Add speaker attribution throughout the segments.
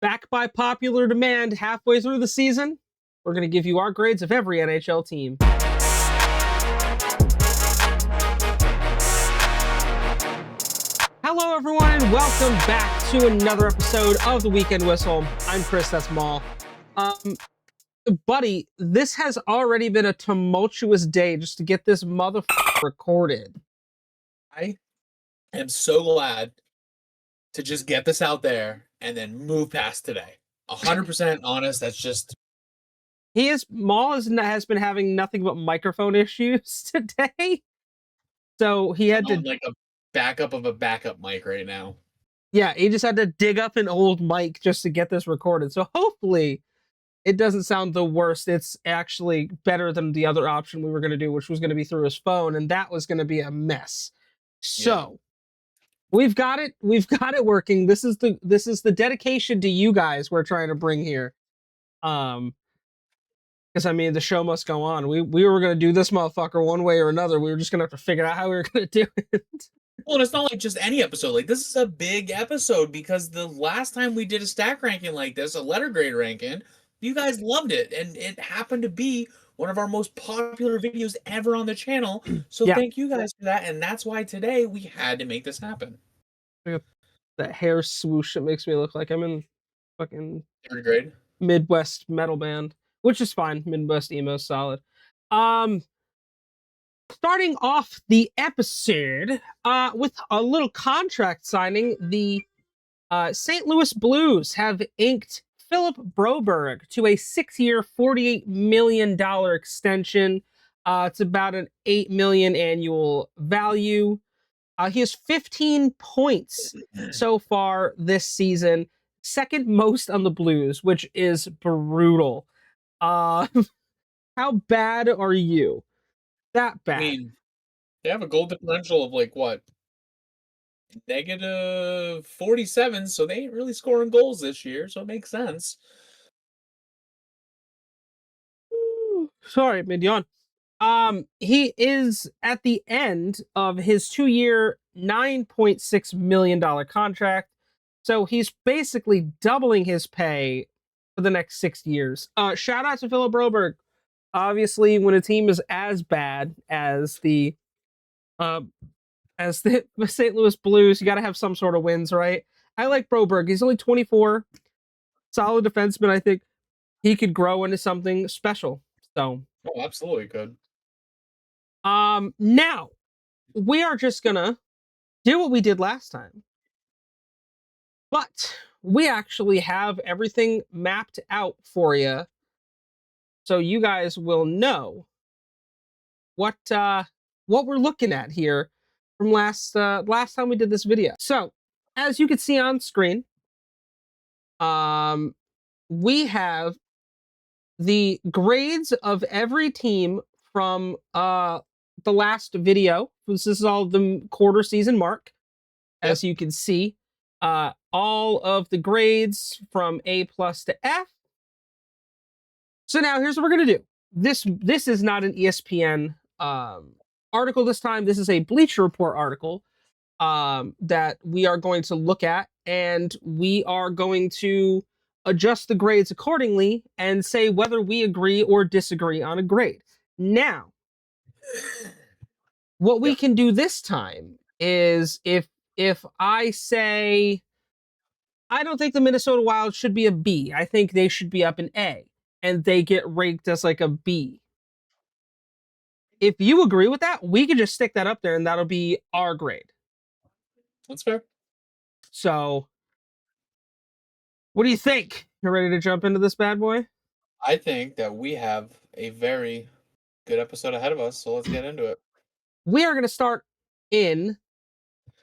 Speaker 1: Back by popular demand, halfway through the season, we're going to give you our grades of every NHL team. Hello, everyone, and welcome back to another episode of The Weekend Whistle. I'm Chris, that's Maul. Buddy, this has already been a tumultuous day just to get this motherfucker recorded.
Speaker 2: I am so glad to just get this out there and then move past today. 100% honest, that's just...
Speaker 1: Maul has been having nothing but microphone issues today. So he had to...
Speaker 2: like a backup of a backup mic right now.
Speaker 1: Yeah, he just had to dig up an old mic just to get this recorded. So hopefully it doesn't sound the worst. It's actually better than the other option we were going to do, which was going to be through his phone, and that was going to be a mess. So we've got it working. This is the dedication to you guys we're trying to bring here. Because I mean, the show must go on. We were going to do this motherfucker one way or another. We were just going to have to figure out how we were going to do it.
Speaker 2: Well, and it's not like just any episode. Like, this is a big episode because the last time we did a stack ranking like this, a letter grade ranking, you guys loved it. And it happened to be one of our most popular videos ever on the channel. So Thank you guys for that. And that's why today we had to make this happen.
Speaker 1: That hair swoosh, it makes me look like I'm in fucking
Speaker 2: third grade
Speaker 1: Midwest metal band, which is fine. Midwest emo is solid. Starting off the episode with a little contract signing, the St. Louis Blues have inked Philip Broberg to a 6-year, $48 million extension. It's about an $8 million annual value. He has 15 points so far this season, second most on the Blues, which is brutal. How bad are you? That bad.
Speaker 2: I mean, they have a goal differential of like what? Negative 47, so they ain't really scoring goals this year, so it makes sense.
Speaker 1: Sorry, mid yawn. He is at the end of his 2-year, $9.6 million contract. So he's basically doubling his pay for the next 6 years. Shout out to Philip Broberg. Obviously, when a team is as bad as the St. Louis Blues, you got to have some sort of wins, right? I like Broberg. He's only 24, solid defenseman. I think he could grow into something special. So,
Speaker 2: oh, absolutely could.
Speaker 1: Now we are just gonna do what we did last time, but we actually have everything mapped out for you, so you guys will know what we're looking at here from last time we did this video. So, as you can see on screen, we have the grades of every team from the last video. This is all the quarter season mark. As you can see, all of the grades from A+ to F. So now here's what we're gonna do. This is not an ESPN article this time. This is a Bleacher Report article that we are going to look at, and we are going to adjust the grades accordingly and say whether we agree or disagree on a grade. Now, what we can do this time is if I say I don't think the Minnesota Wild should be a B, I think they should be up an A, and they get ranked as like a B. If you agree with that, we can just stick that up there and that'll be our grade.
Speaker 2: That's fair.
Speaker 1: So, what do you think? You ready to jump into this bad boy?
Speaker 2: I think that we have a very good episode ahead of us, so let's get into it.
Speaker 1: We are going to start in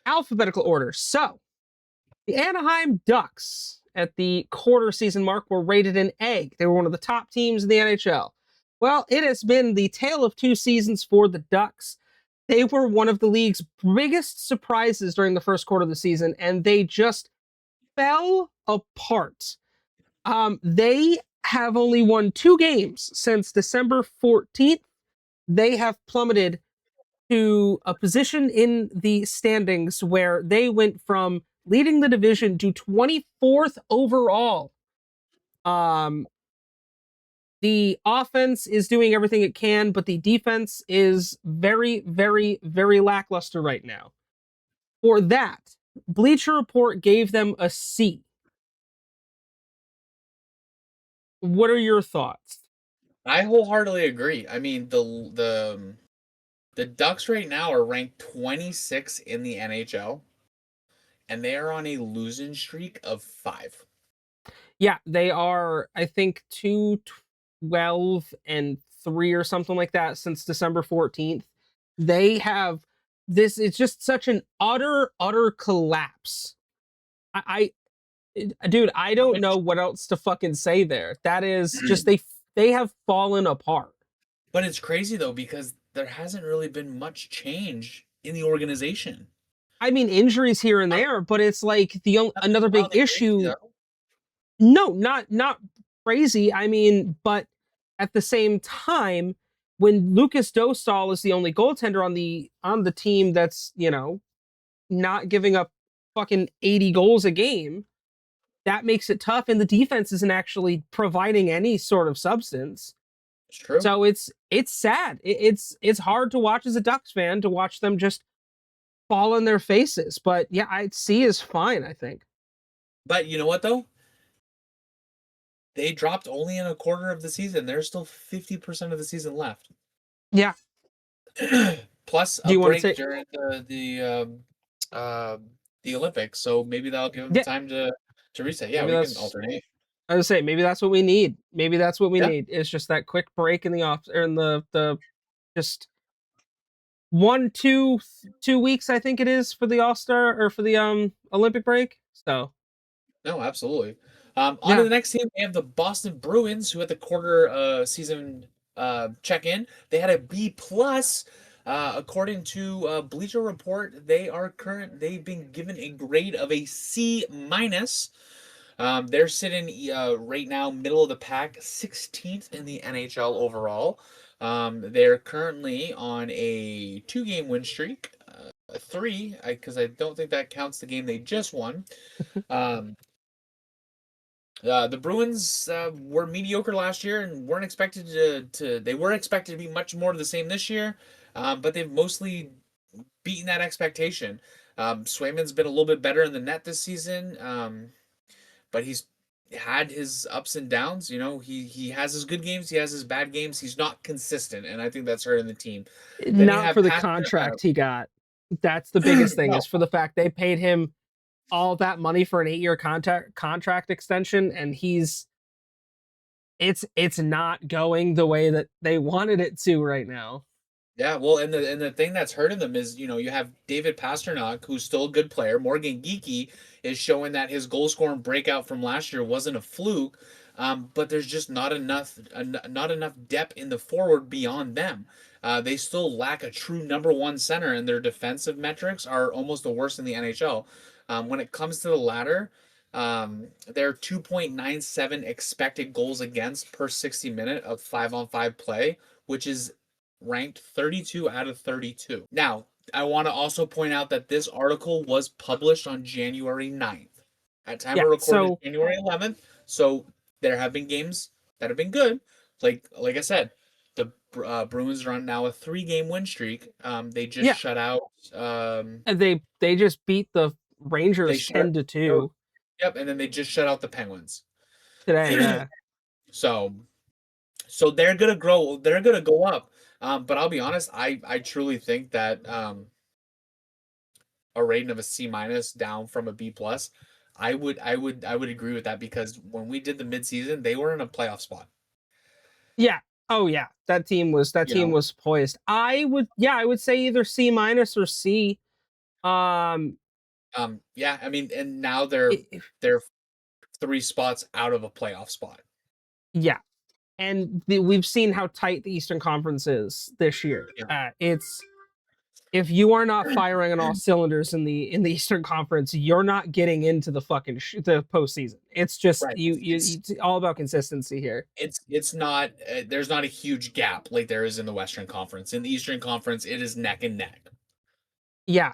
Speaker 1: alphabetical order. So, the Anaheim Ducks at the quarter season mark were rated an A. They were one of the top teams in the NHL. Well, it has been the tale of two seasons for the Ducks. They were one of the league's biggest surprises during the first quarter of the season, and they just fell apart. They have only won 2 games since December 14th. They have plummeted to a position in the standings where they went from leading the division to 24th overall. Um, the offense is doing everything it can, but the defense is very, very, very lackluster right now. For that, Bleacher Report gave them a C. What are your thoughts?
Speaker 2: I wholeheartedly agree. I mean, the Ducks right now are ranked 26 in the NHL, and they are on a losing streak of 5.
Speaker 1: Yeah, they are, I think, 2-12-3 or something like that since December 14th. They have this, it's just such an utter collapse. Dude, I don't know what else to fucking say there. That is just they have fallen apart.
Speaker 2: But it's crazy though because there hasn't really been much change in the organization.
Speaker 1: I mean, injuries here and there, but it's like
Speaker 2: Nothing
Speaker 1: another big
Speaker 2: wildly crazy
Speaker 1: issue.
Speaker 2: though.
Speaker 1: No, not crazy. I mean, but at the same time, when Lucas Dostal is the only goaltender on the team that's, not giving up fucking 80 goals a game, that makes it tough, and the defense isn't actually providing any sort of substance.
Speaker 2: It's true.
Speaker 1: So it's sad. It's hard to watch as a Ducks fan, to watch them just fall on their faces. But yeah, I C is fine, I think.
Speaker 2: But you know what though? They dropped only in a quarter of the season. There's still 50% of the season left.
Speaker 1: Yeah.
Speaker 2: Plus
Speaker 1: Do
Speaker 2: a
Speaker 1: you want to
Speaker 2: break
Speaker 1: take
Speaker 2: during uh, the Olympics, so maybe that'll give them
Speaker 1: Yeah,
Speaker 2: time to reset. Yeah,
Speaker 1: maybe
Speaker 2: we can
Speaker 1: that's
Speaker 2: alternate.
Speaker 1: I would say maybe that's what we need. Maybe that's what we
Speaker 2: Yeah,
Speaker 1: need. It's just that quick break in the off or in the just 1 2 2 weeks, I think it is, for the All-Star or for the Olympic break. So
Speaker 2: no, absolutely. On to
Speaker 1: yeah.
Speaker 2: the next team, we have the Boston Bruins, who at the quarter season check in, they had a B plus. According to Bleacher Report, they've been given a grade of a C minus. They're sitting right now middle of the pack, 16th in the NHL overall. They're currently on a 2-game win streak, three, because I don't think that counts the game they just won. Um, the Bruins were mediocre last year and weren't expected they were expected to be much more of the same this year, but they've mostly beaten that expectation. Swayman's been a little bit better in the net this season, but he's had his ups and downs. You know, he has his good games, he has his bad games. He's not consistent, and I think that's hurting the team. Then you
Speaker 1: Not
Speaker 2: have
Speaker 1: for the
Speaker 2: Pastor.
Speaker 1: contract he got. That's the biggest thing,
Speaker 2: No,
Speaker 1: is for the fact they paid him all that money for an 8-year contract extension, and it's not going the way that they wanted it to right now.
Speaker 2: yeah, well, and the thing that's hurting them is, you have David Pasternak, who's still a good player. Morgan Geekie is showing that his goal scoring breakout from last year wasn't a fluke, but there's just not enough depth in the forward beyond them. They still lack a true number one center, and their defensive metrics are almost the worst in the NHL. When it comes to the latter, they're 2.97 expected goals against per 60 minute of 5-on-5 play, which is ranked 32 out of 32. Now, I want to also point out that this article was published on January 9th. At time
Speaker 1: Yeah.
Speaker 2: of recording,
Speaker 1: So
Speaker 2: January 11th. So there have been games that have been good. Like I said, the Bruins are on now a 3-game win streak. They just
Speaker 1: yeah,
Speaker 2: shut out.
Speaker 1: they just beat the
Speaker 2: They
Speaker 1: Rangers
Speaker 2: shut.
Speaker 1: 10-2
Speaker 2: Yep, and then they just shut out the Penguins.
Speaker 1: today. Yeah.
Speaker 2: So so they're gonna grow. They're gonna go up. But I'll be honest. I truly think that a rating of a C minus down from a B plus, I would agree with that because when we did the midseason, they were in a playoff spot.
Speaker 1: Yeah. Oh yeah. That
Speaker 2: You
Speaker 1: team
Speaker 2: know,
Speaker 1: was poised. I would say either C minus or C. Um
Speaker 2: yeah. I mean, and now they're 3 spots out of a playoff spot.
Speaker 1: yeah. And we've seen how tight the Eastern Conference is this year.
Speaker 2: Yeah.
Speaker 1: It's if you are not firing on all cylinders in the Eastern Conference, you're not getting into the fucking the postseason. It's just
Speaker 2: Right.
Speaker 1: it's all about consistency here.
Speaker 2: It's not there's not a huge gap like there is in the Western Conference. In the Eastern Conference, it is neck and neck.
Speaker 1: Yeah.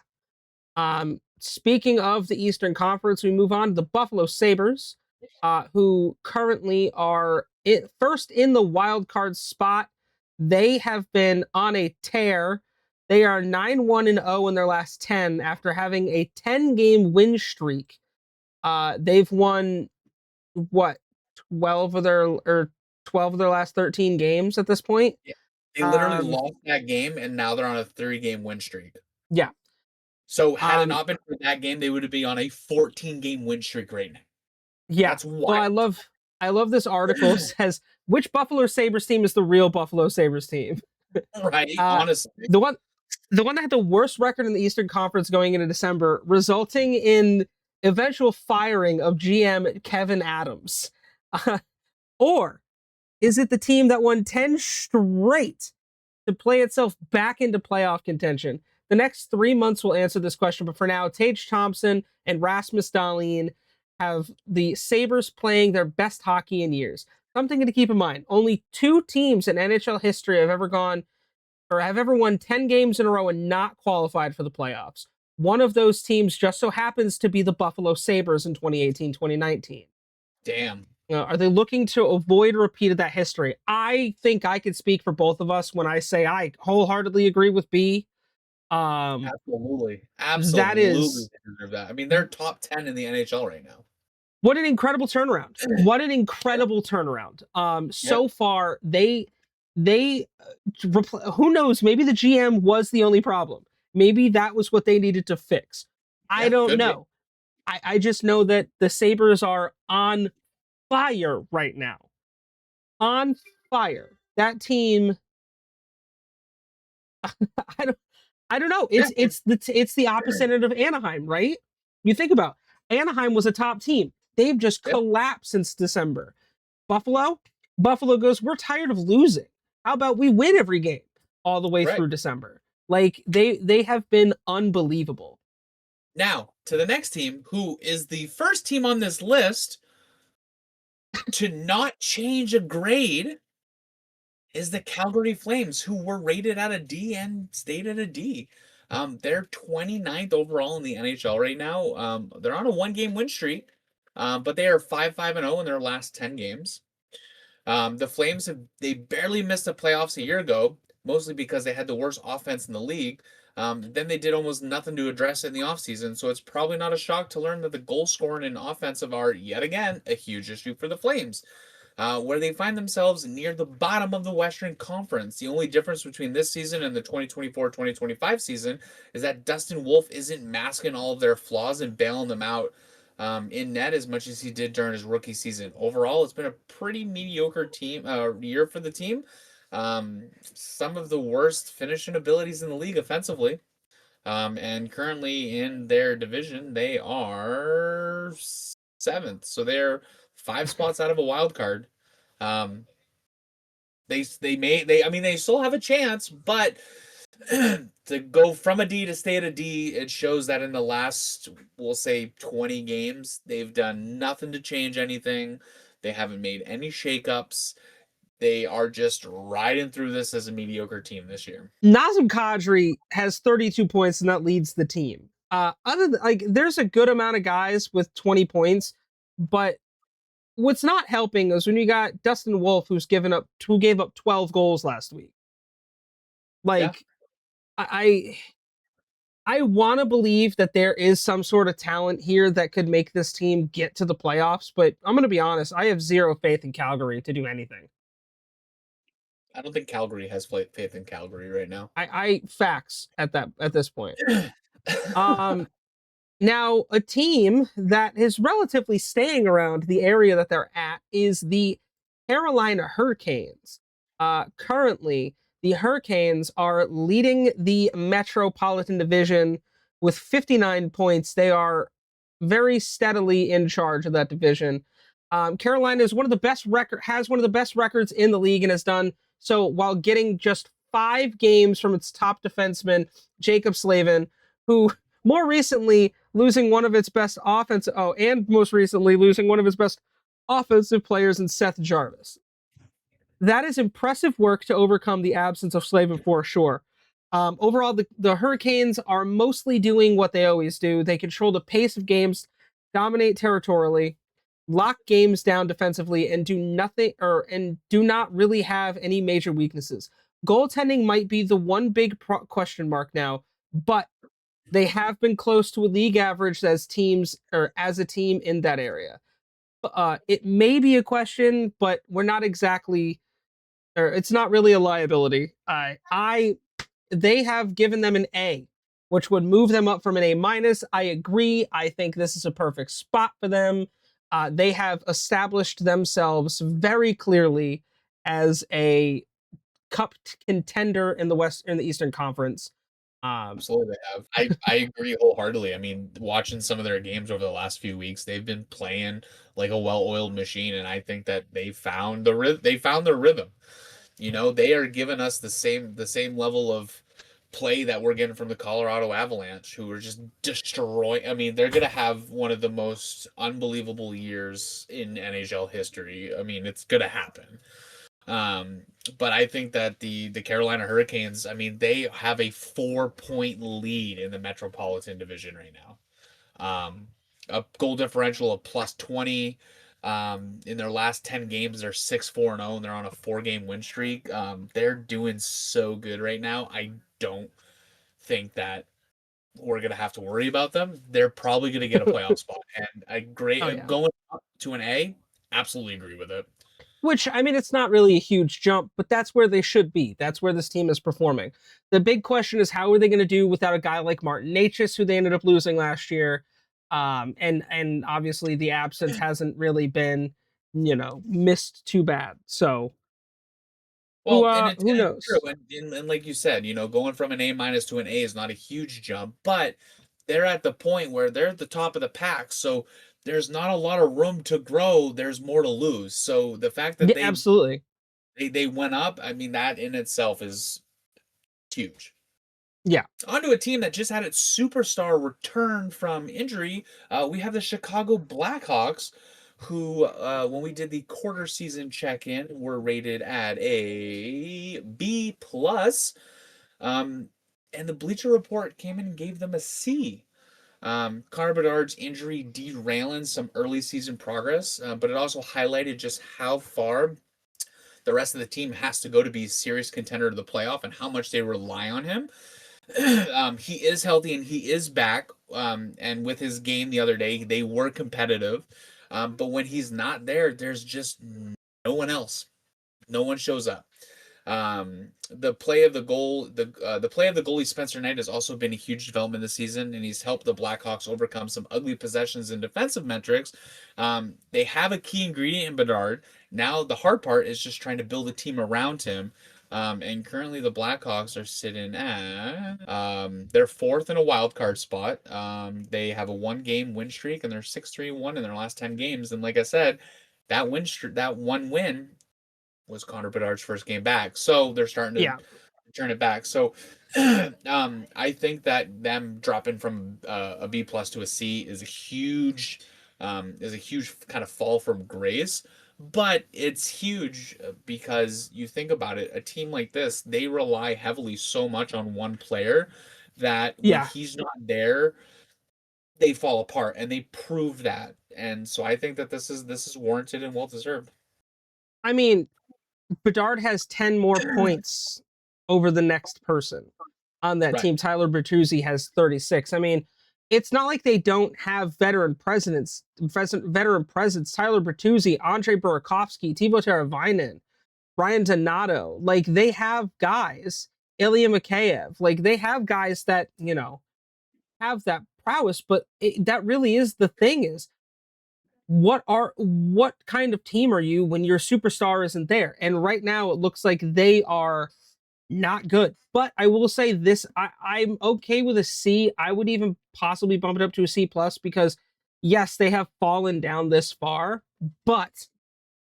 Speaker 1: Speaking of the Eastern Conference, we move on to the Buffalo Sabres, who currently are first in the wild card spot. They have been on a tear. They are 9-1-0 in their last 10 after having a 10-game win streak. They've won what 12 of their last 13 games at this point.
Speaker 2: Yeah. They literally
Speaker 1: Um,
Speaker 2: lost that game, and now they're on a 3-game win streak.
Speaker 1: yeah.
Speaker 2: So had it
Speaker 1: Um,
Speaker 2: not been for that game, they would be on a 14-game win streak right now.
Speaker 1: yeah.
Speaker 2: That's
Speaker 1: Well,
Speaker 2: wild.
Speaker 1: I love this article. It says which Buffalo Sabres team is the real Buffalo Sabres team.
Speaker 2: Right?
Speaker 1: Uh,
Speaker 2: Honestly.
Speaker 1: the one the one that had the worst record in the Eastern Conference going into December, resulting in eventual firing of GM Kevin Adams. Or is it the team that won 10 straight to play itself back into playoff contention? The next 3 months will answer this question, but for now, Tage Thompson and Rasmus Dahlin have the Sabres playing their best hockey in years. Something to keep in mind: only 2 teams in NHL history have ever gone or have ever won 10 games in a row and not qualified for the playoffs. One of those teams just so happens to be the Buffalo Sabres in 2018-2019.
Speaker 2: Damn.
Speaker 1: Are they looking to avoid a repeat of that history? I think I could speak for both of us when I say I wholeheartedly agree with B. Um,
Speaker 2: Absolutely.
Speaker 1: that
Speaker 2: Absolutely
Speaker 1: is
Speaker 2: deserve that. I mean, they're top 10 in the NHL right now.
Speaker 1: what an incredible turnaround. What an incredible turnaround.
Speaker 2: Yep.
Speaker 1: So far they who knows, maybe the GM was the only problem. Maybe that was what they needed to fix. I
Speaker 2: Yeah,
Speaker 1: don't
Speaker 2: could be.
Speaker 1: know. I just know that the Sabres are on fire right now. On fire. That team I don't I don't know.
Speaker 2: Yeah.
Speaker 1: It's the opposite end of Anaheim, right? You think about Anaheim was a top team. They've just
Speaker 2: Yep.
Speaker 1: collapsed since December. Buffalo, Buffalo goes, we're tired of losing. How about we win every game all the way
Speaker 2: Right.
Speaker 1: through December? Like they have been unbelievable.
Speaker 2: Now, to the next team, who is the first team on this list to not change a grade, is the Calgary Flames, who were rated at a D and stayed at a D. They're 29th overall in the NHL right now. They're on a 1-game win streak, but they are 5-5-0 in their last 10 games. The Flames they barely missed the playoffs a year ago, mostly because they had the worst offense in the league. Then they did almost nothing to address it in the offseason, so it's probably not a shock to learn that the goal scoring and offensive are yet again a huge issue for the Flames, where they find themselves near the bottom of the Western Conference. The only difference between this season and the 2024-2025 season is that Dustin Wolf isn't masking all of their flaws and bailing them out in net as much as he did during his rookie season. Overall, it's been a pretty mediocre year for the team. Some of the worst finishing abilities in the league offensively. And currently in their division, they are 7th. So they're 5 spots out of a wild card. Um, I mean they still have a chance, but to go from a D to stay at a D, it shows that in the last, we'll say, 20 games, they've done nothing to change anything. They haven't made any shakeups. They are just riding through this as a mediocre team this year.
Speaker 1: Nazem Kadri has 32 points and that leads the team. Other than like, there's a good amount of guys with 20 points, but what's not helping is when you got Dustin Wolf, who gave up 12 goals last week.
Speaker 2: Yeah,
Speaker 1: Like, I I want to believe that there is some sort of talent here that could make this team get to the playoffs, but I'm going to be honest, I have zero faith in Calgary to do anything.
Speaker 2: I don't think Calgary has faith in Calgary right now.
Speaker 1: I facts at this point. Um, Now, a team that is relatively staying around the area that they're at is the Carolina Hurricanes. Currently, the Hurricanes are leading the Metropolitan Division with 59 points. They are very steadily in charge of that division. Carolina is has one of the best records in the league and has done so while getting just 5 games from its top defenseman, Jacob Slavin, who more recently losing one of its best offensive and most recently losing one of its best offensive players in Seth Jarvis. That is impressive work to overcome the absence of Slavin for sure. Overall, the Hurricanes are mostly doing what they always do. They control the pace of games, dominate territorially, lock games down defensively, and do not really have any major weaknesses. Goaltending might be the one big question mark now, but they have been close to a league average as teams or as a team in that area. It may be a question, but we're not exactly, or it's not really a liability. I They have given them an A, which would move them up from an A minus. I agree. I think this is a perfect spot for them. They have established themselves very clearly as a cup contender in the Eastern Conference.
Speaker 2: Absolutely, they have. I agree wholeheartedly. I mean, watching some of their games over the last few weeks, they've been playing like a well-oiled machine, and I think that they found their rhythm. You know, they are giving us the same level of play that we're getting from the Colorado Avalanche, who are just destroying. I mean, they're gonna have one of the most unbelievable years in NHL history. I mean, it's gonna happen. Um, but I think that the Carolina Hurricanes, I mean, they have a 4-point lead in the Metropolitan Division right now. A goal differential of plus 20. In their last 10 games, they're 6-4-0, and they're on a 4-game win streak. They're doing so good right now. I don't think that we're gonna have to worry about them. They're probably gonna get a playoff spot, and a
Speaker 1: oh
Speaker 2: great
Speaker 1: yeah.
Speaker 2: going up to an A. Absolutely agree with it.
Speaker 1: Which, I mean, it's not really a huge jump, but that's where they should be. That's where this team is performing. The big question is how are they going to do without a guy like Martin Necas, who they ended up losing last year? And obviously the absence hasn't really been, missed too bad. So
Speaker 2: Well, and
Speaker 1: who
Speaker 2: it's true,
Speaker 1: knows?
Speaker 2: and like you said, going from an A minus to an A is not a huge jump, but they're at the point where they're at the top of the pack, so there's not a lot of room to grow. There's more to lose. So the fact that
Speaker 1: Yeah,
Speaker 2: they
Speaker 1: absolutely.
Speaker 2: they, they went up, I mean, that in itself is huge.
Speaker 1: Yeah,
Speaker 2: Onto a team that just had its superstar return from injury. We have the Chicago Blackhawks, who, when we did the quarter season check-in, were rated at a B plus. Um, and the Bleacher Report came in and gave them a C. Connor Bedard's injury derailing some early season progress, but it also highlighted just how far the rest of the team has to go to be a serious contender to the playoff and how much they rely on him. He is healthy and he is back. And with his game the other day, they were competitive. But when he's not there, there's just no one else. No one shows up. The play of the goalie Spencer Knight has also been a huge development this season, and he's helped the Blackhawks overcome some ugly possessions and defensive metrics. They have a key ingredient in Bedard. Now the hard part is just trying to build a team around him. And currently the Blackhawks are sitting at they're fourth in a wild card spot. They have a 1-game win streak and they're 6-3-1 in their last 10 games. And like I said, that one win was Connor Bedard's first game back. So they're starting to
Speaker 1: yeah.
Speaker 2: turn it back. So I think that them dropping from a B plus to a C is a huge kind of fall from grace. But it's huge because you think about it, a team like this, they rely heavily so much on one player that when
Speaker 1: Yeah.
Speaker 2: he's not there, they fall apart, and they prove that. And so I think that this is warranted and well deserved.
Speaker 1: I mean, Bedard has 10 more points over the next person on that
Speaker 2: Right.
Speaker 1: team. Tyler Bertuzzi has 36. I mean, it's not like they don't have veteran presence. Tyler Bertuzzi, Andre Burakovsky, Timo Teravainen, Ryan Donato. Like, they have guys, Ilya Mikheyev. Like, they have guys that, have that prowess, but that really is the thing is what kind of team are you when your superstar isn't there? And right now it looks like they are not good. But I will say this, I'm okay with a C. I would even possibly bump it up to a C plus because yes, they have fallen down this far, but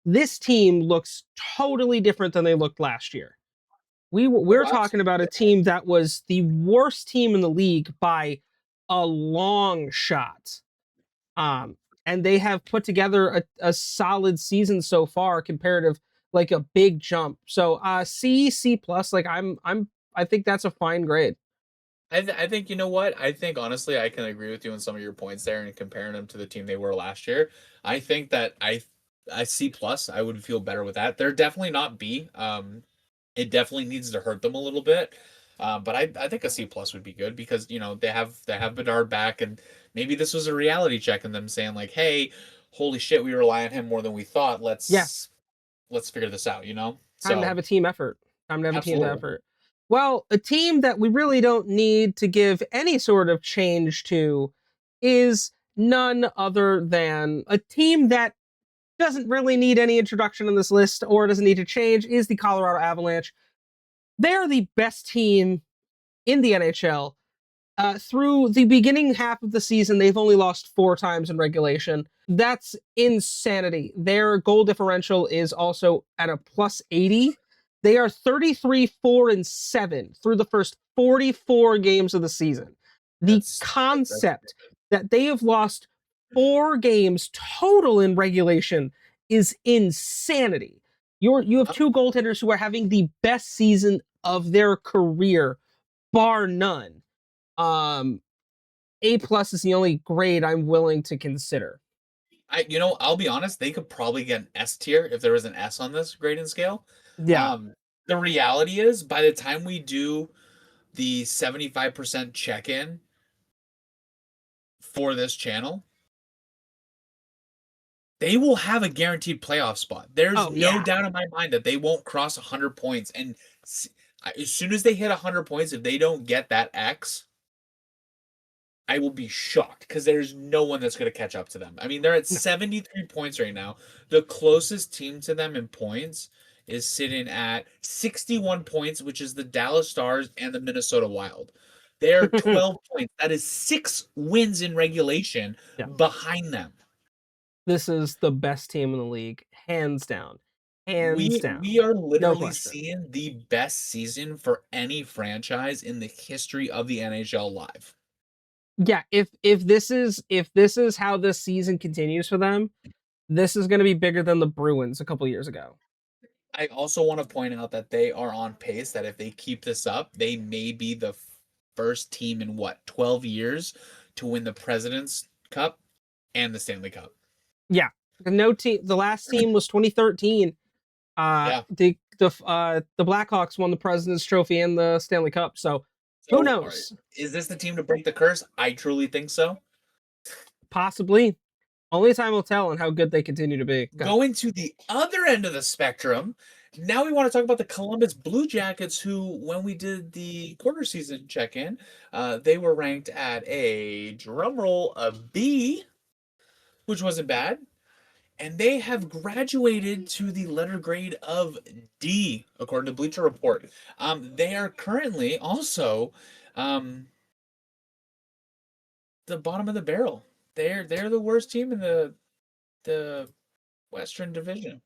Speaker 1: this team looks totally different than they looked last year. We're
Speaker 2: Oh,
Speaker 1: talking about a
Speaker 2: absolutely.
Speaker 1: team that was the worst team in the league by a long shot. Um, and they have put together a solid season so far, comparative, like a big jump. So C plus, like I think that's a fine grade.
Speaker 2: I think, you know what? I think honestly, I can agree with you on some of your points there and comparing them to the team they were last year. I think that I C plus. I would feel better with that. They're definitely not B. It definitely needs to hurt them a little bit. But I think a C plus would be good because they have Bedard back, and maybe this was a reality check in them saying like, hey, holy shit, we rely on him more than we thought.
Speaker 1: Yeah,
Speaker 2: Let's figure this out.
Speaker 1: time to
Speaker 2: So
Speaker 1: have a team effort. Time to have a team
Speaker 2: absolutely.
Speaker 1: effort. Well, a team that we really don't need to give any sort of change to is none other than a team that doesn't really need any introduction on this list or doesn't need to change is the Colorado Avalanche. They're the best team in the NHL. Through the beginning half of the season, they've only lost 4 times in regulation. That's insanity. Their goal differential is also at a plus 80. They are 33, 4, and 7 through the first 44 games of the season. The
Speaker 2: That's
Speaker 1: concept that they have lost 4 games total in regulation is insanity. You have 2 goaltenders who are having the best season of their career, bar none. um A plus is the only grade I'm willing to consider.
Speaker 2: I'll be honest, they could probably get an S tier if there was an S on this grading scale.
Speaker 1: Yeah.
Speaker 2: The reality is, by the time we do the 75% check-in for this channel, they will have a guaranteed playoff spot. There's
Speaker 1: Oh
Speaker 2: no
Speaker 1: yeah.
Speaker 2: doubt in my mind that they won't cross 100 points. And as soon as they hit 100 points, if they don't get that X, I will be shocked because there's no one that's going to catch up to them. I mean, they're at
Speaker 1: No.
Speaker 2: 73 points right now. The closest team to them in points is sitting at 61 points, which is the Dallas Stars and the Minnesota Wild. They're 12 points. That is 6 wins in regulation
Speaker 1: Yeah.
Speaker 2: behind them.
Speaker 1: This is the best team in the league, hands down. Hands down.
Speaker 2: We are
Speaker 1: No
Speaker 2: literally
Speaker 1: question.
Speaker 2: seeing the best season for any franchise in the history of the NHL live.
Speaker 1: Yeah, if this is how this season continues for them, this is going to be bigger than the Bruins a couple years ago.
Speaker 2: I also want to point out that they are on pace that if they keep this up, they may be the first team in 12 years to win the President's Cup and the Stanley Cup.
Speaker 1: Yeah. No team the last team was 2013.
Speaker 2: Yeah.
Speaker 1: The Blackhawks won the President's Trophy and the Stanley Cup. So who
Speaker 2: So, all right,
Speaker 1: knows?
Speaker 2: is this the team to break the curse? I truly think so.
Speaker 1: Possibly. Only time will tell on how good they continue to be.
Speaker 2: Going to the other end of the spectrum, now we want to talk about the Columbus Blue Jackets, who, when we did the quarter season check-in, they were ranked at a drumroll of B, which wasn't bad. And they have graduated to the letter grade of D, according to Bleacher Report. They are currently also the bottom of the barrel. They're the worst team in the Western Division.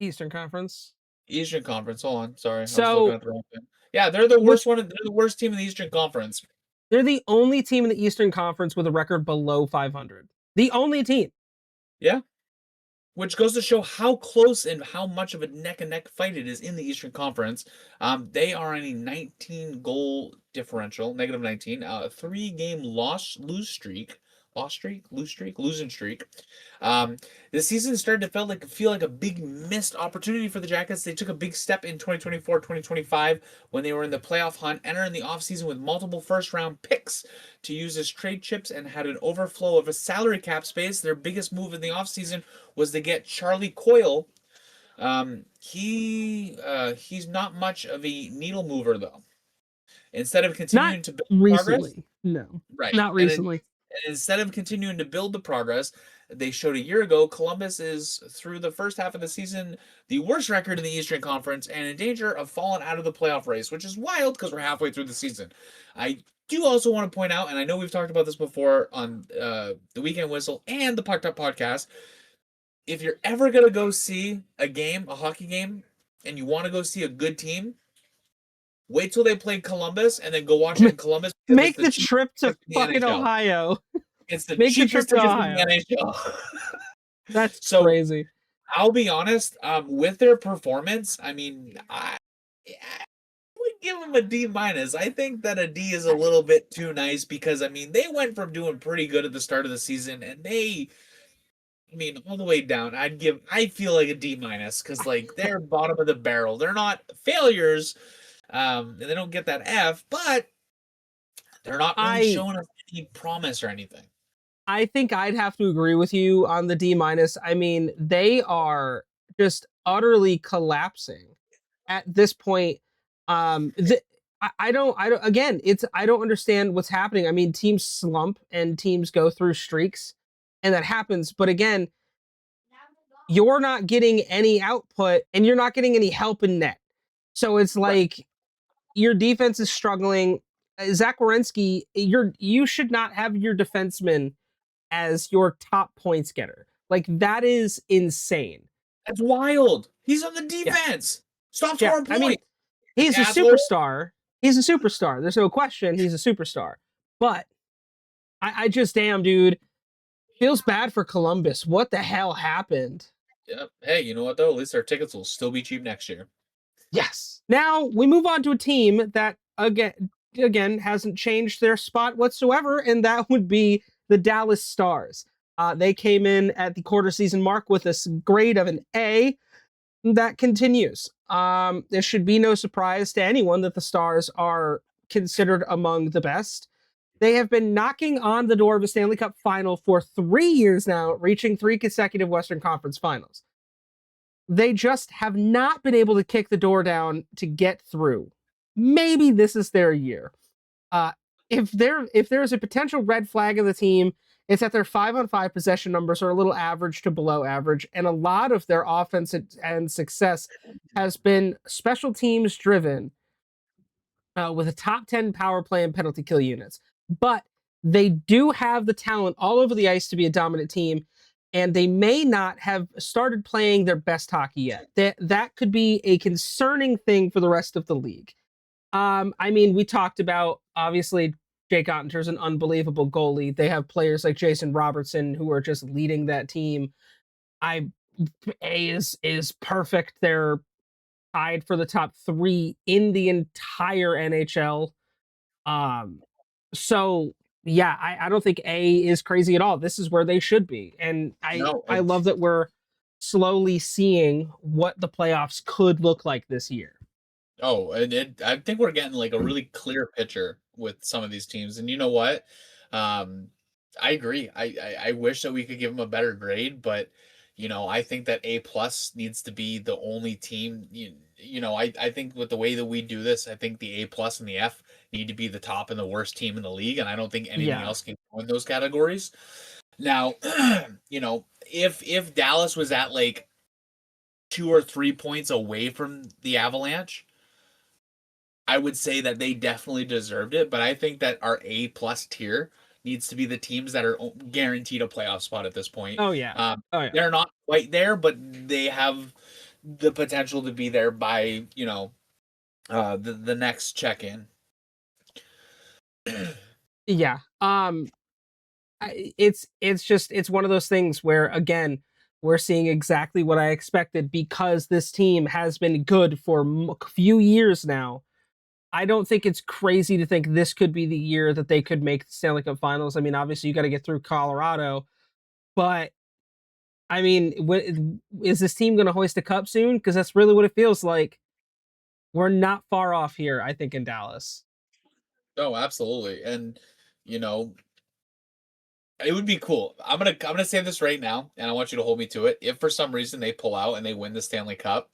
Speaker 1: Eastern Conference.
Speaker 2: Eastern Conference. Hold on, sorry, I was looking
Speaker 1: So
Speaker 2: at the wrong thing. Yeah, they're the
Speaker 1: with
Speaker 2: worst one. They're the worst team in the Eastern Conference.
Speaker 1: they're the only team in the Eastern Conference with a record below 500. The only team.
Speaker 2: Yeah, which goes to show how close and how much of a neck and neck fight it is in the Eastern Conference. They are on a 19 goal differential, negative 19, 3 game losing streak. The season started to feel like a big missed opportunity for the Jackets. They took a big step in 2024, 2025 when they were in the playoff hunt, entering the offseason with multiple first round picks to use as trade chips and had an overflow of a salary cap space. Their biggest move in the offseason was to get Charlie Coyle. He's not much of a needle mover though. Instead of
Speaker 1: Not
Speaker 2: continuing to build progress,
Speaker 1: recently. No.
Speaker 2: right,
Speaker 1: Not recently.
Speaker 2: and instead of continuing to build the progress they showed a year ago, Columbus is, through the first half of the season, the worst record in the Eastern Conference and in danger of falling out of the playoff race, which is wild because we're halfway through the season. I do also want to point out, and I know we've talked about this before on the Weekend Whistle and the Pucked Up podcast, if you're ever going to go see a hockey game, and you want to go see a good team, wait till they play Columbus and then go watch it in Columbus because it's
Speaker 1: Make
Speaker 2: the
Speaker 1: the
Speaker 2: cheapest
Speaker 1: trip to
Speaker 2: tickets in the
Speaker 1: fucking
Speaker 2: NHL.
Speaker 1: Ohio.
Speaker 2: It's the
Speaker 1: Make the trip
Speaker 2: cheapest
Speaker 1: to
Speaker 2: tickets in the
Speaker 1: Ohio.
Speaker 2: NHL.
Speaker 1: That's
Speaker 2: So
Speaker 1: crazy.
Speaker 2: I'll be honest, with their performance, I mean, I would give them a D minus. I think that a D is a little bit too nice because I mean they went from doing pretty good at the start of the season and I mean all the way down. I feel like a D minus because like they're bottom of the barrel. They're not failures, and they don't get that F, but they're not really
Speaker 1: I
Speaker 2: showing us any promise or anything.
Speaker 1: I think I'd have to agree with you on the D minus. I mean, they are just utterly collapsing at this point. I don't again, it's I don't understand what's happening. I mean, teams slump and teams go through streaks and that happens, but again, you're not getting any output and you're not getting any help in net. So it's
Speaker 2: Right.
Speaker 1: like your defense is struggling. Zach Wierenski, you should not have your defenseman as your top points getter. Like that is insane.
Speaker 2: That's wild. He's on the
Speaker 1: Yeah.
Speaker 2: defense. Stop
Speaker 1: Yeah.
Speaker 2: scoring
Speaker 1: I mean,
Speaker 2: points,
Speaker 1: he's a
Speaker 2: asshole.
Speaker 1: superstar. He's a superstar. There's no question he's a superstar. But I just damn dude, feels bad for Columbus. What the hell happened?
Speaker 2: Yep. Hey, you know what though? At least our tickets will still be cheap next year.
Speaker 1: Yes. Now we move on to a team that again hasn't changed their spot whatsoever, and that would be the Dallas Stars. They came in at the quarter season mark with a grade of an A. That continues. There should be no surprise to anyone that the Stars are considered among the best. They have been knocking on the door of a Stanley Cup final for 3 years now, reaching 3 consecutive Western Conference finals. They just have not been able to kick the door down to get through. Maybe this is their year. Uh, if there's a potential red flag of the team, it's that their 5-on-5 possession numbers are a little average to below average, and a lot of their offense and success has been special teams driven with a top 10 power play and penalty kill units. But they do have the talent all over the ice to be a dominant team, and they may not have started playing their best hockey yet. That could be a concerning thing for the rest of the league. I mean, we talked about obviously Jake Ottinger's an unbelievable goalie. They have players like Jason Robertson who are just leading that team. I A is perfect. They're tied for the top three in the entire NHL. Um, so yeah, I don't think A is crazy at all. This is where they should be, and
Speaker 2: No,
Speaker 1: I love that we're slowly seeing what the playoffs could look like this year.
Speaker 2: oh, and I think we're getting like a really clear picture with some of these teams. And you know what? Um, I agree. I wish that we could give them a better grade, but I think that A plus needs to be the only team. I think with the way that we do this, I think the A plus and the F need to be the top and the worst team in the league, and I don't think anything
Speaker 1: Yeah.
Speaker 2: else can go in those categories. Now, if Dallas was at like 2 or 3 points away from the Avalanche, I would say that they definitely deserved it, but I think that our A plus tier needs to be the teams that are guaranteed a playoff spot at this point.
Speaker 1: Oh yeah. Oh yeah.
Speaker 2: They're not quite there, but they have the potential to be there by the next check in.
Speaker 1: Yeah. It's one of those things where again we're seeing exactly what I expected because this team has been good for a few years now. I don't think it's crazy to think this could be the year that they could make the Stanley Cup Finals. I mean, obviously you got to get through Colorado, but I mean, is this team going to hoist a cup soon? Because that's really what it feels like. We're not far off here, I think, in Dallas.
Speaker 2: Oh, absolutely. And you know, it would be cool. I'm gonna say this right now, and I want you to hold me to it. If for some reason they pull out and they win the Stanley Cup,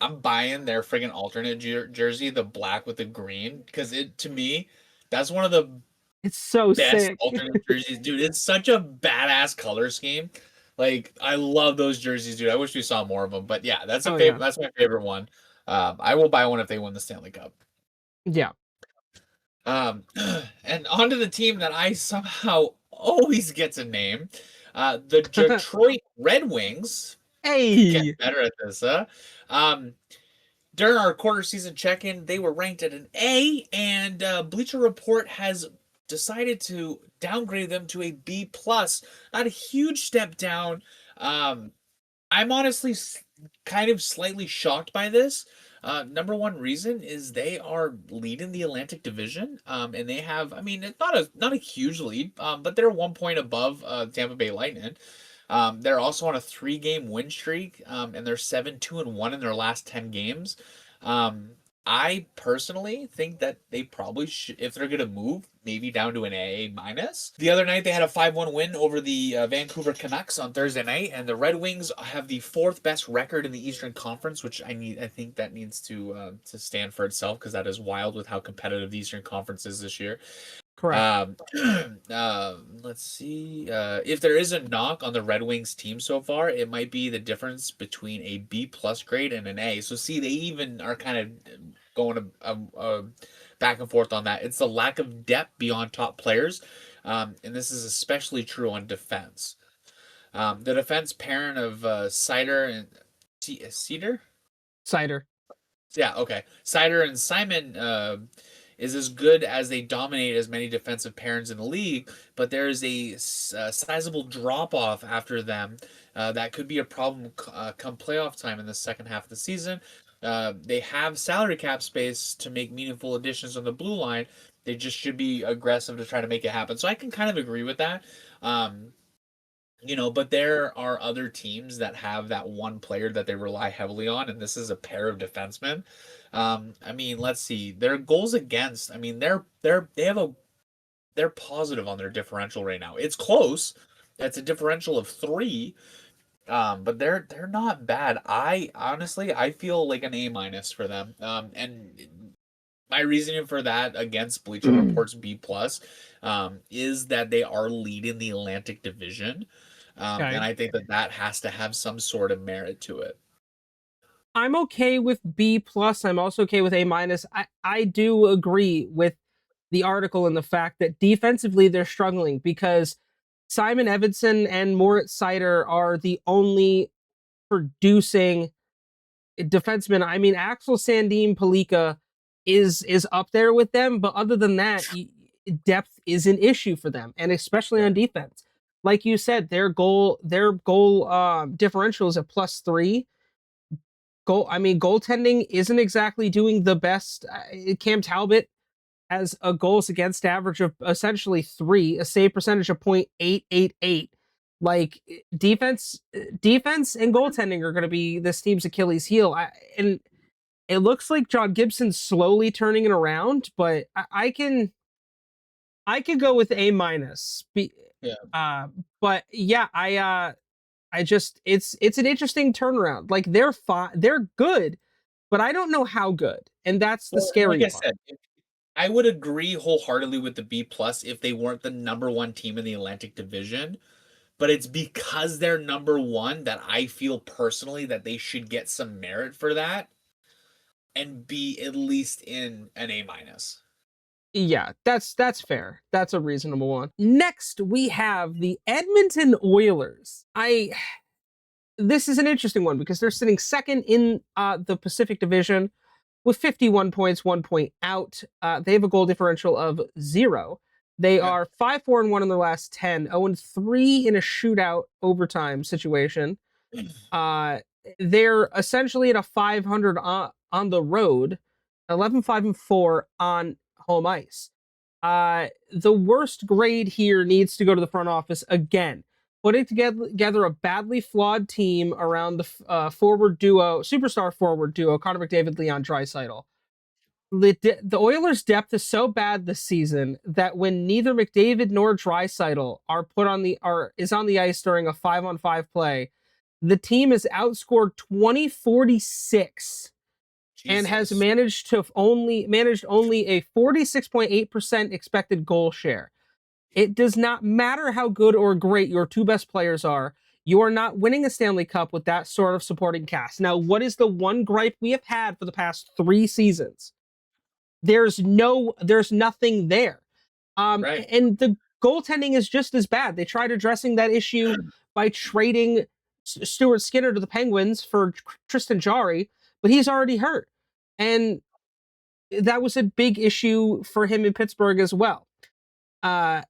Speaker 2: I'm buying their friggin' alternate jersey, the black with the green, because it to me, that's one of the
Speaker 1: It's so
Speaker 2: best
Speaker 1: sick.
Speaker 2: alternate jerseys, dude. It's such a badass color scheme. Like I love those jerseys, dude. I wish we saw more of them. But yeah, that's a
Speaker 1: Oh
Speaker 2: favorite.
Speaker 1: yeah,
Speaker 2: That's my favorite one. I will buy one if they win the Stanley Cup.
Speaker 1: yeah.
Speaker 2: Um, and onto the team that I somehow always get to name, the Detroit Red Wings. Getting
Speaker 1: Hey,
Speaker 2: better at this, huh? Um, During our quarter season check-in, they were ranked at an A, and Bleacher Report has decided to downgrade them to a B plus. Not a huge step down. I'm honestly kind of slightly shocked by this. Number one reason is they are leading the Atlantic Division, and they have, I mean, it's not a huge lead, but they're 1 point above Tampa Bay Lightning. They're also on a 3-game win streak, and they're 7-2-1 in their last 10 games. Um, I personally think that they probably should, if they're going to move, maybe down to an A minus. The other night they had a 5-1 win over the Vancouver Canucks on Thursday night, and the Red Wings have the fourth best record in the Eastern Conference, which I think that needs to stand for itself because that is wild with how competitive the Eastern Conference is this year.
Speaker 1: Correct.
Speaker 2: Um, let's see. If there is a knock on the Red Wings team so far, it might be the difference between a B plus grade and an A. So see, they even are kind of going back and forth on that. It's the lack of depth beyond top players, and this is especially true on defense. The defense pairing of Cider and Cedar.
Speaker 1: Cider.
Speaker 2: Yeah, okay. Cider and Simon is as good as they dominate as many defensive pairings in the league, but there is a sizable drop off after them that could be a problem come playoff time in the second half of the season. They have salary cap space to make meaningful additions on the blue line. They just should be aggressive to try to make it happen. So I can kind of agree with that. Um, but there are other teams that have that one player that they rely heavily on, and this is a pair of defensemen. I mean, let's see. Their goals against, I mean, they're positive on their differential right now. It's close. That's a differential of 3. But they're not bad. I honestly I feel like an A minus for them. And my reasoning for that against Bleacher Report's B plus is that they are leading the Atlantic Division,
Speaker 1: Okay.
Speaker 2: and I think that that has to have some sort of merit to it.
Speaker 1: I'm okay with B plus. I'm also okay with A minus. I do agree with the article and the fact that defensively they're struggling because Simon Edvinsson and Moritz Seider are the only producing defensemen. I mean, Axel Sandin Palika is up there with them, but other than that, depth is an issue for them, and especially
Speaker 2: Yeah.
Speaker 1: on defense. Like you said, their goal differential is at +3. I mean, goaltending isn't exactly doing the best. Cam Talbot has a goals against average of essentially 3, a save percentage of .888. Like defense and goaltending are going to be this team's Achilles heel. And it looks like John Gibson's slowly turning it around, but I can go with A minus.
Speaker 2: Yeah.
Speaker 1: Uh, but yeah, I just it's an interesting turnaround. Like they're good, but I don't know how good, and that's the
Speaker 2: Well, and like
Speaker 1: scary
Speaker 2: I
Speaker 1: part.
Speaker 2: said, I would agree wholeheartedly with the B plus if they weren't the number one team in the Atlantic Division. But it's because they're number one that I feel personally that they should get some merit for that and be at least in an A minus.
Speaker 1: Yeah, that's fair. That's a reasonable one. Next, we have the Edmonton Oilers. I This is an interesting one because they're sitting second in the Pacific Division with 51 points, 1 point out. They have a goal differential of 0. They
Speaker 2: Yeah.
Speaker 1: are 5-4-1 in their last 10, 0-3 in a shootout overtime situation. Uh, they're essentially at a 500 on the road, 11-5-4 on home ice. The worst grade here needs to go to the front office again. Putting together a badly flawed team around the superstar forward duo, Connor McDavid, Leon Draisaitl. The Oilers' depth is so bad this season that when neither McDavid nor Draisaitl is on the ice during a 5-on-5 play, the team is outscored 20-46 and has
Speaker 2: Jesus.
Speaker 1: managed only a 46.8% expected goal share. It does not matter how good or great your two best players are. You are not winning a Stanley Cup with that sort of supporting cast. Now, what is the one gripe we have had for the past 3 seasons? There's nothing there.
Speaker 2: Right.
Speaker 1: And the goaltending is just as bad. They tried addressing that issue by trading Stuart Skinner to the Penguins for Tristan Jarry, but he's already hurt. And that was a big issue for him in Pittsburgh as well. Uh,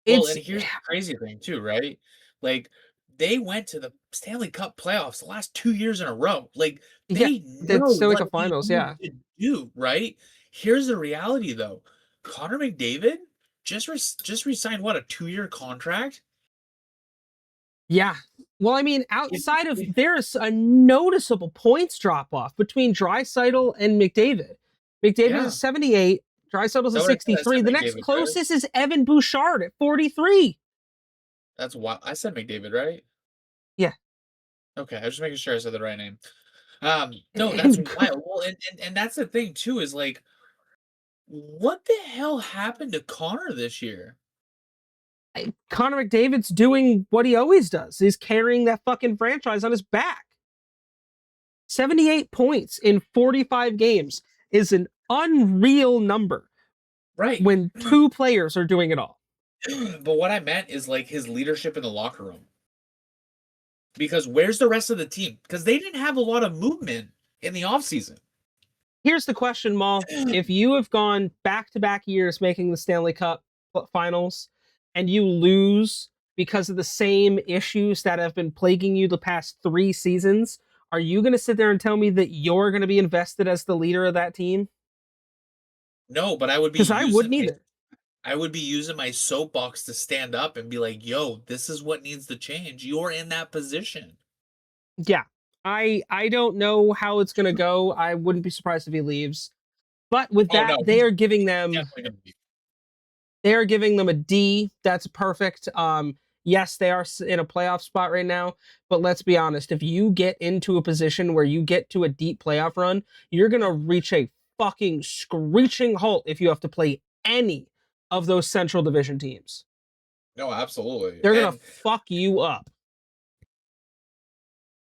Speaker 2: Well,
Speaker 1: it's
Speaker 2: and here's the crazy thing too, right? Like they went to the Stanley Cup playoffs the last 2 years in a row. Like,
Speaker 1: Yeah,
Speaker 2: they
Speaker 1: the
Speaker 2: know
Speaker 1: Stanley
Speaker 2: what
Speaker 1: Cup
Speaker 2: they
Speaker 1: Finals.
Speaker 2: need
Speaker 1: Yeah,
Speaker 2: to do, right? Here's the reality, though. Connor McDavid just re-signed, what, a 2-year contract?
Speaker 1: yeah. Well, I mean,
Speaker 2: If
Speaker 1: outside of
Speaker 2: if
Speaker 1: there's a noticeable points drop off between Draisaitl and McDavid. McDavid
Speaker 2: yeah.
Speaker 1: is 78. Draisaitl's
Speaker 2: That
Speaker 1: a
Speaker 2: what I said? I said
Speaker 1: 63. The next
Speaker 2: McDavid, right?
Speaker 1: closest is Evan Bouchard at 43.
Speaker 2: That's why I said McDavid, right?
Speaker 1: Yeah,
Speaker 2: Okay, I was just making sure I said the right name. No, that's
Speaker 1: and
Speaker 2: wild. Well, and that's the thing too, is like, what the hell happened to Connor this year?
Speaker 1: Connor McDavid's doing what he always does. He's carrying that fucking franchise on his back. 78 points in 45 games is an unreal number
Speaker 2: Right.
Speaker 1: when two players are doing it all.
Speaker 2: But what I meant is like his leadership in the locker room. Because where's the rest of the team? Because they didn't have a lot of movement in the offseason.
Speaker 1: Here's the question, Maul. If you have gone back to back years making the Stanley Cup finals and you lose because of the same issues that have been plaguing you the past 3 seasons, are you going to sit there and tell me that you're going to be invested as the leader of that team?
Speaker 2: No, but
Speaker 1: Because I wouldn't either.
Speaker 2: I would be using my soapbox to stand up and be like, "Yo, this is what needs to change. You're in that position."
Speaker 1: Yeah. I don't know how it's gonna go. I wouldn't be surprised if he leaves. But with
Speaker 2: Oh no,
Speaker 1: that,
Speaker 2: he's definitely gonna be.
Speaker 1: they are giving them a D. That's perfect. Yes, they are in a playoff spot right now, but let's be honest, if you get into a position where you get to a deep playoff run, you're gonna reach a fucking screeching halt if you have to play any of those central division teams.
Speaker 2: No, absolutely.
Speaker 1: They're gonna
Speaker 2: And
Speaker 1: fuck you up.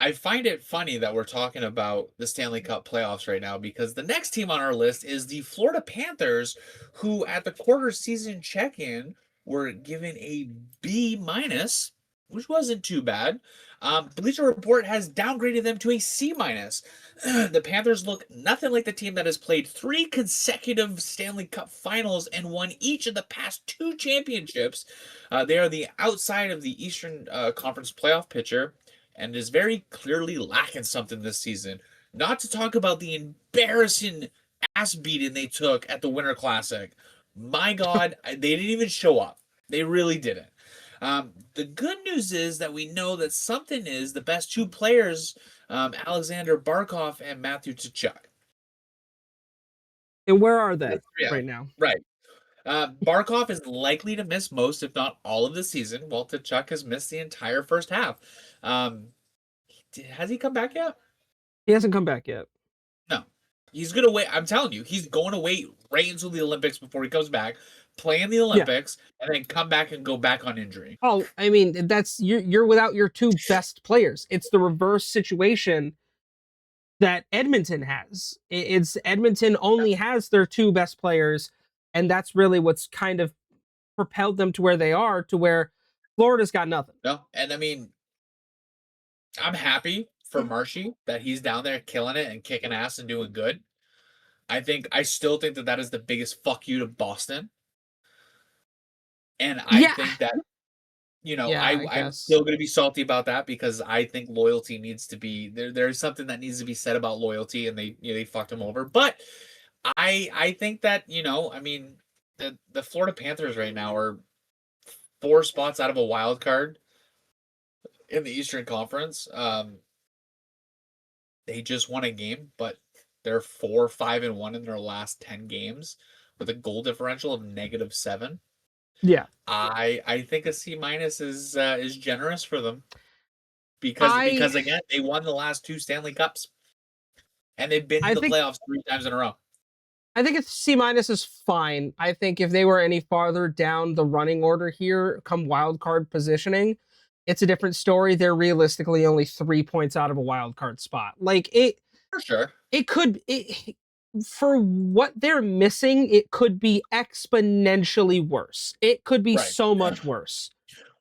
Speaker 2: I find it funny that we're talking about the Stanley Cup playoffs right now because the next team on our list is the Florida Panthers, who at the quarter season check-in were given a B minus, which wasn't too bad. Bleacher Report has downgraded them to a C minus. The Panthers look nothing like the team that has played 3 consecutive Stanley Cup finals and won each of the past 2 championships. They are the outside of the Eastern Conference playoff picture and is very clearly lacking something this season. Not to talk about the embarrassing ass beating they took at the Winter Classic. My God, they didn't even show up. They really didn't. The good news is that we know that something is the best 2 players, Alexander Barkov and Matthew Tkachuk.
Speaker 1: And where are they
Speaker 2: Yeah,
Speaker 1: right now?
Speaker 2: right. Barkov is likely to miss most, if not all, of the season, while Tkachuk has missed the entire first half. Um, has he come back yet?
Speaker 1: He hasn't come back yet.
Speaker 2: No. He's gonna wait. I'm telling you, he's going to wait right until the Olympics before he comes back, play in the
Speaker 1: Yeah.
Speaker 2: Olympics, and then come back and go back on injury.
Speaker 1: Oh, I mean, that's you're without your two best players. It's the reverse situation that Edmonton has. It's Edmonton only has their two best players, and that's really what's kind of propelled them to where they are, to where Florida's got nothing.
Speaker 2: No, and I mean, I'm happy for Marshy that he's down there killing it and kicking ass and doing good. I still think that that is the biggest fuck you to Boston, and I
Speaker 1: Yeah.
Speaker 2: think that
Speaker 1: Yeah, I
Speaker 2: I'm
Speaker 1: guess.
Speaker 2: still gonna be salty about that because I think loyalty needs to be there. There's something that needs to be said about loyalty, and they fucked him over. But I think that I mean the Florida Panthers right now are 4 spots out of a wild card in the Eastern Conference. They just won a game, but they're 4-5-1 in their last 10 games with a goal differential of -7.
Speaker 1: Yeah.
Speaker 2: I think a C minus is generous for them
Speaker 1: I
Speaker 2: because again they won the last 2 Stanley Cups and they've been to
Speaker 1: I
Speaker 2: the
Speaker 1: think
Speaker 2: playoffs 3 times in a row.
Speaker 1: I think a C minus is fine. I think if they were any farther down the running order here, come wild card positioning, it's a different story. They're realistically only 3 points out of a wild card spot. Like
Speaker 2: For sure.
Speaker 1: it could it, for what they're missing, it could be exponentially worse. It could be
Speaker 2: Right.
Speaker 1: so much worse.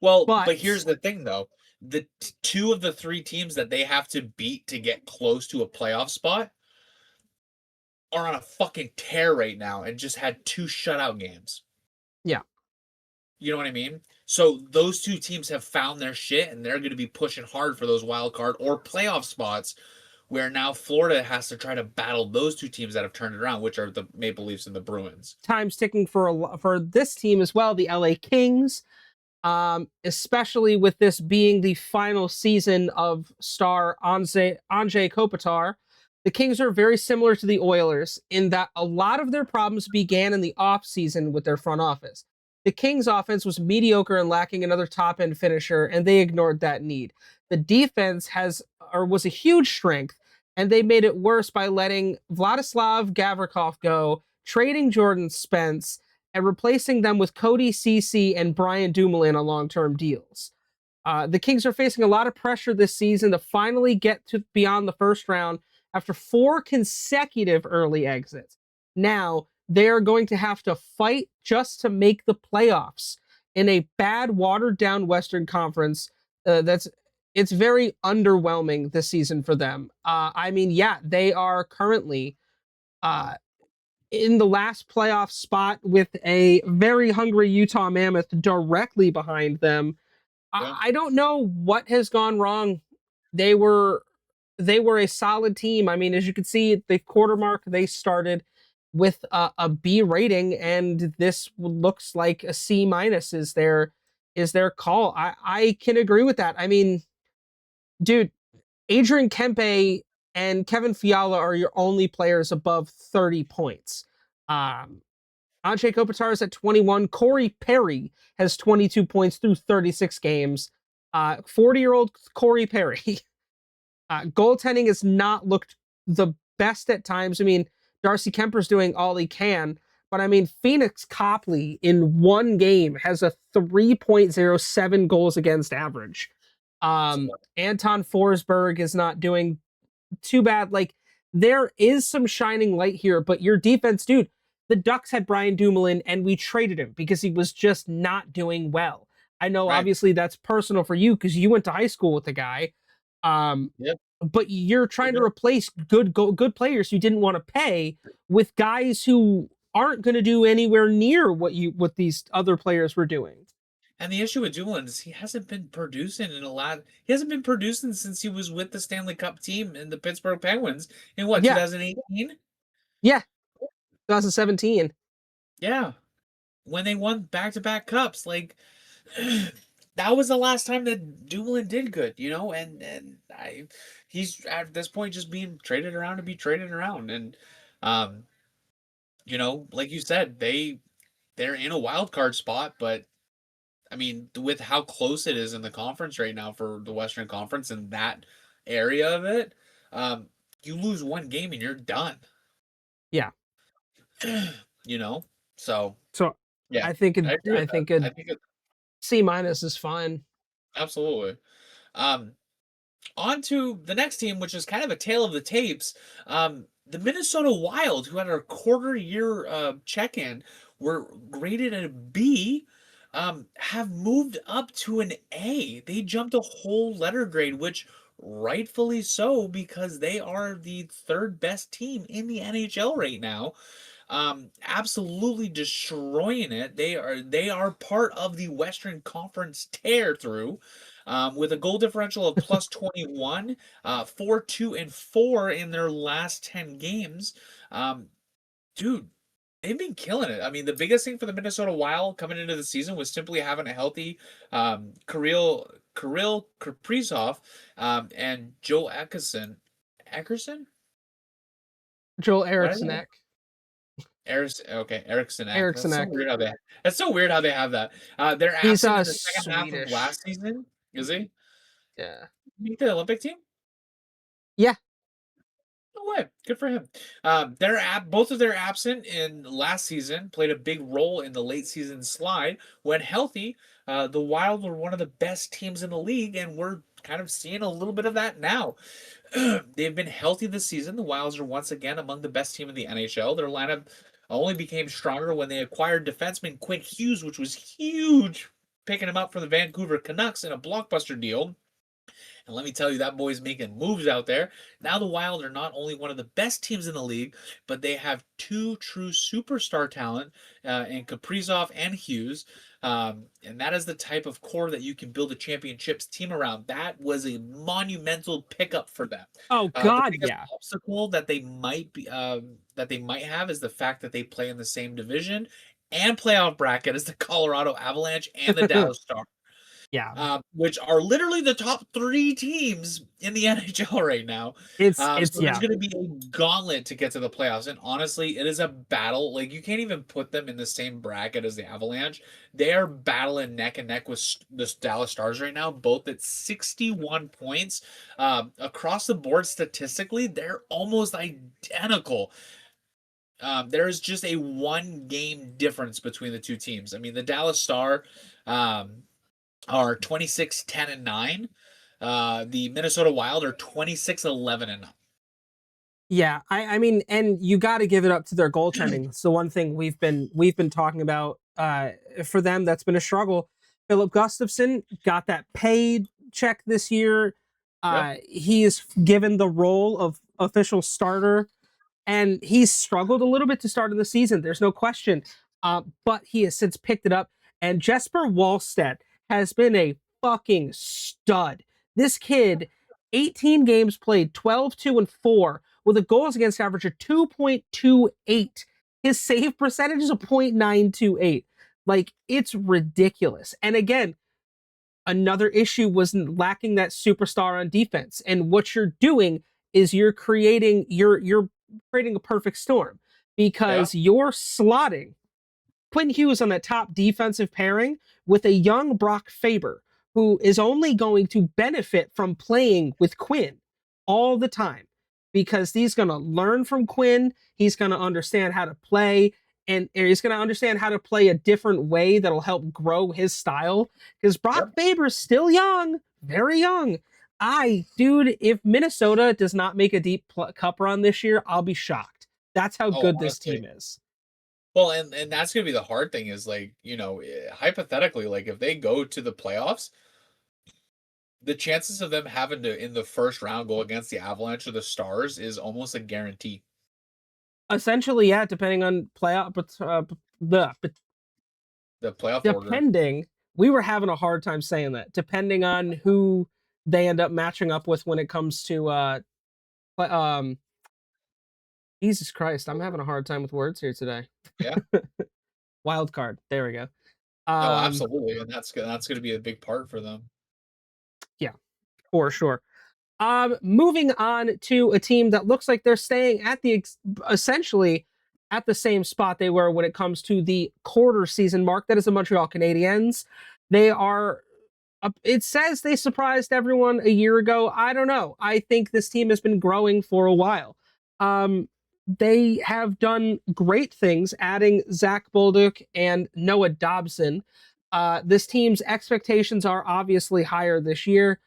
Speaker 2: Well,
Speaker 1: But
Speaker 2: but here's the thing though. The 2 of the 3 teams that they have to beat to get close to a playoff spot are on a fucking tear right now and just had 2 shutout games.
Speaker 1: yeah,
Speaker 2: You know what I mean? So those two teams have found their shit, and they're going to be pushing hard for those wild card or playoff spots. Where now Florida has to try to battle those two teams that have turned it around, which are the Maple Leafs and the Bruins.
Speaker 1: Time's ticking for this team as well, the LA Kings. Especially with this being the final season of star Anze Kopitar. The Kings are very similar to the Oilers in that a lot of their problems began in the offseason with their front office. The Kings' offense was mediocre and lacking another top end finisher, and they ignored that need. The defense was a huge strength, and they made it worse by letting Vladislav Gavrikov go, trading Jordan Spence, and replacing them with Cody Ceci and Brian Dumoulin on long-term deals. The Kings are facing a lot of pressure this season to finally get to beyond the first round after 4 consecutive early exits. Now they are going to have to fight just to make the playoffs in a bad, watered-down Western Conference. It's very underwhelming this season for them. I mean, yeah, they are currently uh, in the last playoff spot with a very hungry Utah Mammoth directly behind them.
Speaker 2: Yeah.
Speaker 1: I don't know what has gone wrong. They were they were a solid team. I mean, as you can see at the quarter mark, they started with a B rating, and this looks like a C minus is their call. I can agree with that. I mean, dude, Adrian Kempe and Kevin Fiala are your only players above 30 points. Um, Anze Kopitar is at 21. Corey Perry has 22 points through 36 games. 40-year-old Corey Perry. Goaltending has not looked the best at times. I mean, Darcy Kemper's doing all he can, but I mean, Phoenix Copley in one game has a 3.07 goals against average. Anton Forsberg is not doing too bad. Like, there is some shining light here, but your defense, dude, the Ducks had Brian Dumoulin and we traded him because he was just not doing well. I know
Speaker 2: Right.
Speaker 1: obviously that's personal for you because you went to high school with the guy.
Speaker 2: Yep.
Speaker 1: But you're trying to replace good players you didn't want to pay with guys who aren't going to do anywhere near what these other players were doing.
Speaker 2: And the issue with Dumoulin is he hasn't been producing in a lot. He hasn't been producing since he was with the Stanley Cup team in the Pittsburgh Penguins in what,
Speaker 1: Yeah,
Speaker 2: 2018?
Speaker 1: yeah, 2017.
Speaker 2: Yeah. When they won back-to-back cups, like that was the last time that Dumoulin did good, and he's at this point just being traded around to be traded around. And um, like you said, they're in a wild card spot, but I mean, with how close it is in the conference right now for the Western Conference and that area of it, um, you lose one game and you're done.
Speaker 1: Yeah.
Speaker 2: you know? So,
Speaker 1: So
Speaker 2: yeah,
Speaker 1: I think
Speaker 2: I agree with
Speaker 1: I
Speaker 2: that.
Speaker 1: think a
Speaker 2: I think it
Speaker 1: C minus is fine.
Speaker 2: absolutely. Um, On to the next team, which is kind of a tale of the tapes. The Minnesota Wild, who had a quarter year check-in, were graded at a B, have moved up to an A. They jumped a whole letter grade, which rightfully so, because they are the third best team in the NHL right now, absolutely destroying it. They are part of the Western Conference tear through, with a goal differential of plus 21, 4, 2, and 4 in their last 10 games. Um, dude, they've been killing it. I mean, the biggest thing for the Minnesota Wild coming into the season was simply having a healthy Kirill Kaprizov, and Joe Eckerson. Eckerson?
Speaker 1: Joel
Speaker 2: What is
Speaker 1: Eriksson
Speaker 2: Ericsson, okay, Ericsson Ek.
Speaker 1: Eriksson.
Speaker 2: That's so weird how they have that. They're
Speaker 1: He's
Speaker 2: absent in the second half of
Speaker 1: Swedish.
Speaker 2: last season. Is he?
Speaker 1: Yeah.
Speaker 2: Make the Olympic team?
Speaker 1: Yeah.
Speaker 2: No way. Good for him. Both of their absent in last season played a big role in the late season slide. When healthy, the Wild were one of the best teams in the league, and we're kind of seeing a little bit of that now. They've been healthy this season. The Wilds are once again among the best team in the NHL. Their lineup only became stronger when they acquired defenseman Quinn Hughes, which was huge, picking him up for the Vancouver Canucks in a blockbuster deal. And let me tell you, that boy's making moves out there. Now the Wild are not only one of the best teams in the league, but they have two true superstar talent in Kaprizov and Hughes. And that is the type of core that you can build a championships team around. That was a monumental pickup for them.
Speaker 1: Oh
Speaker 2: The
Speaker 1: God,
Speaker 2: biggest
Speaker 1: yeah.
Speaker 2: obstacle that they might have is the fact that they play in the same division and playoff bracket as the Colorado Avalanche and the Dallas Stars,
Speaker 1: Yeah.
Speaker 2: which are literally the top three teams in the NHL right now.
Speaker 1: It's
Speaker 2: So there's
Speaker 1: yeah.
Speaker 2: going to be a gauntlet to get to the playoffs. And honestly, it is a battle. Like, you can't even put them in the same bracket as the Avalanche. They are battling neck and neck with the Dallas Stars right now, both at 61 points. Across the board, statistically, they're almost identical. There is just a one game difference between the two teams. I mean, the Dallas Star um, are 26, 10, and 9. The Minnesota Wild are 26, 11, and 9.
Speaker 1: Yeah, I mean, and you got to give it up to their goaltending. It's the one thing we've been talking about for them that's been a struggle. Philip Gustafson got that paid check this year.
Speaker 2: Yep.
Speaker 1: He is given the role of official starter, and he's struggled a little bit to start of the season. There's no question, but he has since picked it up. And Jesper Wallstedt has been a fucking stud. This kid, 18 games played, 12, 2, and 4, with a goals against average of 2.28. His save percentage is a 0.928. Like, it's ridiculous. And again, another issue was lacking that superstar on defense. And what you're doing is you're creating a perfect storm
Speaker 2: Yeah.
Speaker 1: because you're slotting Quinn Hughes on that top defensive pairing with a young Brock Faber, who is only going to benefit from playing with Quinn all the time because he's going to learn from Quinn. He's going to understand how to play, and he's going to understand how to play a different way that'll help grow his style. Because Brock
Speaker 2: Yep.
Speaker 1: Faber's still young, very young. Dude, if Minnesota does not make a deep cup run this year, I'll be shocked. That's how
Speaker 2: Oh,
Speaker 1: good this
Speaker 2: honestly.
Speaker 1: team is.
Speaker 2: Well, and that's gonna be the hard thing is, like, hypothetically, like, if they go to the playoffs, the chances of them having to in the first round go against the Avalanche or the Stars is almost a guarantee.
Speaker 1: Essentially, yeah, depending on playoff, but
Speaker 2: The playoff order.
Speaker 1: depending, we were having a hard time saying that. Depending on who they end up matching up with when it comes to Jesus Christ, I'm having a hard time with words here today.
Speaker 2: Yeah.
Speaker 1: Wild card. There we go.
Speaker 2: No,
Speaker 1: Um,
Speaker 2: absolutely, and that's gonna be a big part for them.
Speaker 1: yeah, for sure. Moving on to a team that looks like they're staying at essentially at the same spot they were when it comes to the quarter season mark. That is the Montreal Canadiens. They are. It says they surprised everyone a year ago. I don't know. I think this team has been growing for a while. They have done great things, adding Zach Bolduc and Noah Dobson. This team's expectations are obviously higher this year.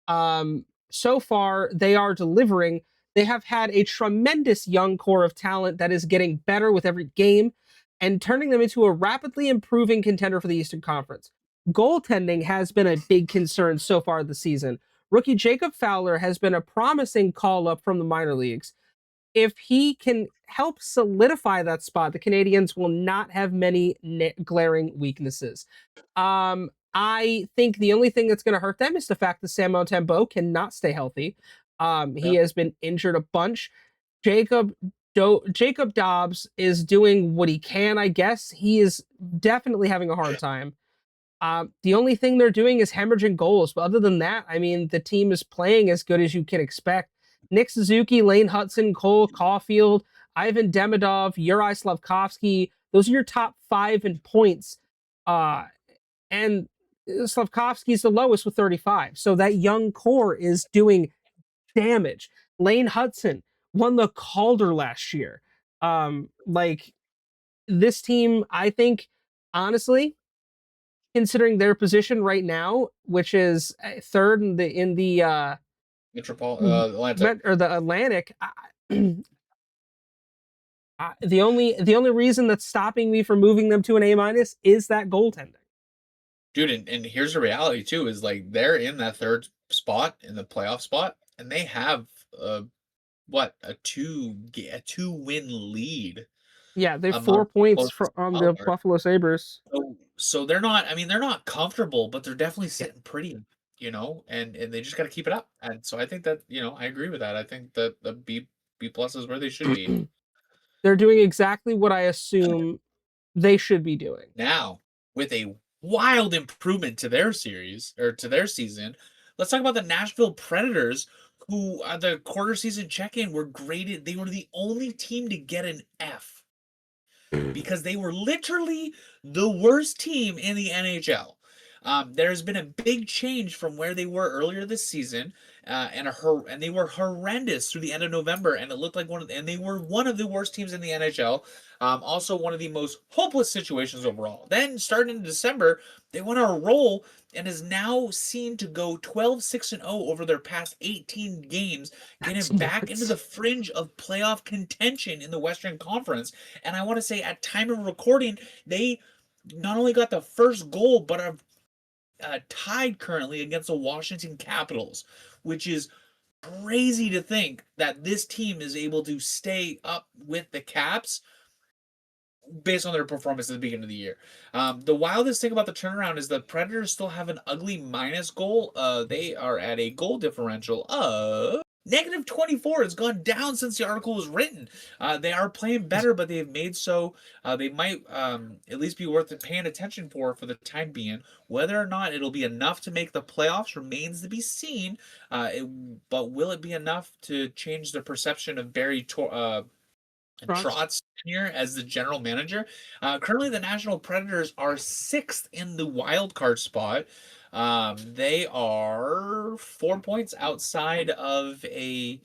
Speaker 1: So far, they are delivering. They have had a tremendous young core of talent that is getting better with every game and turning them into a rapidly improving contender for the Eastern Conference. Goaltending has been a big concern so far this season. Rookie Jacob Fowler has been a promising call up from the minor leagues. If he can help solidify that spot, the Canadians will not have many glaring weaknesses. I think the only thing that's going to hurt them is the fact that Sam Montembeault cannot stay healthy. He
Speaker 2: Yeah.
Speaker 1: has been injured a bunch. Jacob Jacob Dobbs is doing what he can, I guess. He is definitely having a hard time. The only thing they're doing is hemorrhaging goals. But other than that, I mean, the team is playing as good as you can expect. Nick Suzuki, Lane Hudson, Cole Caulfield, Ivan Demidov, Uri Slavkovsky. Those are your top five in points. And Slavkovsky's the lowest with 35. So that young core is doing damage. Lane Hudson won the Calder last year. Like this team, I think, honestly, considering their position right now, which is third in the
Speaker 2: Atlantic.
Speaker 1: or the Atlantic. The only reason that's stopping me from moving them to an A minus is that goaltending.
Speaker 2: dude, and here's the reality too, is like they're in that third spot in the playoff spot, and they have what a 2-win lead
Speaker 1: Yeah, they're
Speaker 2: among
Speaker 1: 4 points
Speaker 2: closest
Speaker 1: on
Speaker 2: wild
Speaker 1: the
Speaker 2: card.
Speaker 1: Buffalo Sabres.
Speaker 2: So they're not. I mean, they're not comfortable, but they're definitely
Speaker 1: Yeah.
Speaker 2: sitting pretty, and they just got to keep it up. And so I think that I agree with that. I think that the B plus is where they should be.
Speaker 1: They're doing exactly what I assume they should be doing.
Speaker 2: Now, with a wild improvement to their series or to their season, let's talk about the Nashville Predators, who the quarter season check-in were graded. They were the only team to get an F because they were literally the worst team in the NHL. There's been a big change from where they were earlier this season, and they were horrendous through the end of November, and it looked like and they were one of the worst teams in the NHL. Also, one of the most hopeless situations overall. Then, starting in December, they went on a roll and is now seen to go 12-6-0 over their past 18 games, getting
Speaker 1: That's
Speaker 2: back into
Speaker 1: nuts.
Speaker 2: the fringe of playoff contention in the Western Conference. And I want to say, at time of recording, they not only got the first goal, but are tied currently against the Washington Capitals, which is crazy to think that this team is able to stay up with the Caps based on their performance at the beginning of the year. The wildest thing about the turnaround is the Predators still have an ugly minus goal. They are at a goal differential of -24. It's gone down since the article was written. They are playing better, but they've made so they might at least be worth paying attention for the time being. Whether or not it'll be enough to make the playoffs remains to be seen. But will it be enough to change the perception of
Speaker 1: Trotz.
Speaker 2: Trotz tenure as the general manager? Currently, the National Predators are sixth in the wild card spot. They are 4 points outside of a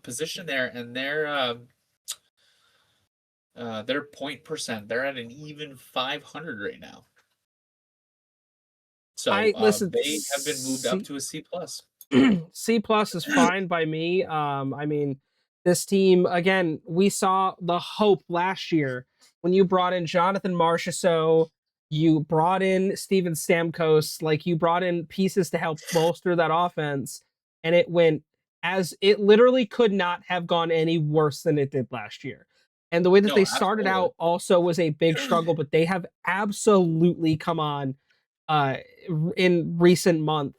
Speaker 2: position there, and their point percent. They're at an even 500 right now. So
Speaker 1: I listen.
Speaker 2: they have been moved up to a C plus.
Speaker 1: C plus is fine by me. I mean, this team again. We saw the hope last year when you brought in Jonathan Marchessault, you brought in Steven Stamkos, like you brought in pieces to help bolster that offense, and it went as it literally could not have gone any worse than it did last year. And the way that they
Speaker 2: No,
Speaker 1: started
Speaker 2: absolutely.
Speaker 1: out also was a big struggle, but they have absolutely come on uh in recent months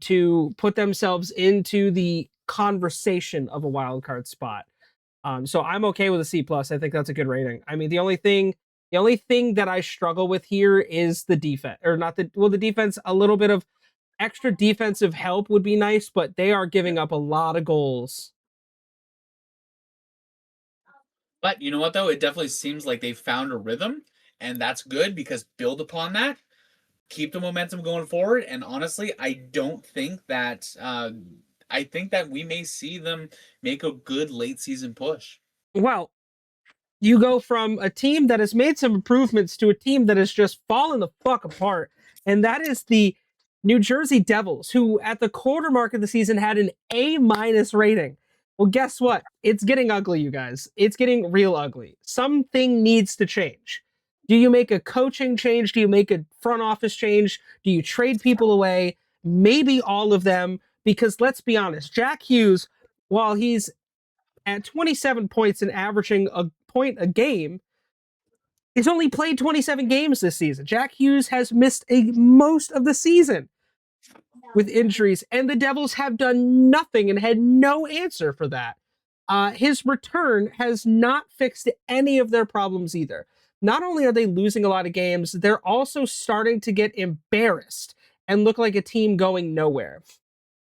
Speaker 1: to put themselves into the conversation of a wild card spot. So I'm okay with a C plus. I think that's a good rating. I mean, the only thing that I struggle with here is the defense, or not the defense. A little bit of extra defensive help would be nice, but they are giving up a lot of goals.
Speaker 2: But you know what, though? It definitely seems like they found a rhythm, and that's good because build upon that, keep the momentum going forward. And honestly, I think that we may see them make a good late season push.
Speaker 1: Well, you go from a team that has made some improvements to a team that has just fallen the fuck apart. And that is the New Jersey Devils, who at the quarter mark of the season had an A minus rating. Well, guess what? It's getting ugly, you guys. It's getting real ugly. Something needs to change. Do you make a coaching change? Do you make a front office change? Do you trade people away? Maybe all of them, because let's be honest, Jack Hughes, while he's at 27 points and averaging a point a game, he's only played 27 games this season. Jack Hughes has missed most of the season with injuries, and the Devils have done nothing and had no answer for that. His return has not fixed any of their problems either. Not only are they losing a lot of games, they're also starting to get embarrassed and look like a team going nowhere.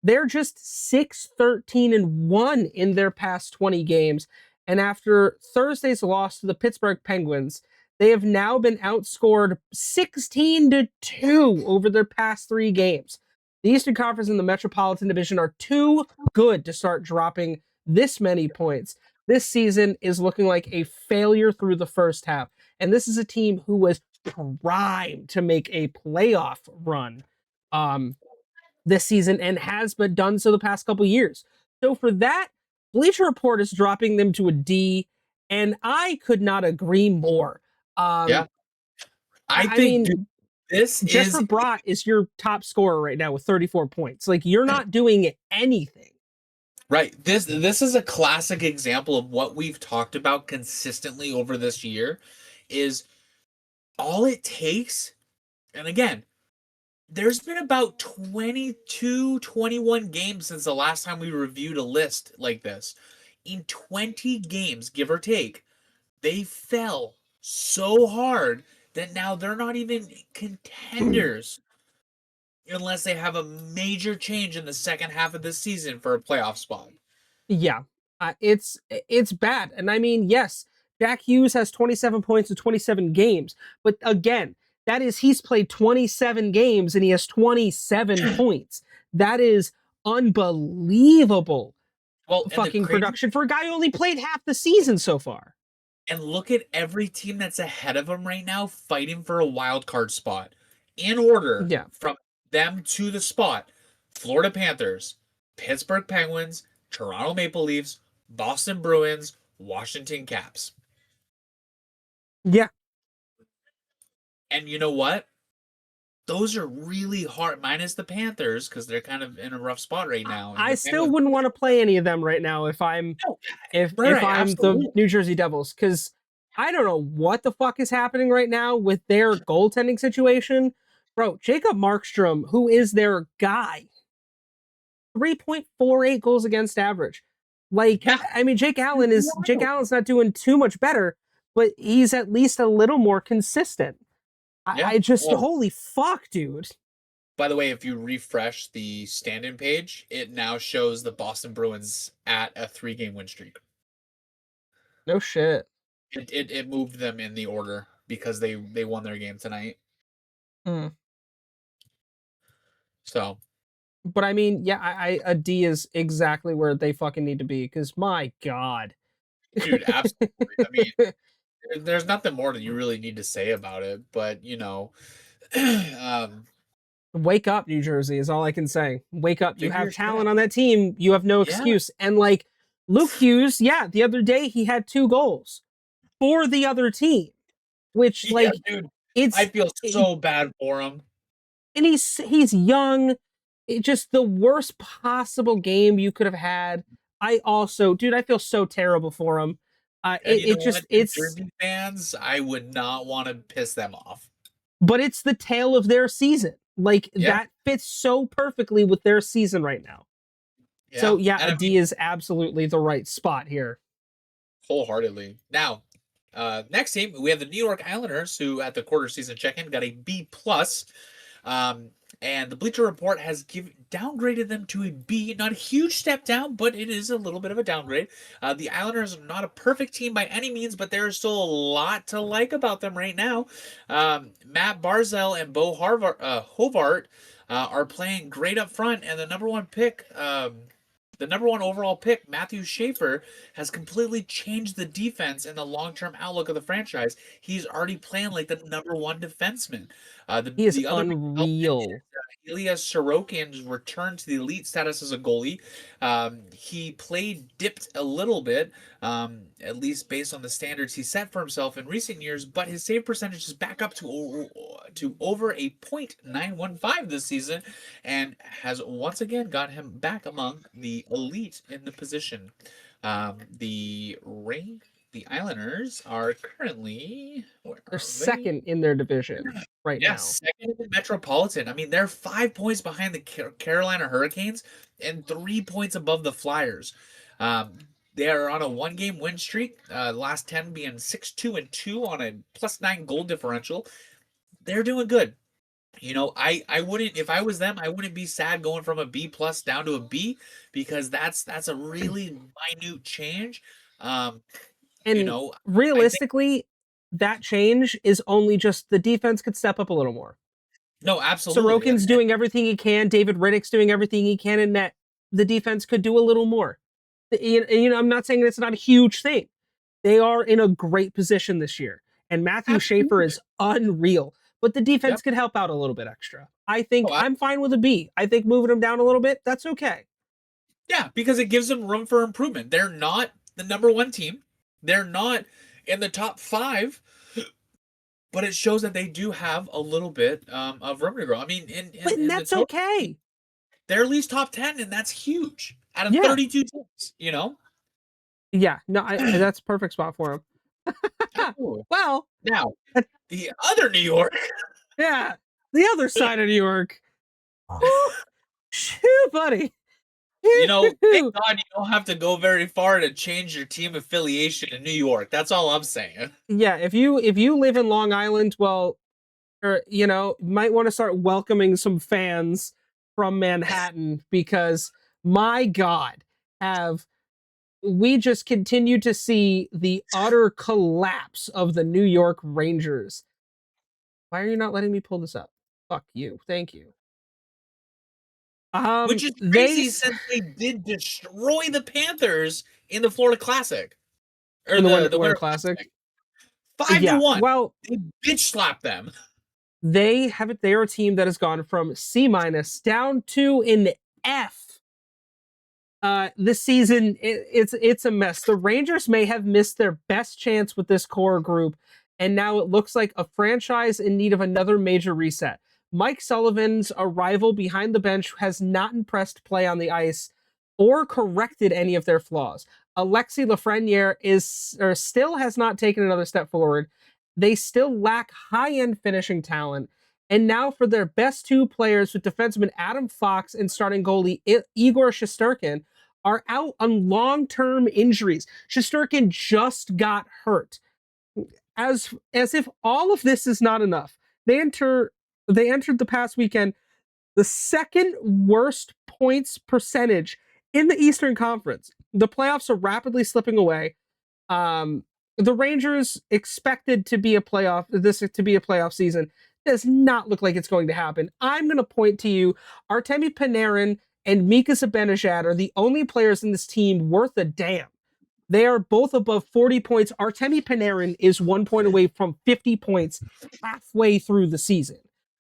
Speaker 1: They're just 6-13-1 in their past 20 games. And after Thursday's loss to the Pittsburgh Penguins, they have now been outscored 16-2 over their past 3 games. The Eastern Conference and the Metropolitan Division are too good to start dropping this many points. This season is looking like a failure through the first half. And this is a team who was primed to make a playoff run. This season and has been done so the past couple years. So for that, Bleacher Report is dropping them to a D, and I could not agree more.
Speaker 2: Yeah. I
Speaker 1: I
Speaker 2: think, dude,
Speaker 1: mean,
Speaker 2: This
Speaker 1: Jesper
Speaker 2: is
Speaker 1: Bratt is your top scorer right now with 34 points. Like, you're not doing anything.
Speaker 2: right. This is a classic example of what we've talked about consistently over this year is all it takes, and again, there's been about 22, 21 games since the last time we reviewed a list like this. In 20 games, give or take, they fell so hard that now they're not even contenders unless they have a major change in the second half of this season for a playoff spot.
Speaker 1: Yeah, it's bad. And I mean, yes, Jack Hughes has 27 points in 27 games, but again, that is he's played 27 games and he has 27 points. That is unbelievable
Speaker 2: Well, and the
Speaker 1: fucking
Speaker 2: crazy
Speaker 1: production for a guy who only played half the season so far.
Speaker 2: and look at every team that's ahead of them right now fighting for a wild card spot. In order
Speaker 1: Yeah.
Speaker 2: from them to the spot: Florida Panthers, Pittsburgh Penguins, Toronto Maple Leafs, Boston Bruins, Washington Caps.
Speaker 1: Yeah.
Speaker 2: And you know what? Those are really hard, minus the Panthers, because they're kind of in a rough spot right now. And
Speaker 1: I
Speaker 2: the
Speaker 1: still
Speaker 2: Penguins,
Speaker 1: wouldn't want to play any of them right now if I'm
Speaker 2: no,
Speaker 1: if
Speaker 2: right,
Speaker 1: I'm the
Speaker 2: absolutely.
Speaker 1: New Jersey Devils, because I don't know what the fuck is happening right now with their goaltending situation. Bro, Jacob Markstrom, who is their guy, 3.48 goals against average. Like,
Speaker 2: Yeah,
Speaker 1: I mean, Jake
Speaker 2: wild.
Speaker 1: Allen's not doing too much better, but he's at least a little more consistent.
Speaker 2: Yeah.
Speaker 1: I just
Speaker 2: Oh,
Speaker 1: holy fuck, dude.
Speaker 2: by the way, if you refresh the stand-in page, it now shows the Boston Bruins at a 3-game win streak.
Speaker 1: No shit.
Speaker 2: It moved them in the order because they won their game tonight.
Speaker 1: Hmm.
Speaker 2: So,
Speaker 1: But I mean, yeah, a D is exactly where they fucking need to be. Because my god,
Speaker 2: dude, absolutely. I mean, there's nothing more that you really need to say about it, but um,
Speaker 1: wake up, New Jersey is all I can say. Wake up. You
Speaker 2: figure your
Speaker 1: have
Speaker 2: shit
Speaker 1: talent
Speaker 2: out.
Speaker 1: on that team. You have no
Speaker 2: Yeah,
Speaker 1: excuse. And like Luke Hughes, yeah, the other day he had 2 goals for the other team, which
Speaker 2: yeah,
Speaker 1: like
Speaker 2: dude. I
Speaker 1: it's
Speaker 2: feel
Speaker 1: it,
Speaker 2: so bad for him.
Speaker 1: and he's young. It just the worst possible game you could have had. I also, dude, I feel so terrible for him.
Speaker 2: And you know
Speaker 1: It
Speaker 2: what?
Speaker 1: just
Speaker 2: New
Speaker 1: it's
Speaker 2: Jersey fans, I would not want to piss them off.
Speaker 1: but it's the tail of their season. Like
Speaker 2: Yeah,
Speaker 1: that fits so perfectly with their season right now. So
Speaker 2: yeah.
Speaker 1: yeah,
Speaker 2: And
Speaker 1: a
Speaker 2: I mean,
Speaker 1: D is absolutely the right spot here.
Speaker 2: wholeheartedly. Now, next team, we have the New York Islanders, who at the quarter season check-in got a B plus. Um, and the Bleacher Report has downgraded them to a B. Not a huge step down, but it is a little bit of a downgrade. The Islanders are not a perfect team by any means, but there's still a lot to like about them right now. Matt Barzell and Hovart are playing great up front, and the number one overall pick, Matthew Schaefer, has completely changed the defense and the long term outlook of the franchise. He's already playing like the number one defenseman.
Speaker 1: He is
Speaker 2: The other big development is
Speaker 1: unreal.
Speaker 2: Ilya Sorokin's return to the elite status as a goalie. He dipped a little bit, at least based on the standards he set for himself in recent years, but his save percentage is back up to over a .915 this season, and has once again got him back among the elite in the position. The Islanders are currently, where
Speaker 1: They're
Speaker 2: are they?
Speaker 1: second in their division right now.
Speaker 2: Yes, second in the Metropolitan. I mean, they're 5 points behind the Carolina Hurricanes and 3 points above the Flyers. Um, they are on a one-game win streak. Last 10 being 6-2-2 on a +9 goal differential. They're doing good. I wouldn't, if I was them, I wouldn't be sad going from a B plus down to a B, because that's a really minute change. Um, you
Speaker 1: And
Speaker 2: know, I think
Speaker 1: realistically, that change is only just the defense could step up a little more.
Speaker 2: no, absolutely,
Speaker 1: Sorokin's doing everything he can. David Riddick's doing everything he can in net. The defense could do a little more. I'm not saying it's not a huge thing. They are in a great position this year. And Matthew Schaefer
Speaker 2: absolutely,
Speaker 1: is unreal. But the
Speaker 2: yep.
Speaker 1: defense could help out a little bit extra. I think
Speaker 2: Oh,
Speaker 1: I'm fine with a B. I think moving them down a little bit, that's okay.
Speaker 2: yeah, because it gives them room for improvement. They're not the number one team. They're not in the top five, but it shows that they do have a little bit of room to grow. I mean,
Speaker 1: But
Speaker 2: in the
Speaker 1: that's
Speaker 2: total,
Speaker 1: okay.
Speaker 2: they're at least top 10, and that's huge out of
Speaker 1: Yeah.
Speaker 2: 32 teams. You know,
Speaker 1: Yeah. No, that's a perfect spot for him.
Speaker 2: absolutely.
Speaker 1: Well,
Speaker 2: Now,
Speaker 1: uh,
Speaker 2: the other New York,
Speaker 1: yeah. The other side of New York. Whew, shoo, buddy.
Speaker 2: thank
Speaker 1: Phew.
Speaker 2: God you don't have to go very far to change your team affiliation in New York. That's all I'm saying.
Speaker 1: Yeah, if you live in Long Island, well, or might want to start welcoming some fans from Manhattan because my God, have we just continue to see the utter collapse of the New York Rangers. Why are you not letting me pull this up? Fuck you. Thank you.
Speaker 2: Which is
Speaker 1: They
Speaker 2: crazy since they did destroy the Panthers in the Florida Classic or
Speaker 1: in the
Speaker 2: the
Speaker 1: Winter
Speaker 2: Winter
Speaker 1: Classic.
Speaker 2: Classic. 5 to
Speaker 1: Yeah.
Speaker 2: 1.
Speaker 1: Well,
Speaker 2: They bitch slapped them.
Speaker 1: they have it. They are a team that has gone from C minus down to an F this season. It's a mess. The Rangers may have missed their best chance with this core group, and now it looks like a franchise in need of another major reset. Mike Sullivan's arrival behind the bench has not impressed play on the ice or corrected any of their flaws. Alexis Lafreniere is or still has not taken another step forward. They still lack high-end finishing talent. And now for their best two players with defenseman Adam Fox and starting goalie Igor Shesterkin are out on long-term injuries. Shesterkin just got hurt. As if all of this is not enough, they entered the past weekend the second worst points percentage in the Eastern Conference. The playoffs are rapidly slipping away. Um, the Rangers expected to be a playoff season does not look like it's going to happen. I'm going to point to you. Artemi Panarin and Mika Zibanejad are the only players in this team worth a damn. They are both above 40 points. Artemi Panarin is 1 point away from 50 points halfway through the season.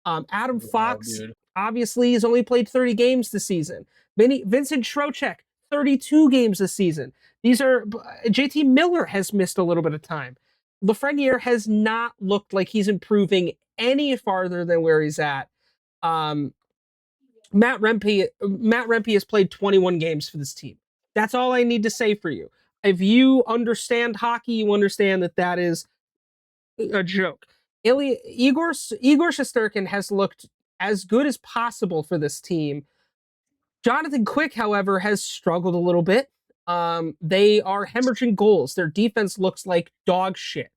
Speaker 1: Adam
Speaker 2: Wow,
Speaker 1: Fox
Speaker 2: dude.
Speaker 1: obviously has only played 30 games this season. Vincent Trocheck, 32 games this season. These are JT Miller has missed a little bit of time. Lafreniere has not looked like he's improving any farther than where he's at. Um, Matt Rempe has played 21 games for this team. That's all I need to say for you. If you understand hockey, you understand that that is a joke. Igor Shesterkin has looked as good as possible for this team. Jonathan Quick, however, has struggled a little bit. They are hemorrhaging goals. Their defense looks like dog shit.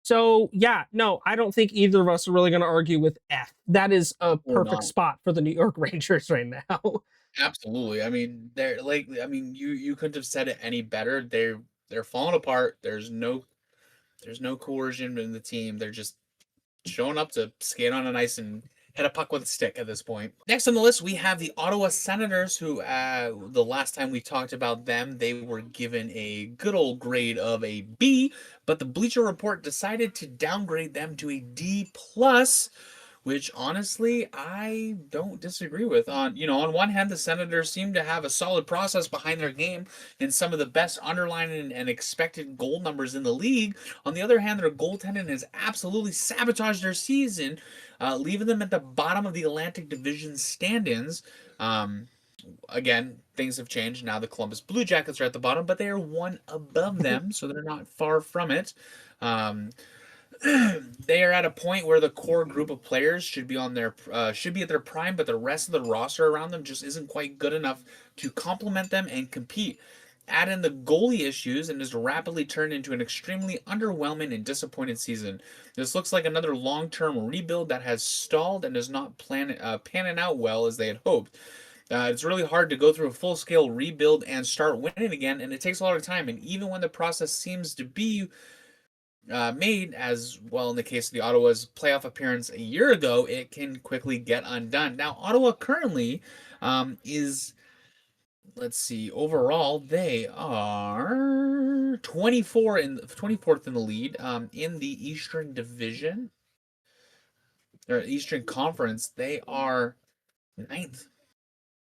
Speaker 1: So yeah, no, I don't think either of us are really going to argue with F. That is a
Speaker 2: Or
Speaker 1: perfect
Speaker 2: not.
Speaker 1: spot for the New York Rangers right now.
Speaker 2: Absolutely. I mean, they're like I mean, you couldn't have said it any better. They're falling apart. There's no coercion in the team. They're just showing up to skate on an ice and hit a puck with a stick at this point. Next on the list, we have the Ottawa Senators, who the last time we talked about them, they were given a good old grade of a B, but the Bleacher Report decided to downgrade them to a D plus, which honestly I don't disagree with. On one hand, the Senators seem to have a solid process behind their game and some of the best underlying and expected goal numbers in the league. On the other hand, their goaltending has absolutely sabotaged their season, leaving them at the bottom of the Atlantic Division standings. Um, Again, things have changed. Now the Columbus Blue Jackets are at the bottom, but they are one above them, so they're not far from it. Um, they are at a point where the core group of players should be at their prime, but the rest of the roster around them just isn't quite good enough to complement them and compete. Add in the goalie issues, and has rapidly turned into an extremely underwhelming and disappointed season. This looks like another long-term rebuild that has stalled and is not panning out well as they had hoped. It's really hard to go through a full-scale rebuild and start winning again, and it takes a lot of time. And even when the process seems to be made, as well in the case of the Ottawa's playoff appearance a year ago, it can quickly get undone. Now, Ottawa currently is, let's see, overall they are 24th in the lead in the Eastern Division or Eastern Conference. They are ninth.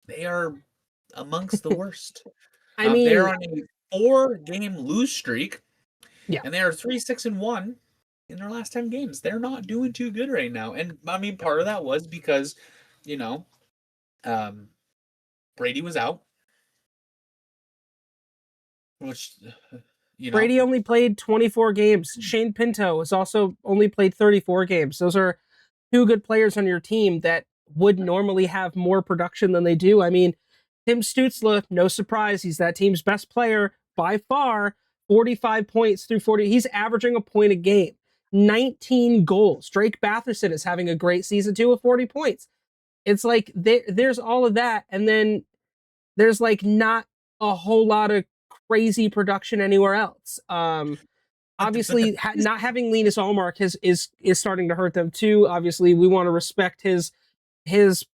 Speaker 2: They are amongst the worst.
Speaker 1: I
Speaker 2: They're
Speaker 1: mean,
Speaker 2: on a 4-game lose streak,
Speaker 1: yeah.
Speaker 2: and they are 3-6-1. in their last 10 games. They're not doing too good right now. And I mean, part of that was because, you know, um, Brady was out, which, you know,
Speaker 1: Brady only played 24 games. Shane Pinto has also only played 34 games. Those are two good players on your team that would normally have more production than they do. I mean, Tim Stutzla, no surprise, he's that team's best player by far. 45 points through 40. He's averaging a point a game. 19 goals. Drake Batherson is having a great season too with 40 points. It's like there's all of that, and then there's like not a whole lot of crazy production anywhere else.
Speaker 2: but the
Speaker 1: Obviously,
Speaker 2: biggest,
Speaker 1: not having Linus Allmark is starting to hurt them too. Obviously, we want to respect his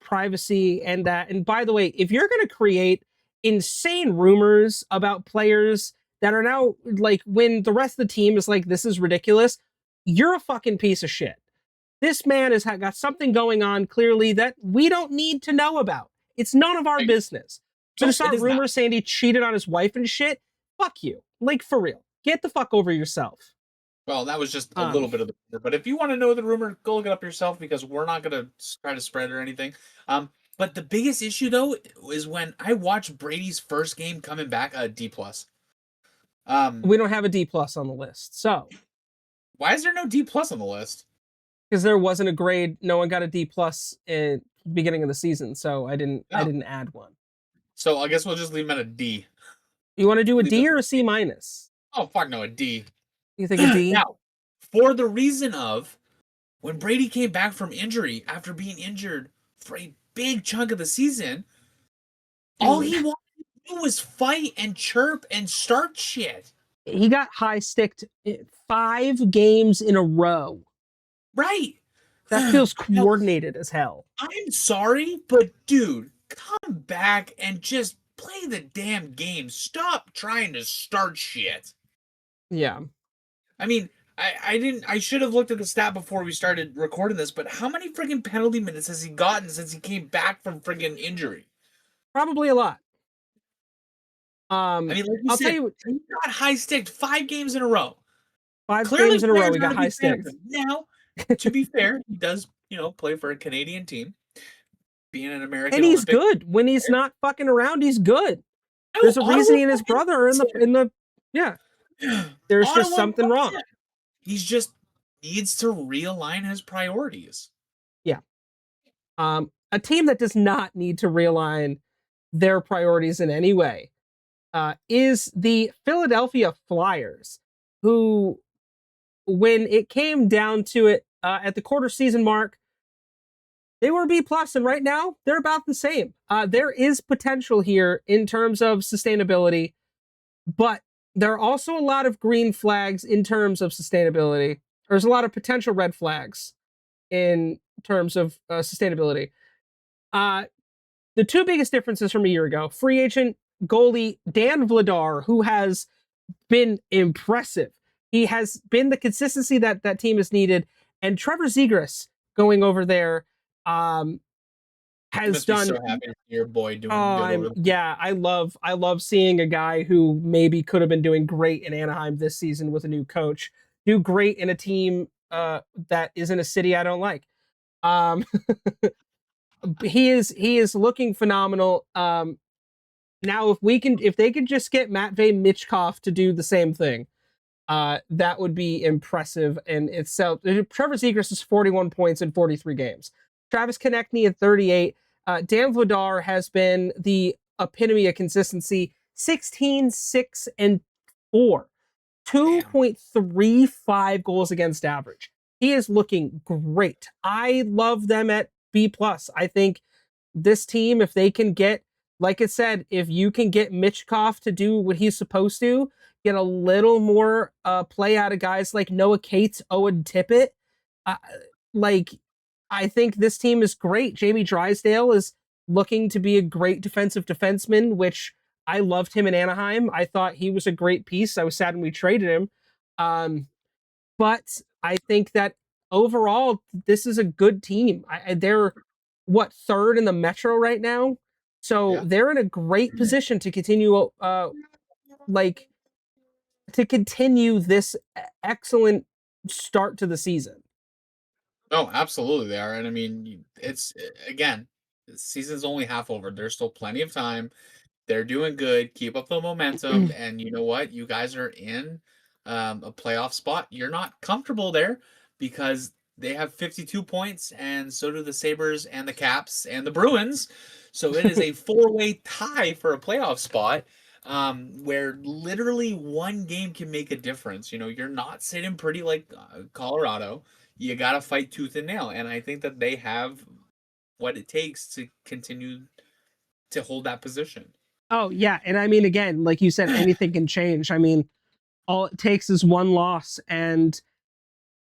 Speaker 1: privacy and that. And by the way, if you're going to create insane rumors about players that are now like when the rest of the team is like, this is ridiculous, you're a fucking piece of shit. This man has got something going on clearly that we don't need to know about. It's none of our
Speaker 2: like,
Speaker 1: business. But to
Speaker 2: so it
Speaker 1: start
Speaker 2: is not.
Speaker 1: rumors saying he cheated on his wife and shit, fuck you. Like for real. Get the fuck over yourself.
Speaker 2: Well, that was just a little
Speaker 1: Um,
Speaker 2: bit of the rumor. But if you want to know the rumor, go look it up yourself because we're not going to try to spread or anything. But the biggest issue though is when I watched Brady's first game coming back, a D plus. Um,
Speaker 1: we don't have a D plus on the list. So
Speaker 2: why is there no D plus on the list?
Speaker 1: because there wasn't a grade, no one got a D plus in beginning of the season, so I
Speaker 2: No.
Speaker 1: didn't add one.
Speaker 2: So I guess we'll just leave him at a D.
Speaker 1: You want to do a
Speaker 2: Leave him
Speaker 1: D
Speaker 2: at
Speaker 1: or
Speaker 2: a
Speaker 1: a C
Speaker 2: D.
Speaker 1: minus?
Speaker 2: Oh fuck no, a D.
Speaker 1: You think a D?
Speaker 2: Now, for the reason of when Brady came back from injury after being injured for a big chunk of the season, all
Speaker 1: Dude,
Speaker 2: he wanted to do was fight and chirp and start shit.
Speaker 1: he got high sticked 5 games in a row.
Speaker 2: Right.
Speaker 1: That feels
Speaker 2: Now,
Speaker 1: coordinated as hell.
Speaker 2: I'm sorry, but dude, come back and just play the damn game. Stop trying to start shit.
Speaker 1: Yeah.
Speaker 2: I mean, I didn't I should have looked at the stat before we started recording this, but how many freaking penalty minutes has he gotten since he came back from freaking injury?
Speaker 1: Probably a lot.
Speaker 2: I mean, like you
Speaker 1: I'll tell
Speaker 2: said,
Speaker 1: you,
Speaker 2: he got high sticked 5 games in a row.
Speaker 1: five
Speaker 2: Clearly,
Speaker 1: games in a row
Speaker 2: players
Speaker 1: he
Speaker 2: are
Speaker 1: got
Speaker 2: not a
Speaker 1: high
Speaker 2: big fan of
Speaker 1: sticked.
Speaker 2: him. Now, to be fair, he does, play for a Canadian team, being an
Speaker 1: And
Speaker 2: American
Speaker 1: he's
Speaker 2: Olympic
Speaker 1: good. When he's
Speaker 2: player.
Speaker 1: not fucking around, he's good.
Speaker 2: No,
Speaker 1: There's a reason
Speaker 2: Ottawa
Speaker 1: he and his
Speaker 2: wants
Speaker 1: brother are in the yeah.
Speaker 2: him.
Speaker 1: There's just
Speaker 2: Ottawa
Speaker 1: something
Speaker 2: wants
Speaker 1: wrong.
Speaker 2: him. He's just needs to realign his priorities.
Speaker 1: Yeah. A team that does not need to realign their priorities in any way is the Philadelphia Flyers, who, when it came down to it at the quarter season mark, they were B plus, and right now they're about the same. There is potential here in terms of sustainability, but there are also a lot of green flags in terms of sustainability. There's a lot of potential red flags in terms of sustainability. Uh, the two biggest differences from a year ago: free agent goalie Dan Vladar, who has been impressive. He has been the consistency that that team has needed, and Trevor Zegras going over there um,
Speaker 2: You
Speaker 1: has
Speaker 2: must be so
Speaker 1: done.
Speaker 2: happy to see your boy doing good over
Speaker 1: I'm
Speaker 2: there.
Speaker 1: yeah, I love seeing a guy who maybe could have been doing great in Anaheim this season with a new coach do great in a team that is in a city I don't like. Um, he is looking phenomenal. Now if they could just get Matvey Michkov to do the same thing, that would be impressive in itself. Trevor Zegras is 41 points in 43 games. Travis Konechny at 38. Dan Vladar has been the epitome of consistency. 16, 6, and 4.
Speaker 2: Damn.
Speaker 1: 2.35 goals against average. He is looking great. I love them at B plus. I think this team, if they can get, like I said, if you can get Michkov to do what he's supposed to, get a little more play out of guys like Noah Cates, Owen Tippett, uh, like I think this team is great. Jamie Drysdale is looking to be a great defensive defenseman, which I loved him in Anaheim. I thought he was a great piece. I was sad when we traded him. But I think that overall, this is a good team. They're what third in the Metro right now, so
Speaker 2: Yeah.
Speaker 1: they're in a great position to continue, like to continue this excellent start to the season.
Speaker 2: Oh, absolutely they are, and I mean, it's again, the season's only half over. There's still plenty of time. They're doing good. Keep up the momentum, and you know what? You guys are in a playoff spot. You're not comfortable there because they have 52 points, and so do the Sabres and the Caps and the Bruins. So it is a four-way tie for a playoff spot, where literally one game can make a difference. You're not sitting pretty like Colorado. You got to fight tooth and nail, and I think that they have what it takes to continue to hold that position.
Speaker 1: Oh yeah, and I mean again, like you said, anything can change. I mean, all it takes is one loss, and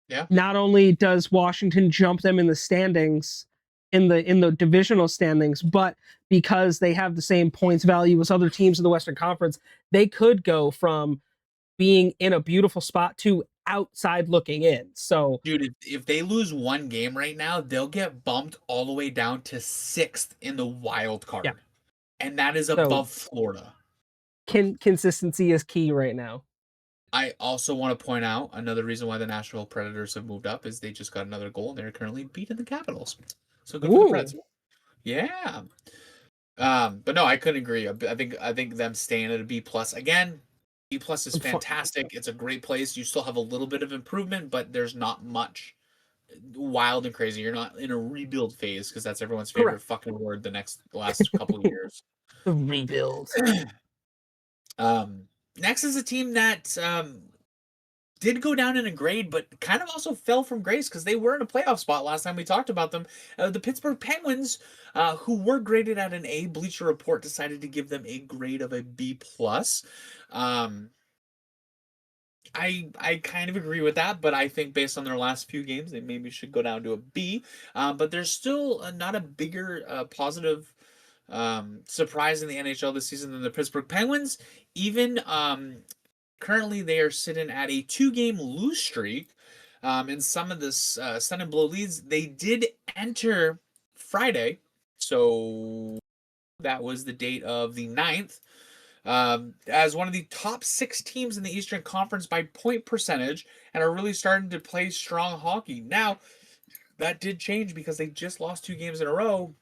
Speaker 2: Yeah.
Speaker 1: not only does Washington jump them in the standings, in the divisional standings, but because they have the same points value as other teams in the Western Conference, they could go from being in a beautiful spot to outside looking in. So
Speaker 2: Dude, if they lose one game right now, they'll get bumped all the way down to sixth in the wild
Speaker 1: yeah,
Speaker 2: card. And that is
Speaker 1: so
Speaker 2: above Florida.
Speaker 1: consistency is key right now.
Speaker 2: I also want to point out another reason why the Nashville Predators have moved up is they just got another goal and they're currently beating the Capitals. So good for the
Speaker 1: Ooh,
Speaker 2: Preds. Yeah. But no, I couldn't agree. I think them staying at a B plus again. B plus is fantastic. It's a great place. You still have a little bit of improvement, but there's not much wild and crazy. You're not in a rebuild phase because that's everyone's favorite
Speaker 1: correct.
Speaker 2: fucking word the last couple of years.
Speaker 1: The rebuild.
Speaker 2: um, Next is a team that did go down in a grade, but kind of also fell from grace because they were in a playoff spot last time we talked about them. The Pittsburgh Penguins, who were graded at an A, Bleacher Report decided to give them a grade of a B plus. Um, I kind of agree with that, but I think based on their last few games, they maybe should go down to a B. But there's still not a bigger positive surprise in the NHL this season than the Pittsburgh Penguins. Even currently, they are sitting at a two-game lose streak. In some of this Sun and Blow leads, they did enter Friday, so that was the date of the 9th, as one of the top six teams in the Eastern Conference by point percentage and are really starting to play strong hockey. Now, that did change because they just lost two games in a row,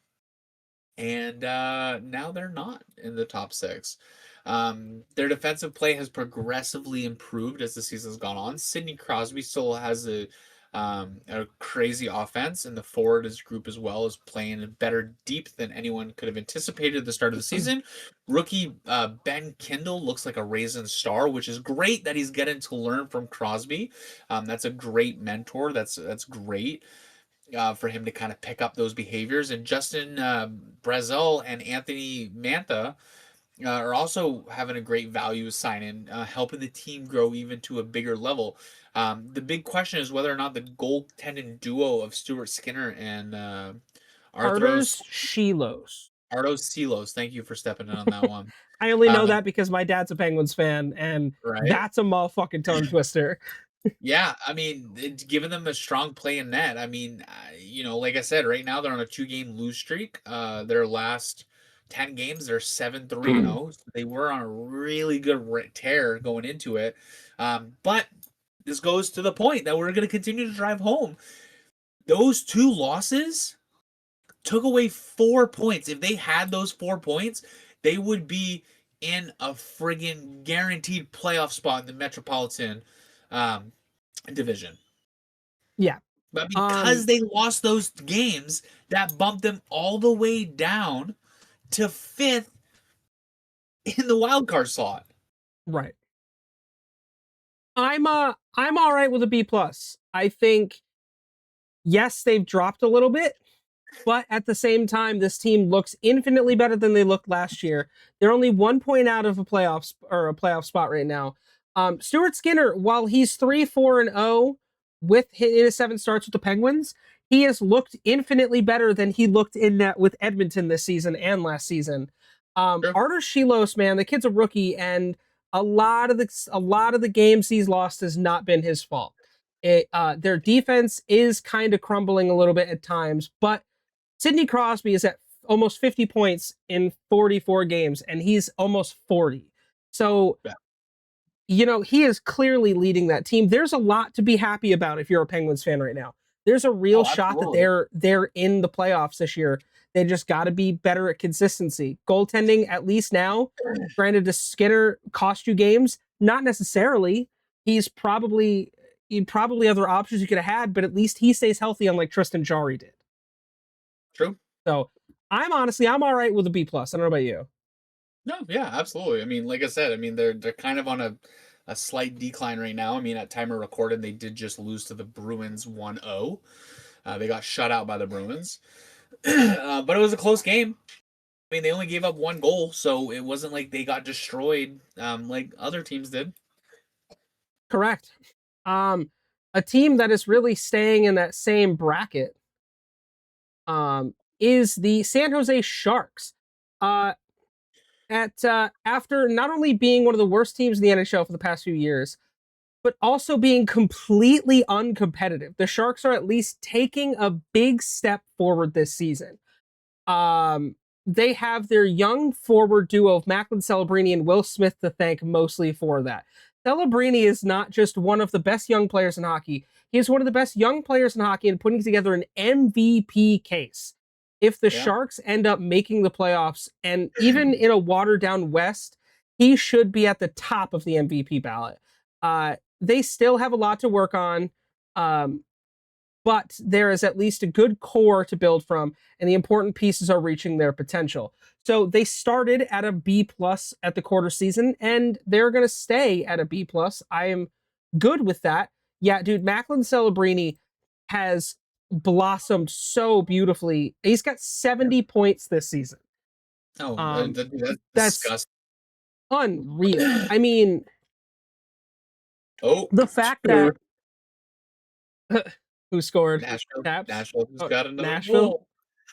Speaker 2: and now they're not in the top six. Their defensive play has progressively improved as the season's gone on. Sidney Crosby still has a crazy offense, and the forward group as well is playing better deep than anyone could have anticipated at the start of the season. Rookie Ben Kindle looks like a raisin star, which is great that he's getting to learn from Crosby. That's a great mentor. That's great. For him to kind of pick up those behaviors. And Justin Brazel and Anthony Mantha are also having a great value sign-in, helping the team grow even to a bigger level. The big question is whether or not the goaltending duo of Stuart Skinner and
Speaker 1: Arturs
Speaker 2: Arthros
Speaker 1: Shilos.
Speaker 2: Artos Silos. Thank you for stepping in on that one.
Speaker 1: I only know
Speaker 2: Uh,
Speaker 1: that because my dad's a Penguins fan, and
Speaker 2: right?
Speaker 1: that's a motherfucking tongue twister.
Speaker 2: Yeah, I mean, it's given them a strong play in net. I mean, like I said, right now they're on a two-game lose streak. Their last 10 games, they're 7-3-0. So they were on a really good tear going into it. But this goes to the point that we're going to continue to drive home. Those two losses took away 4 points. If they had those 4 points, they would be in a friggin' guaranteed playoff spot in the Metropolitan um, division.
Speaker 1: Yeah.
Speaker 2: But because
Speaker 1: Um,
Speaker 2: they lost those games, that bumped them all the way down to fifth in the wild card slot.
Speaker 1: right. I'm all right with a B plus. I think yes, they've dropped a little bit, but at the same time, this team looks infinitely better than they looked last year. They're only 1 point out of a playoff spot right now. Stuart Skinner, while he's 3-4-0 with his 7 starts with the Penguins, he has looked infinitely better than he looked in that with Edmonton this season and last season.
Speaker 2: Sure.
Speaker 1: Artur Shilos, man, the kid's a rookie, and a lot of the games he's lost has not been his fault. Their defense is kind of crumbling a little bit at times, but Sidney Crosby is at almost 50 points in 44 games, and he's almost 40. So
Speaker 2: Yeah.
Speaker 1: he is clearly leading that team. There's a lot to be happy about if you're a Penguins fan right now. There's a real
Speaker 2: Oh,
Speaker 1: shot that
Speaker 2: absolutely.
Speaker 1: they're in the playoffs this year. They just got to be better at consistency. Goaltending, at least now. Granted, the Skinner cost you games, not necessarily. He's probably he probably other options you could have had, but at least he stays healthy, unlike Tristan Jarry did.
Speaker 2: True.
Speaker 1: So I'm all right with a B plus. I don't know about you.
Speaker 2: No, yeah, absolutely. I mean, like I said, I mean they're kind of on a slight decline right now. I mean, at time of recording, they did just lose to the Bruins 1-0. They got shut out by the Bruins, but it was a close game. I mean, they only gave up one goal, so it wasn't like they got destroyed like other teams did.
Speaker 1: Correct. A team that is really staying in that same bracket is the San Jose Sharks. Uh, at After not only being one of the worst teams in the NHL for the past few years, but also being completely uncompetitive, the Sharks are at least taking a big step forward this season. Um, they have their young forward duo of Macklin Celebrini and Will Smith to thank mostly for that. Celebrini is not just one of the best young players in hockey, he is one of the best young players in hockey and putting together an MVP case. If the
Speaker 2: Yeah.
Speaker 1: Sharks end up making the playoffs, and even in a watered down West, he should be at the top of the MVP ballot. They still have a lot to work on. Um, but there is at least a good core to build from, and the important pieces are reaching their potential. So they started at a B plus at the quarter season, and they're going to stay at a B plus. I am good with that. Yeah, dude, Macklin Celebrini has blossomed so beautifully. He's got 70 points this season.
Speaker 2: Oh,
Speaker 1: Um,
Speaker 2: that's
Speaker 1: that's
Speaker 2: disgusting.
Speaker 1: unreal. I mean,
Speaker 2: Oh,
Speaker 1: the fact that who scored
Speaker 2: Nashville,
Speaker 1: Caps?
Speaker 2: Nashville just
Speaker 1: Oh,
Speaker 2: got another
Speaker 1: Nashville.
Speaker 2: goal.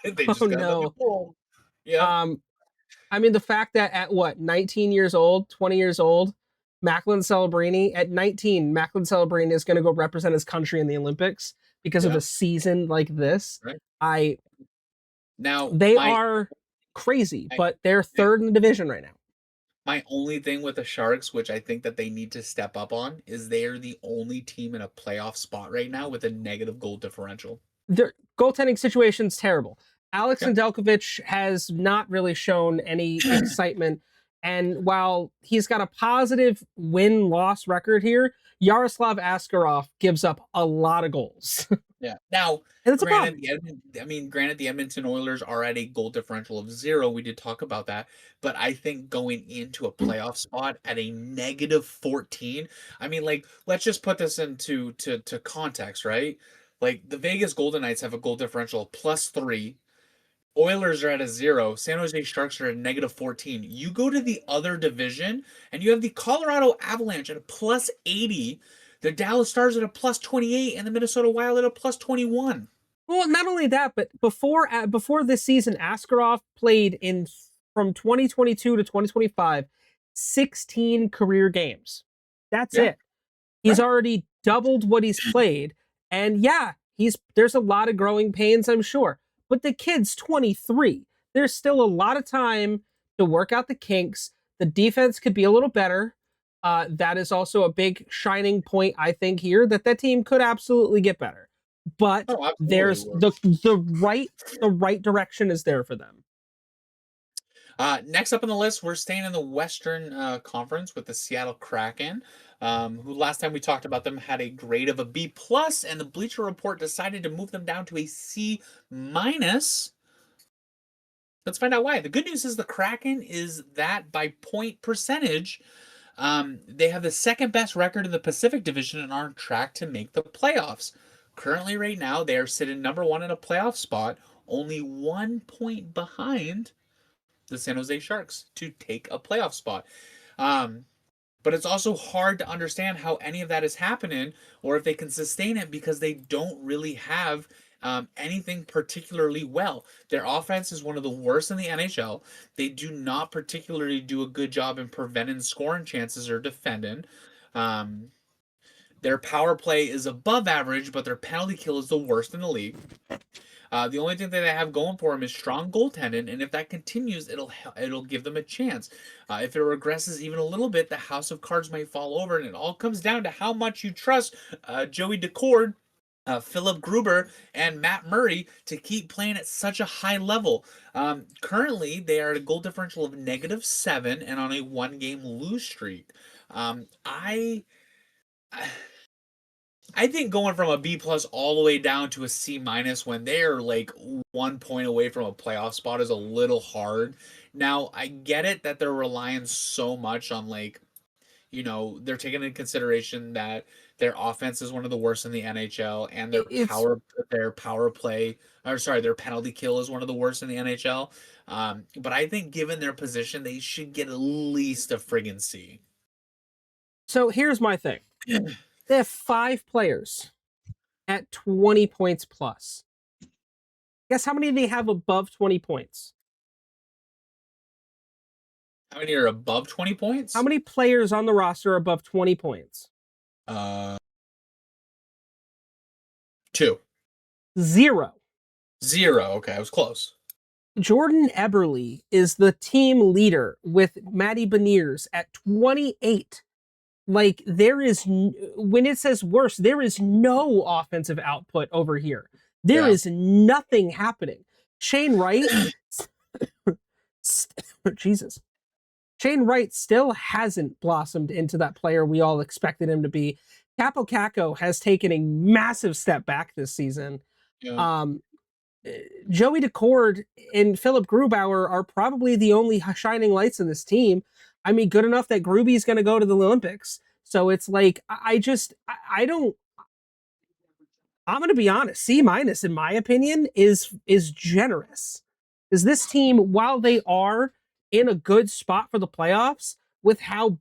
Speaker 2: They
Speaker 1: Oh
Speaker 2: just got another
Speaker 1: no.
Speaker 2: goal. Yep.
Speaker 1: Um, I mean, the fact that at what, 19 years old, 20 years old, Macklin Celebrini, at 19, Macklin Celebrini is going to go represent his country in the Olympics because of
Speaker 2: Yeah.
Speaker 1: a season like this.
Speaker 2: Right.
Speaker 1: I
Speaker 2: Now,
Speaker 1: They are crazy,
Speaker 2: my
Speaker 1: but they're
Speaker 2: my
Speaker 1: third in the division right now.
Speaker 2: my only thing with the Sharks, which I think that they need to step up on, is they are the only team in a playoff spot right now with a negative goal differential.
Speaker 1: Their goaltending situation's terrible. Alex
Speaker 2: Yeah.
Speaker 1: Nedeljkovic has not really shown any excitement. And while he's got a positive win-loss record here, Yaroslav Askarov gives up a lot of goals.
Speaker 2: Yeah. Now,
Speaker 1: And it's a problem.
Speaker 2: granted, the Edmonton Oilers are at a goal differential of 0. We did talk about that, but I think going into a playoff spot at a negative 14, I mean, like, let's just put this into to context, right? Like, the Vegas Golden Knights have a goal differential of +3. Oilers are at a 0. San Jose Sharks are at negative 14. You go to the other division, and you have the Colorado Avalanche at a +80, the Dallas Stars at a +28, and the Minnesota Wild at a +21.
Speaker 1: Well, not only that, but before this season, Askarov played in from 2022 to 2025, 16 career games. That's
Speaker 2: Yeah,
Speaker 1: it. He's
Speaker 2: right.
Speaker 1: already doubled what he's played. And yeah, there's a lot of growing pains, I'm sure. But the kid's 23. There's still a lot of time to work out the kinks. The defense could be a little better. That is also a big shining point, I think, here that team could absolutely get better. But
Speaker 2: Oh, absolutely
Speaker 1: there's
Speaker 2: would.
Speaker 1: the right direction is there for them.
Speaker 2: Next up on the list, we're staying in the Western Conference with the Seattle Kraken, who last time we talked about them had a grade of a B plus, and the Bleacher Report decided to move them down to a C minus. Let's find out why. The good news is the Kraken is that by point percentage, they have the second best record in the Pacific Division and are on track to make the playoffs. Currently, right now, they are sitting number 1 in a playoff spot, only 1 point behind the San Jose Sharks to take a playoff spot. Um, but it's also hard to understand how any of that is happening or if they can sustain it because they don't really have anything particularly well. Their offense is one of the worst in the NHL. They do not particularly do a good job in preventing scoring chances or defending. Um, Their power play is above average, but their penalty kill is the worst in the league. The only thing that they have going for them is strong goaltending, and if that continues, it'll give them a chance. If it regresses even a little bit, the house of cards might fall over, and it all comes down to how much you trust Joey Decord, Philip Gruber, and Matt Murray to keep playing at such a high level. Currently, they are at a goal differential of -7 and on a one-game lose streak. I think going from a B plus all the way down to a C minus when they're like 1 point away from a playoff spot is a little hard. Now I get it that they're relying so much on they're taking into consideration that their offense is one of the worst in the NHL and
Speaker 1: It's
Speaker 2: their power play or sorry their penalty kill is one of the worst in the NHL. But I think given their position, they should get at least a friggin' C.
Speaker 1: so here's my thing. They have 5 players at 20 points plus. Guess how many they have above 20 points?
Speaker 2: How many are above 20
Speaker 1: How
Speaker 2: points?
Speaker 1: many players on the roster are above 20 points?
Speaker 2: Uh, 2.
Speaker 1: 0.
Speaker 2: 0. Okay, I was close.
Speaker 1: Jordan Eberle is the team leader with Matty Beniers at 28. Like, when it says worse, there is no offensive output over here. There
Speaker 2: Yeah.
Speaker 1: is nothing happening. Shane Wright, Jesus. Shane Wright still hasn't blossomed into that player we all expected him to be. Capo Caco has taken a massive step back this season.
Speaker 2: Yeah.
Speaker 1: Um, Joey Decord and Philip Grubauer are probably the only shining lights in this team. I mean, good enough that Gruby's going to go to the Olympics. So it's like, I don't, I'm going to be honest. C minus, in my opinion, is generous. Is this team, while they are in a good spot for the playoffs, with how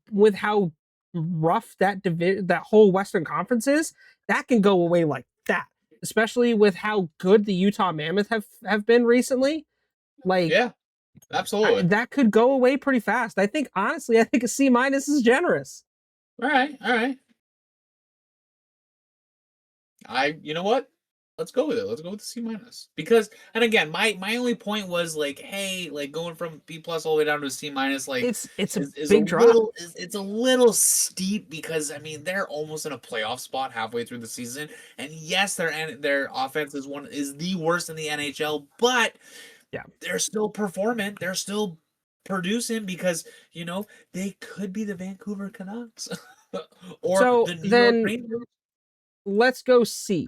Speaker 1: rough that whole Western Conference is, that can go away like that. Especially with how good the Utah Mammoth have been recently, like
Speaker 2: Yeah, absolutely.
Speaker 1: that could go away pretty fast. I think honestly, I think a C minus is generous.
Speaker 2: All right, all right. You know what? Let's go with it. Let's go with the C minus. Because, and again, my only point was like, hey, like going from B plus all the way down to a C minus, like
Speaker 1: It's a
Speaker 2: is a
Speaker 1: big drop.
Speaker 2: little it's a little steep because I mean they're almost in a playoff spot halfway through the season, and yes, their offense is the worst in the NHL, but
Speaker 1: Yeah.
Speaker 2: they're still performing. They're still producing because they could be the Vancouver Canucks or
Speaker 1: So
Speaker 2: the New York
Speaker 1: then
Speaker 2: Rangers.
Speaker 1: let's go C.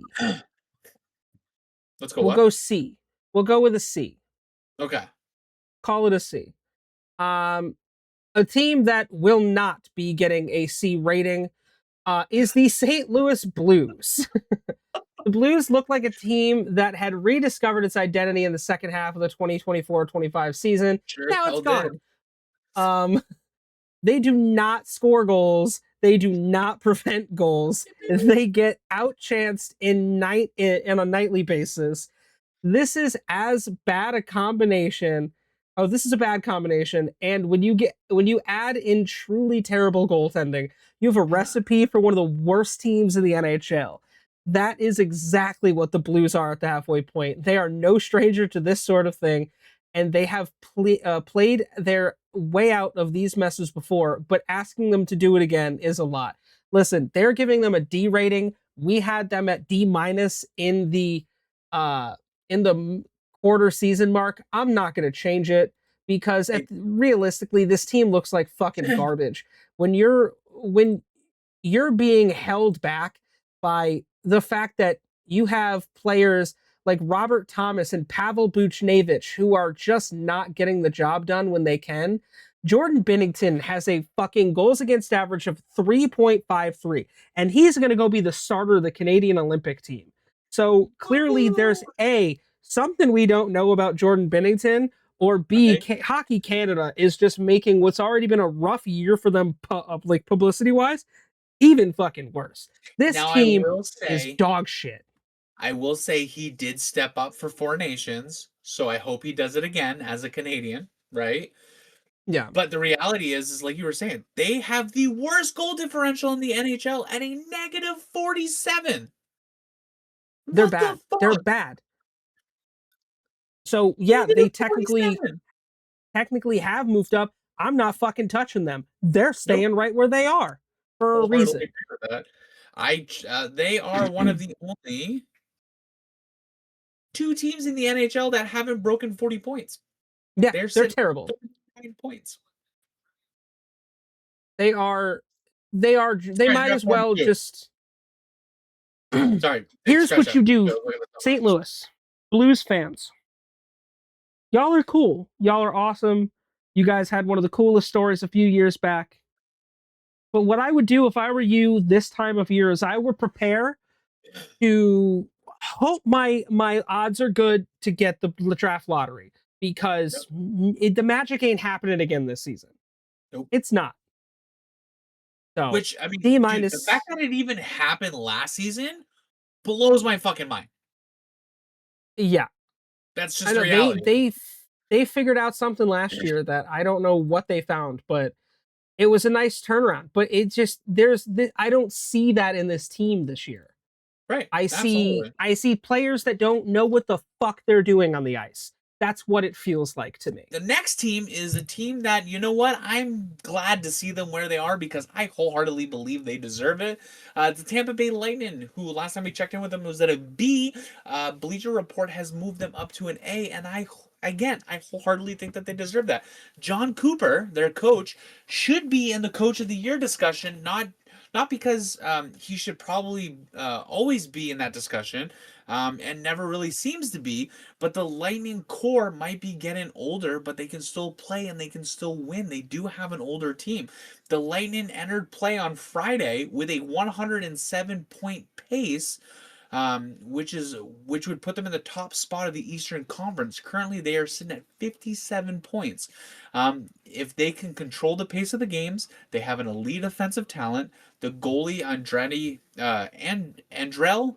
Speaker 2: Let's go
Speaker 1: We'll
Speaker 2: what?
Speaker 1: go C. We'll go with a C.
Speaker 2: Okay.
Speaker 1: Call it a C. Um, a team that will not be getting a C rating is the St. Louis Blues. The Blues look like a team that had rediscovered its identity in the second half of the 2024-25 season.
Speaker 2: Sure as
Speaker 1: Now it's
Speaker 2: hell did.
Speaker 1: gone. They do not score goals. They do not prevent goals. They get outchanced in a nightly basis. This is as bad a combination. Oh, this is a bad combination. And when you add in truly terrible goaltending, you have a recipe for one of the worst teams in the NHL. That is exactly what the Blues are at the halfway point. They are no stranger to this sort of thing, and they have played their way out of these messes before, but asking them to do it again is a lot. Listen, they're giving them a D rating. We had them at D minus uh in the quarter season mark. I'm not going to change it because realistically, this team looks like fucking garbage. When you're being held back by the fact that you have players like Robert Thomas and Pavel Buchnevich who are just not getting the job done when they can. Jordan Binnington has a fucking goals against average of 3.53, and he's going to go be the starter of the Canadian Olympic team. So clearly, there's something we don't know about Jordan Binnington, or B,
Speaker 2: Right.
Speaker 1: Hockey Canada is just making what's already been a rough year for them, like publicity wise, even fucking worse. This
Speaker 2: Now I
Speaker 1: team
Speaker 2: will
Speaker 1: is
Speaker 2: say
Speaker 1: dog shit.
Speaker 2: he did step up for Four Nations, so I hope he does it again as a Canadian, right?
Speaker 1: Yeah,
Speaker 2: But the reality is like you were saying, they have the worst goal differential in the NHL at a negative 47.
Speaker 1: they're
Speaker 2: What the
Speaker 1: bad. They're
Speaker 2: fuck?
Speaker 1: bad. So yeah, they
Speaker 2: Negative
Speaker 1: technically
Speaker 2: 47.
Speaker 1: have moved up. I'm not fucking touching them. They're
Speaker 2: Nope.
Speaker 1: staying right where they are for a
Speaker 2: Wholeheartedly
Speaker 1: reason.
Speaker 2: agree with that. They are one of the only two teams in the NHL that haven't broken 40 points.
Speaker 1: Yeah,
Speaker 2: They're
Speaker 1: they're
Speaker 2: sitting
Speaker 1: terrible.
Speaker 2: at 39 points.
Speaker 1: They are they
Speaker 2: Right,
Speaker 1: might
Speaker 2: they're at
Speaker 1: as well
Speaker 2: 42.
Speaker 1: just
Speaker 2: Sorry,
Speaker 1: here's
Speaker 2: scratch
Speaker 1: what
Speaker 2: that.
Speaker 1: you do,
Speaker 2: Look at the
Speaker 1: St.
Speaker 2: numbers.
Speaker 1: Louis Blues fans. Y'all are cool. Y'all are awesome. You guys had one of the coolest stories a few years back. But what I would do if I were you this time of year is I would prepare to hope my odds are good to get the draft lottery
Speaker 2: Yep.
Speaker 1: because the magic ain't happening again this season.
Speaker 2: Nope.
Speaker 1: It's not. So
Speaker 2: Which I mean,
Speaker 1: D
Speaker 2: dude, the fact
Speaker 1: minus.
Speaker 2: that it even happened last season blows my fucking mind.
Speaker 1: Yeah,
Speaker 2: That's
Speaker 1: I
Speaker 2: just the
Speaker 1: know they
Speaker 2: reality.
Speaker 1: they they figured out something last year that I don't know what they found, but it was a nice turnaround. But it just I don't see that in this team this year.
Speaker 2: Right.
Speaker 1: I see
Speaker 2: Absolutely.
Speaker 1: I see players that don't know what the fuck they're doing on the ice. That's what it feels like to me.
Speaker 2: The next team is a team that, you know what, I'm glad to see them where they are because I wholeheartedly believe they deserve it. The Tampa Bay Lightning, who last time we checked in with them was at a B. Bleacher Report has moved them up to an A, and I wholeheartedly think that they deserve that. John Cooper, their coach, should be in the Coach of the Year discussion, not because he should probably always be in that discussion, and never really seems to be, but the Lightning core might be getting older, but they can still play and they can still win. They do have an older team. The Lightning entered play on Friday with a 107-point pace, which would put them in the top spot of the Eastern Conference. Currently, they are sitting at 57 points. If they can control the pace of the games, they have an elite offensive talent. The goalie and Andrell,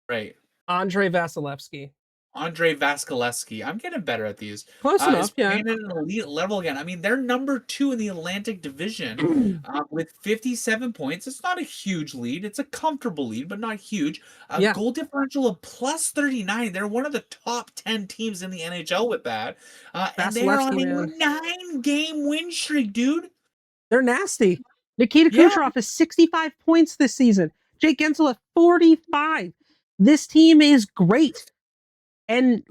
Speaker 2: right?
Speaker 1: Andre Vasilevsky.
Speaker 2: Andre Vasilevsky. I'm getting better at these.
Speaker 1: Close
Speaker 2: Is
Speaker 1: enough, yeah.
Speaker 2: playing at an elite level again. I mean, they're number two in the Atlantic Division with 57 points. It's not a huge lead. It's a comfortable lead, but not huge. A
Speaker 1: Yeah.
Speaker 2: goal differential of plus 39. They're one of the top 10 teams in the NHL with that. And they're
Speaker 1: Vasilevsky,
Speaker 2: on a
Speaker 1: man.
Speaker 2: 9-game win streak, dude.
Speaker 1: They're nasty. Nikita
Speaker 2: Yeah,
Speaker 1: Kucherov has 65 points this season. Jake Gensel at 45. This team is great. And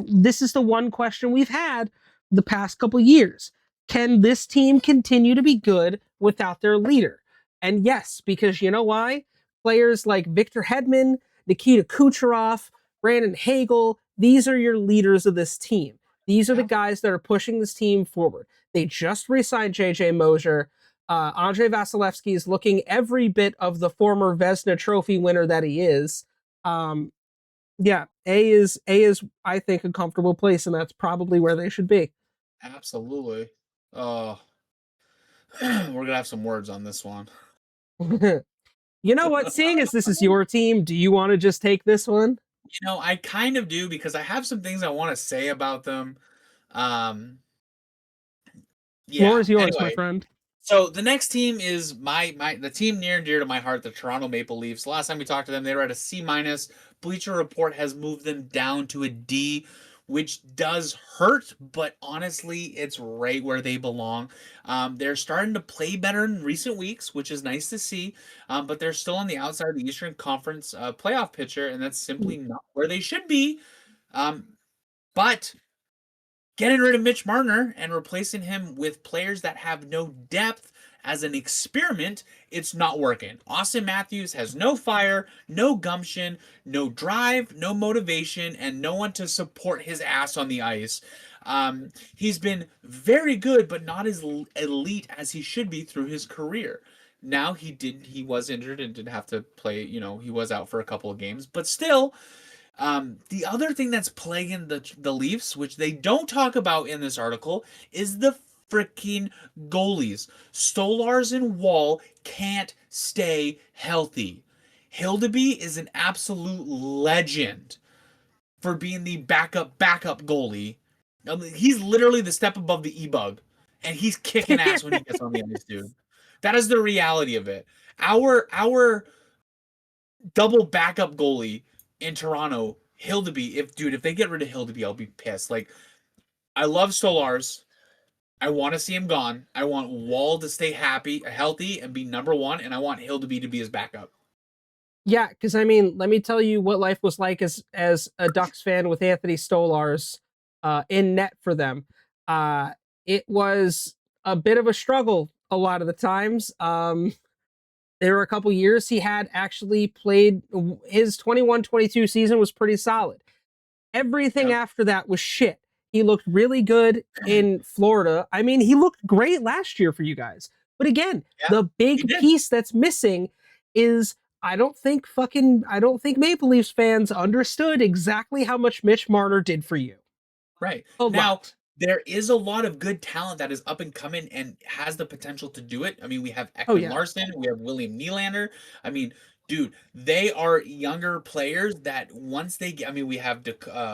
Speaker 1: this is the one question we've had the past couple years. Can this team continue to be good without their leader? And yes, because you know why? Players like Victor Hedman, Nikita Kucherov, Brandon Hagel, these are your leaders of this team. These are the
Speaker 2: yeah,
Speaker 1: guys that are pushing this team forward. They just re-signed JJ Mosier. Andre Vasilevsky is looking every bit of the former Vesna Trophy winner that he is. Um, yeah, A is I think a comfortable place, and that's probably where they should be.
Speaker 2: absolutely. Oh, we're gonna have some words on this one.
Speaker 1: You know what? Seeing as this is your team, do you want to just take this one?
Speaker 2: I kind of do because I have some things I want to say about them. Um,
Speaker 1: Floor
Speaker 2: yeah.
Speaker 1: is yours, my
Speaker 2: Anyway,
Speaker 1: friend.
Speaker 2: so the next team is the team near and dear to my heart, the Toronto Maple Leafs. Last time we talked to them, they were at a C minus. Bleacher Report has moved them down to a D, which does hurt, but honestly, it's right where they belong. They're starting to play better in recent weeks, which is nice to see. But they're still on the outside of the Eastern Conference playoff picture, and that's simply not where they should be. Um, but getting rid of Mitch Marner and replacing him with players that have no depth as an experiment, it's not working. Austin Matthews has no fire, no gumption, no drive, no motivation, and no one to support his ass on the ice. He's been very good, but not as elite as he should be through his career. Now he was injured and did have to play, he was out for a couple of games, but still, the other thing that's plaguing the Leafs, which they don't talk about in this article, is the freaking goalies. Stolars and Wall can't stay healthy. Hildeby is an absolute legend for being the backup goalie. I mean, he's literally the step above the e-bug. and he's kicking ass when he gets on the ice, dude. That is the reality of it. Our double backup goalie in Toronto, Hildeby. If they get rid of Hildeby, I'll be pissed. Like, I love Solars. I want to see him gone. I want Wall to stay healthy, and be number one, and I want Hildeby to be his backup.
Speaker 1: Yeah, because I mean, let me tell you what life was like as a Ducks fan with Anthony Stolarz in net for them. Uh, it was a bit of a struggle a lot of the times. There were a couple years he had actually played his 21-22 season was pretty solid. Everything
Speaker 2: Yep.
Speaker 1: after that was shit. He looked really good in Florida. I mean, he looked great last year for you guys. But again,
Speaker 2: Yeah,
Speaker 1: the
Speaker 2: he
Speaker 1: big
Speaker 2: did.
Speaker 1: piece that's missing is I don't think Maple Leafs fans understood exactly how much Mitch Marner did for you.
Speaker 2: Right.
Speaker 1: A
Speaker 2: Now,
Speaker 1: lot.
Speaker 2: there is a lot of good talent that is up and coming and has the potential to do it. I mean, we have
Speaker 1: Oh
Speaker 2: Ekman
Speaker 1: yeah.
Speaker 2: Larson, we have William Nylander. I mean, dude, they are younger players that once they get, I mean, we have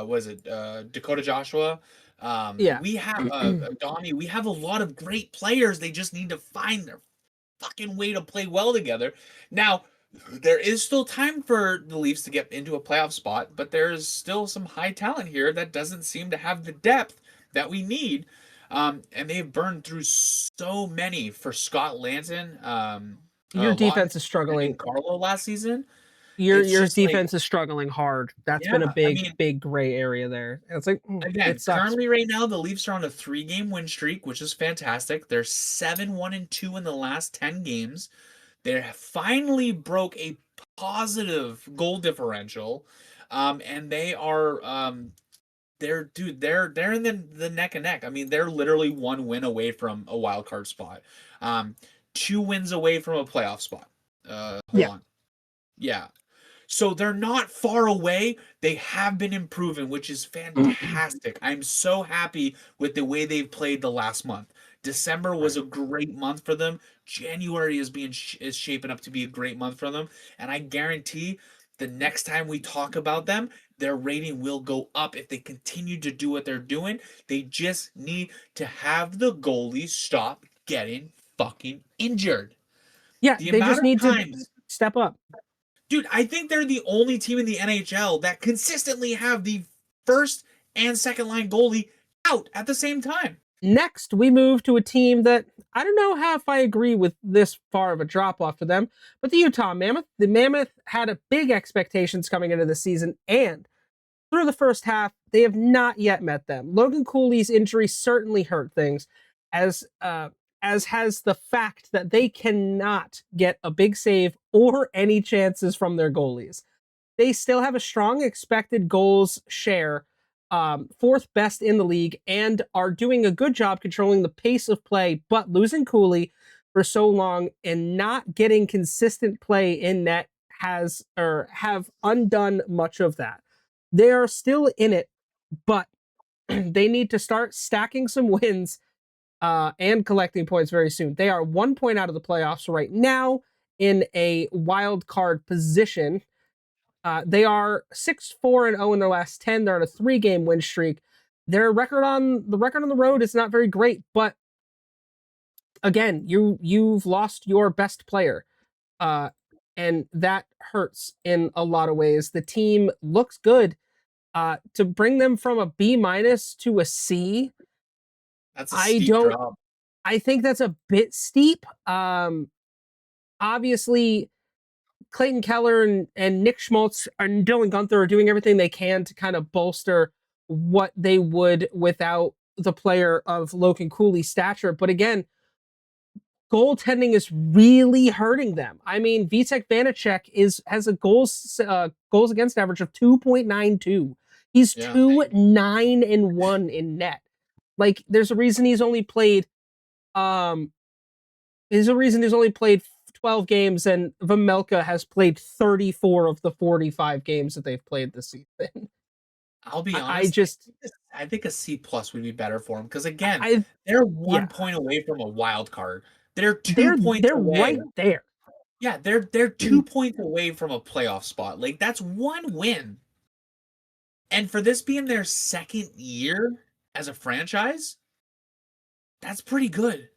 Speaker 2: was it Dakota Joshua?
Speaker 1: Yeah.
Speaker 2: We have Donnie. We have a lot of great players. They just need to find their fucking way to play well together. Now, there is still time for the Leafs to get into a playoff spot, but there's still some high talent here that doesn't seem to have the depth that we need. And they've burned through so many for Scott Lanton,
Speaker 1: Your
Speaker 2: Lawton
Speaker 1: defense is struggling.
Speaker 2: and Carlo last season.
Speaker 1: Your
Speaker 2: It's
Speaker 1: your
Speaker 2: just like,
Speaker 1: defense is struggling hard. That's been a
Speaker 2: yeah, I
Speaker 1: big
Speaker 2: mean,
Speaker 1: big gray area there. And it's like it
Speaker 2: again,
Speaker 1: sucks.
Speaker 2: currently right now the Leafs are on a 3-game win streak, which is fantastic. They're 7-1-2 in the last 10 games. They finally broke a positive goal differential, and they're in the neck and neck. I mean, they're literally one win away from a wild card spot, um, 2 wins away from a playoff spot. Hold
Speaker 1: Yeah.
Speaker 2: on, yeah, so they're not far away. They have been improving, which is fantastic. I'm so happy with the way they've played the last month. December was
Speaker 1: Right.
Speaker 2: a great month for them. January is shaping up to be a great month for them, and I guarantee the next time we talk about them, their rating will go up if they continue to do what they're doing. They just need to have the goalies stop getting fucking injured.
Speaker 1: Yeah,
Speaker 2: The
Speaker 1: they
Speaker 2: amount
Speaker 1: just
Speaker 2: of
Speaker 1: need to
Speaker 2: times,
Speaker 1: step up.
Speaker 2: dude, I think they're the only team in the NHL that consistently have the first and second line goalie out at the same time.
Speaker 1: Next, we move to a team that I don't know how if I agree with this far of a drop off for them, but the Utah Mammoth. The Mammoth had a big expectations coming into the season, and through the first half, they have not yet met them. Logan Cooley's injury certainly hurt things, as as has the fact that they cannot get a big save or any chances from their goalies. They still have a strong expected goals share, fourth best in the league, and are doing a good job controlling the pace of play. But losing Cooley for so long and not getting consistent play in net has or have undone much of that. They are still in it, but they need to start stacking some wins and collecting points very soon. They are 1 point out of the playoffs right now in a wild card position. They are 6-4-0 in their last 10. They're on a 3-game win streak. Their record on the road is not very great, but again, you've lost your best player. Uh, and that hurts in a lot of ways. The team looks good. To bring them from a B minus to a C,
Speaker 2: That's a
Speaker 1: I
Speaker 2: steep
Speaker 1: don't
Speaker 2: drop.
Speaker 1: I think that's a bit steep. Obviously Clayton Keller and Nick Schmaltz and Dylan Gunther are doing everything they can to kind of bolster what they would without the player of Logan Cooley's stature. But again, goaltending is really hurting them. I mean, Vitek Vanacek has a goals against average of 2.92. He's
Speaker 2: Yeah.
Speaker 1: 2-9-1 in net. Like, um there's a reason he's only played 12 games, and Vamelka has played 34 of the 45 games that they've played this season.
Speaker 2: I'll be
Speaker 1: I
Speaker 2: honest.
Speaker 1: just,
Speaker 2: I think a C plus would be better for them because again,
Speaker 1: I,
Speaker 2: they're
Speaker 1: yeah,
Speaker 2: 1 point away from a wild card. They're two
Speaker 1: they're
Speaker 2: points
Speaker 1: they're
Speaker 2: away.
Speaker 1: right there.
Speaker 2: Yeah, they're 2 points away from a playoff spot. Like, that's one win. And for this being their second year as a franchise, That's pretty good.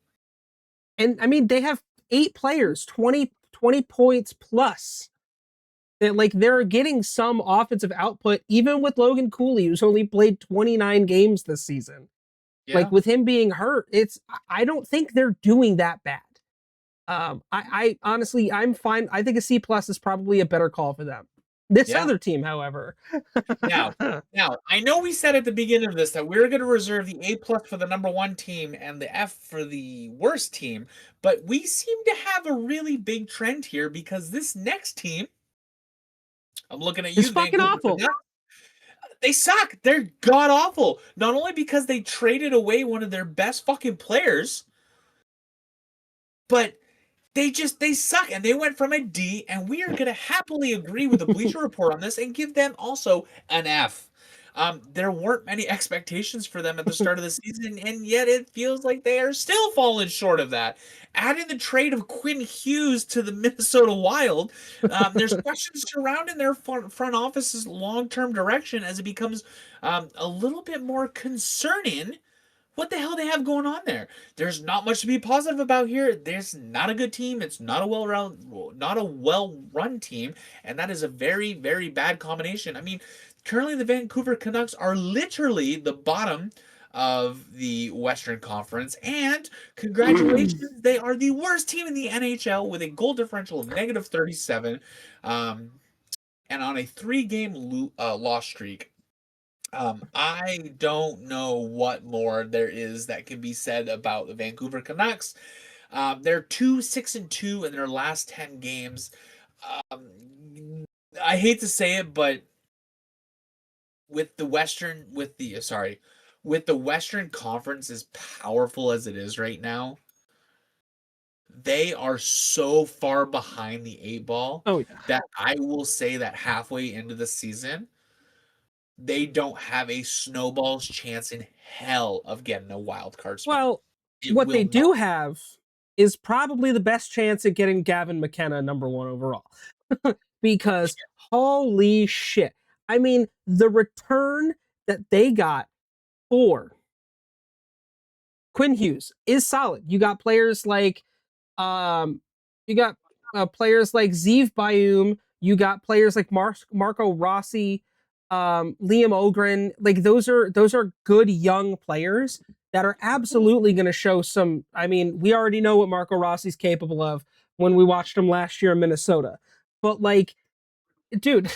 Speaker 1: And I mean, they have 8 players, 20 points plus. That like they're getting some offensive output, even with Logan Cooley, who's only played 29 games this season. Like
Speaker 2: Yeah.
Speaker 1: with him being hurt, I don't think they're doing that bad. I honestly I'm fine. I think a C plus is probably a better call for them. This
Speaker 2: Yeah.
Speaker 1: other team, however,
Speaker 2: Now, now, I know we said at the beginning of this that we are going to reserve the A plus for the number one team and the F for the worst team, but we seem to have a really big trend here because this next team, I'm looking at
Speaker 1: is
Speaker 2: you,
Speaker 1: fucking
Speaker 2: Vancouver
Speaker 1: awful.
Speaker 2: Canucks. They suck. They're god awful. Not only because they traded away one of their best fucking players, but they suck and they went from a D, and we are gonna happily agree with the Bleacher Report on this and give them also an F. There weren't many expectations for them at the start of the season, and yet it feels like they are still falling short of that. Adding the trade of Quinn Hughes to the Minnesota Wild, there's questions surrounding their front office's long-term direction as it becomes a little bit more concerning what the hell they have going on there. There's not much to be positive about here. There's not a good team. It's not a well-run team, and that is a very, very bad combination. I mean, currently the Vancouver Canucks are literally the bottom of the Western Conference, and congratulations, they are the worst team in the NHL with a goal differential of -37, um, and on a three-game loss streak. I don't know what more there is that can be said about the Vancouver Canucks. They're 2-6-2 in their last 10 games. I hate to say it, but with the Western, with the Western Conference as powerful as it is right now, they are so far behind the eight ball
Speaker 1: Oh yeah.
Speaker 2: that I will say that halfway into the season, they don't have a snowball's chance in hell of getting a wild card spot.
Speaker 1: Well,
Speaker 2: It
Speaker 1: what they
Speaker 2: will not.
Speaker 1: do have is probably the best chance at getting Gavin McKenna number one overall. Because holy shit. I mean, the return that they got for Quinn Hughes is solid. You got players like um you got players like Zeev Bayum, you got players like Marco Rossi, Liam Ogren. Like those are good young players that are absolutely going to show some. I mean, we already know what Marco Rossi's capable of when we watched him last year in Minnesota. But like, dude,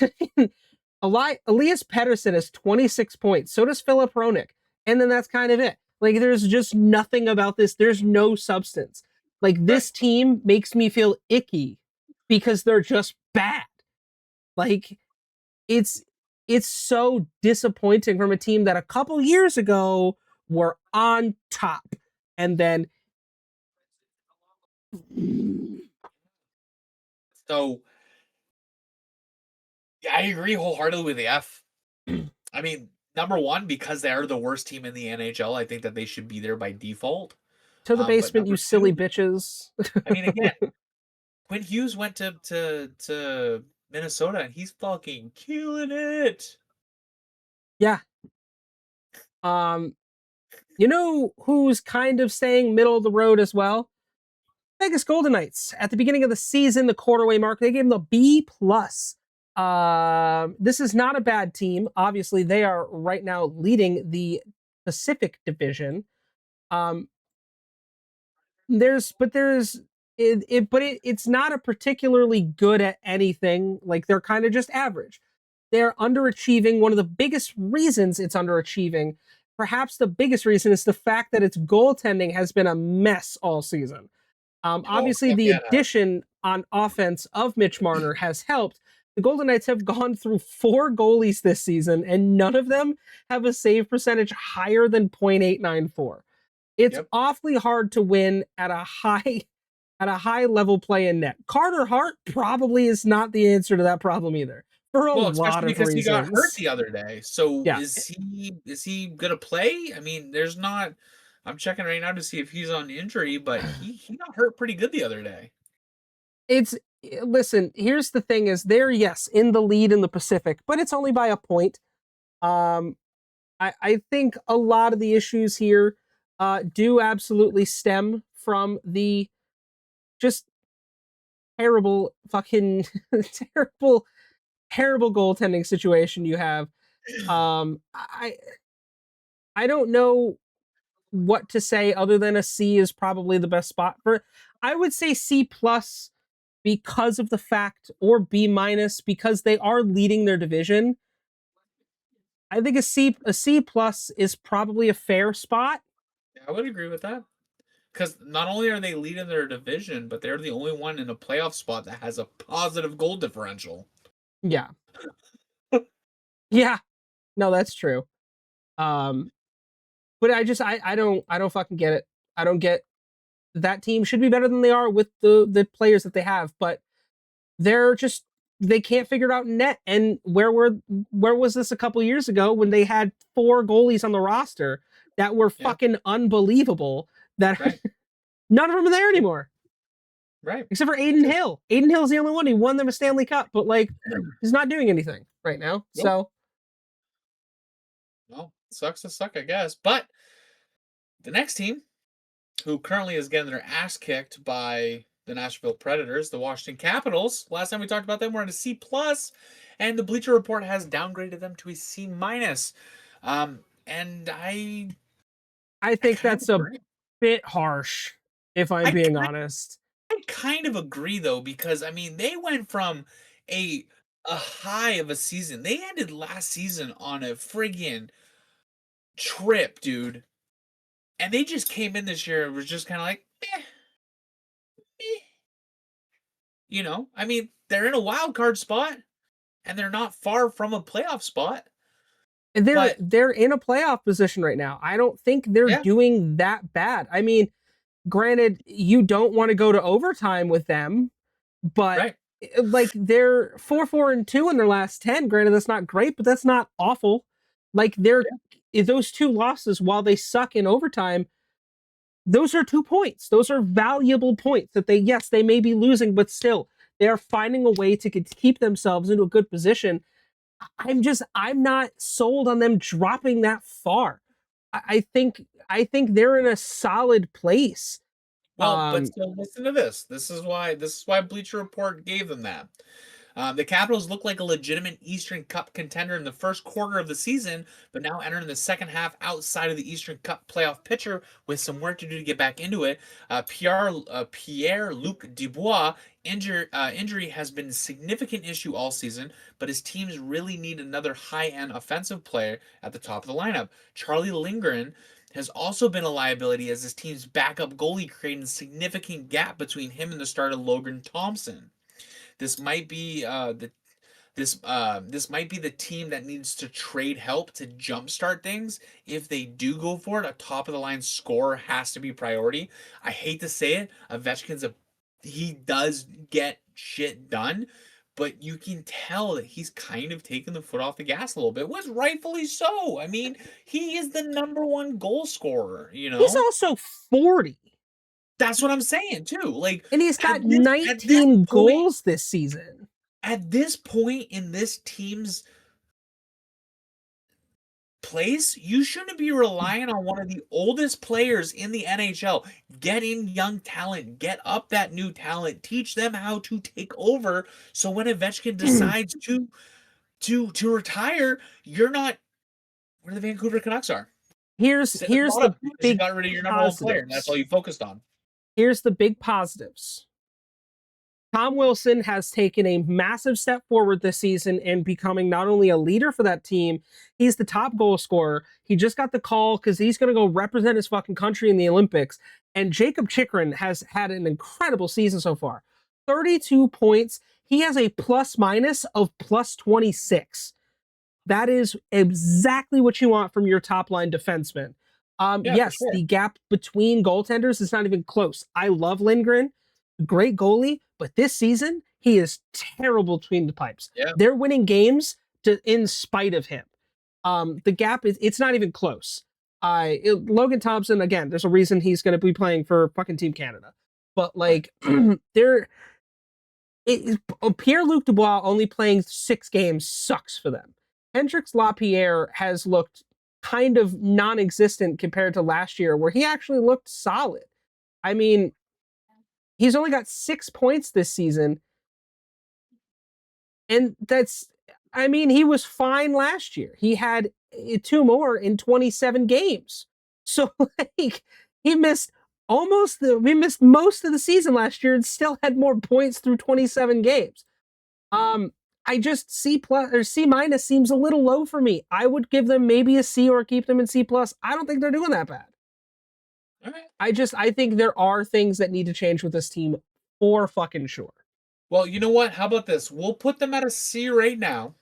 Speaker 1: Elias Pettersson has 26 points. So does Philip Roenick. And then that's kind of it. Like, there's just nothing about this. There's no substance. Like,
Speaker 2: Right.
Speaker 1: this team makes me feel icky because they're just bad. Like, it's it's so disappointing from a team that a couple years ago were on top. And then
Speaker 2: So yeah, I agree wholeheartedly with the F. I mean, number one, because they are the worst team in the NHL, I think that they should be there by default.
Speaker 1: to the
Speaker 2: But
Speaker 1: basement, you
Speaker 2: number
Speaker 1: silly
Speaker 2: two,
Speaker 1: bitches.
Speaker 2: I mean, again, Quinn Hughes went to Minnesota and he's fucking killing it.
Speaker 1: Yeah. Um, you know who's kind of staying middle of the road as well? Vegas Golden Knights. At the beginning of the season, the quarterway mark, they gave them a B plus. This is not a bad team. Obviously, they are right now leading the Pacific Division. Um, it's not a particularly good at anything. Like they're kind of just average. They're underachieving. One of the biggest reasons it's underachieving, perhaps the biggest reason, is the fact that its goaltending has been a mess all season.
Speaker 2: Oh,
Speaker 1: Obviously,
Speaker 2: heck
Speaker 1: the
Speaker 2: yeah.
Speaker 1: addition on offense of Mitch Marner has helped. The Golden Knights have gone through 4 goalies this season, and none of them have a save percentage higher than .894. It's
Speaker 2: Yep.
Speaker 1: awfully hard to win at a high level play in net. Carter Hart probably is not the answer to that problem either, for a
Speaker 2: Well,
Speaker 1: lot
Speaker 2: especially
Speaker 1: of
Speaker 2: because he got hurt
Speaker 1: reasons.
Speaker 2: the other day. So
Speaker 1: Yeah,
Speaker 2: is he gonna play? I mean, there's not. I'm checking right now to see if he's on injury, but he got hurt pretty good the other day.
Speaker 1: it's listen. Here's the thing: is they're yes in the lead in the Pacific, but it's only by a point. Um, I think a lot of the issues here. do absolutely stem from the just terrible fucking terrible terrible goaltending situation you have. I don't know what to say other than a C is probably the best spot for. I would say C plus because of the fact, or B minus because they are leading their division. I think a C plus is probably a fair spot.
Speaker 2: Yeah, I would agree with that. Because not only are they leading their division, but they're the only one in a playoff spot that has a positive goal differential.
Speaker 1: Yeah. Yeah. No, that's true. Um, but I don't fucking get it. I don't get that team should be better than they are with the players that they have, but they're just they can't figure it out in net. And where was this a couple years ago when they had four goalies on the roster that were
Speaker 2: Yeah,
Speaker 1: fucking unbelievable? That
Speaker 2: right,
Speaker 1: none of them are there anymore,
Speaker 2: right.
Speaker 1: except for Aiden
Speaker 2: Because
Speaker 1: Hill. Aiden Hill's the only one who won them a Stanley Cup, but like he's not doing anything right now.
Speaker 2: nope,
Speaker 1: So
Speaker 2: well, sucks to suck, I guess. But the next team, who currently is getting their ass kicked by the Nashville Predators, the Washington Capitals. Last time we talked about them, we're at a C plus, and the Bleacher Report has downgraded them to a C minus. And
Speaker 1: I
Speaker 2: I
Speaker 1: think
Speaker 2: kind of
Speaker 1: that's a
Speaker 2: agree.
Speaker 1: bit harsh, if I'm
Speaker 2: I
Speaker 1: being
Speaker 2: kind
Speaker 1: honest.
Speaker 2: I kind of agree though, because I mean they went from a a high of a season. They ended last season on a friggin' trip, dude. And they just came in this year and was just kind of like, eh. I mean, they're in a wild card spot and they're not far from a playoff spot.
Speaker 1: They're
Speaker 2: But
Speaker 1: they're in a playoff position right now. I don't think they're
Speaker 2: yeah,
Speaker 1: doing that bad. I mean, granted, you don't want to go to overtime with them, but
Speaker 2: right.
Speaker 1: like they're 4-4-2 in their last 10. Granted, that's not great, but that's not awful. Like they're
Speaker 2: Yeah.
Speaker 1: those two losses, while they suck in overtime, those are 2 points. Those are valuable points that they, yes, they may be losing, but still they are finding a way to keep themselves into a good position. I'm not sold on them dropping that far. I think they're in a solid place.
Speaker 2: Well, but
Speaker 1: Um,
Speaker 2: still listen to this. This is why Bleacher Report gave them that. The Capitals look like a legitimate Eastern Cup contender in the first quarter of the season, but now entering the second half outside of the Eastern Cup playoff picture with some work to do to get back into it. Pierre-Luc Dubois injury has been a significant issue all season, but his teams really need another high-end offensive player at the top of the lineup. Charlie Lindgren has also been a liability as his team's backup goalie, creating a significant gap between him and the starter Logan Thompson. This might be this might be the team that needs to trade help to jumpstart things. If they do go for it, a top of the line scorer has to be priority. I hate to say it, he does get shit done, but you can tell that he's kind of taken the foot off the gas a little bit, was rightfully so. I mean, he is the number one goal scorer,
Speaker 1: he's also 40
Speaker 2: That's what I'm saying too. Like
Speaker 1: and he's
Speaker 2: at
Speaker 1: got
Speaker 2: this
Speaker 1: 19
Speaker 2: point,
Speaker 1: goals this season.
Speaker 2: in this team's place, you shouldn't be relying on one of the oldest players in the NHL. Get in young talent, get up that new talent, teach them how to take over. So when Ovechkin decides to retire, you're not where the Vancouver Canucks are.
Speaker 1: here's
Speaker 2: Sitting at the
Speaker 1: here's the
Speaker 2: bottom because you
Speaker 1: big
Speaker 2: got rid of your number one player, and that's all
Speaker 1: positives.
Speaker 2: you focused on.
Speaker 1: Here's the big positives. Tom Wilson has taken a massive step forward this season in becoming not only a leader for that team, he's the top goal scorer. He just got the call because he's going to go represent his fucking country in the Olympics. And Jacob Chikrin has had an incredible season so far, 32 points. He has a plus minus of plus 26. That is exactly what you want from your top line defenseman.
Speaker 2: Yeah, for
Speaker 1: Yes,
Speaker 2: sure.
Speaker 1: the gap between goaltenders is not even close. I love Lindgren, great goalie, but this season he is terrible between the pipes.
Speaker 2: Yeah.
Speaker 1: They're winning games in spite of him. The gap is it's not even close. Logan Thompson again. There's a reason he's going to be playing for fucking Team Canada, but
Speaker 2: Right.
Speaker 1: like they're Pierre Luc Dubois only playing 6 games sucks for them. Hendrix Lapierre has looked kind of non-existent compared to last year, where he actually looked solid. I mean, he's only got 6 points this season, and I mean, he was fine last year. He had two more in 27 games. So like we missed most of the season last year and still had more points through 27 games. I just C plus or C minus seems a little low for me. I would give them maybe a C or keep them in C plus. I don't think they're doing that bad.
Speaker 2: All right.
Speaker 1: I think there are things that need to change with this team for fucking sure.
Speaker 2: Well, you know what? How about this? We'll put them at a C right now.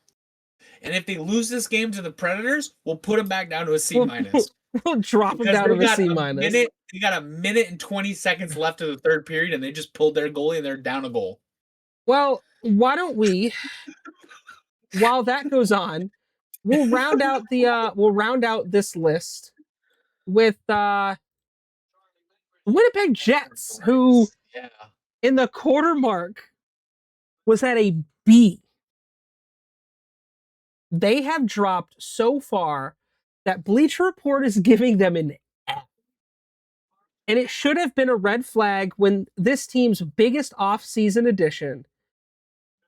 Speaker 2: And if they lose this game to the Predators, we'll put them back down to a C minus.
Speaker 1: We'll drop them
Speaker 2: Because
Speaker 1: down to the C minus.
Speaker 2: They got a minute and 20 seconds left of the third period, and they just pulled their goalie and they're down a goal.
Speaker 1: Well, why don't we, while that goes on, we'll round out this list with Winnipeg Jets, who
Speaker 2: Yeah.
Speaker 1: in the quarter mark was at a B. They have dropped so far that Bleacher Report is giving them an F. And it should have been a red flag when this team's biggest offseason addition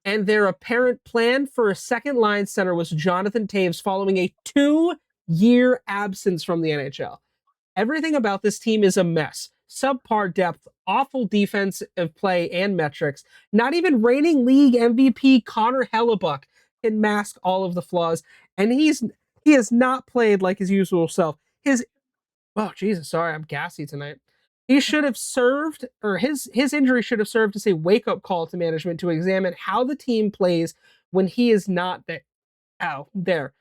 Speaker 1: and their apparent plan for a second line center was Jonathan Toews following a 2-year absence from the NHL. Everything about this team is a mess. Subpar depth, awful defensive play and metrics. Not even reigning league MVP Connor Hellebuck can mask all of the flaws, and he has not played like his usual self. Jesus, sorry, I'm gassy tonight. He should have served, or his injury should have served as a wake up call to management to examine how the team plays when he is not there.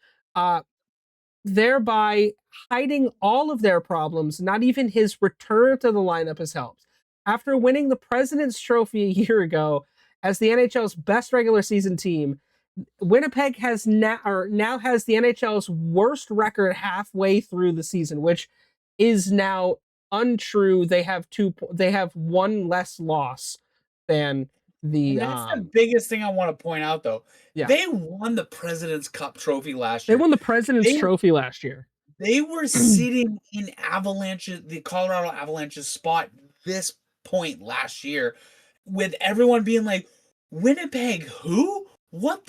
Speaker 1: Thereby hiding all of their problems. Not even his return to the lineup has helped. After winning the President's Trophy a year ago as the NHL's best regular season team, Winnipeg now has the NHL's worst record halfway through the season, which is now untrue. They have one less loss than the.
Speaker 2: And that's the biggest thing I want to point out, though.
Speaker 1: Yeah.
Speaker 2: They won the President's Cup trophy last
Speaker 1: They
Speaker 2: year.
Speaker 1: won the President's Trophy last year.
Speaker 2: They were sitting in the Colorado Avalanche's spot this point last year, with everyone being like, Winnipeg, who? What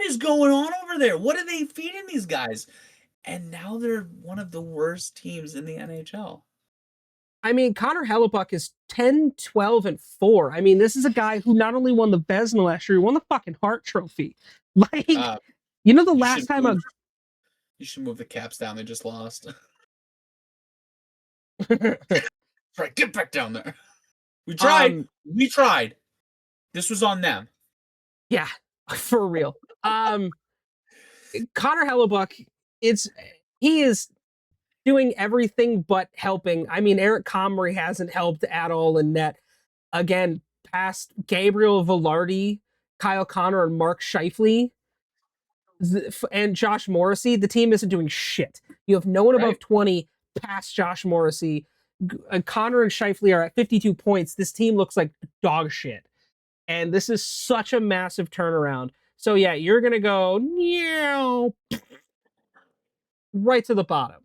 Speaker 2: is going on over there? What are they feeding these guys? And now they're one of the worst teams in the NHL.
Speaker 1: I mean, Connor Hellebuck is 10, 12, and 4. I mean, this is a guy who not only won the Vezina last year, he won the fucking Hart Trophy. Like, the last time
Speaker 2: you should move the Caps down. They just lost. Right, get back down there. We tried. This was on them.
Speaker 1: Yeah, for real. Connor Hellebuck, he is doing everything but helping. I mean, Eric Comrie hasn't helped at all in net. Again, past Gabriel Velarde, Kyle Connor, and Mark Scheifele, and Josh Morrissey, the team isn't doing shit. You have no one above 20 past Josh Morrissey. Connor and Scheifele are at 52 points. This team looks like dog shit. And this is such a massive turnaround. So yeah, you're going to go right to the bottom.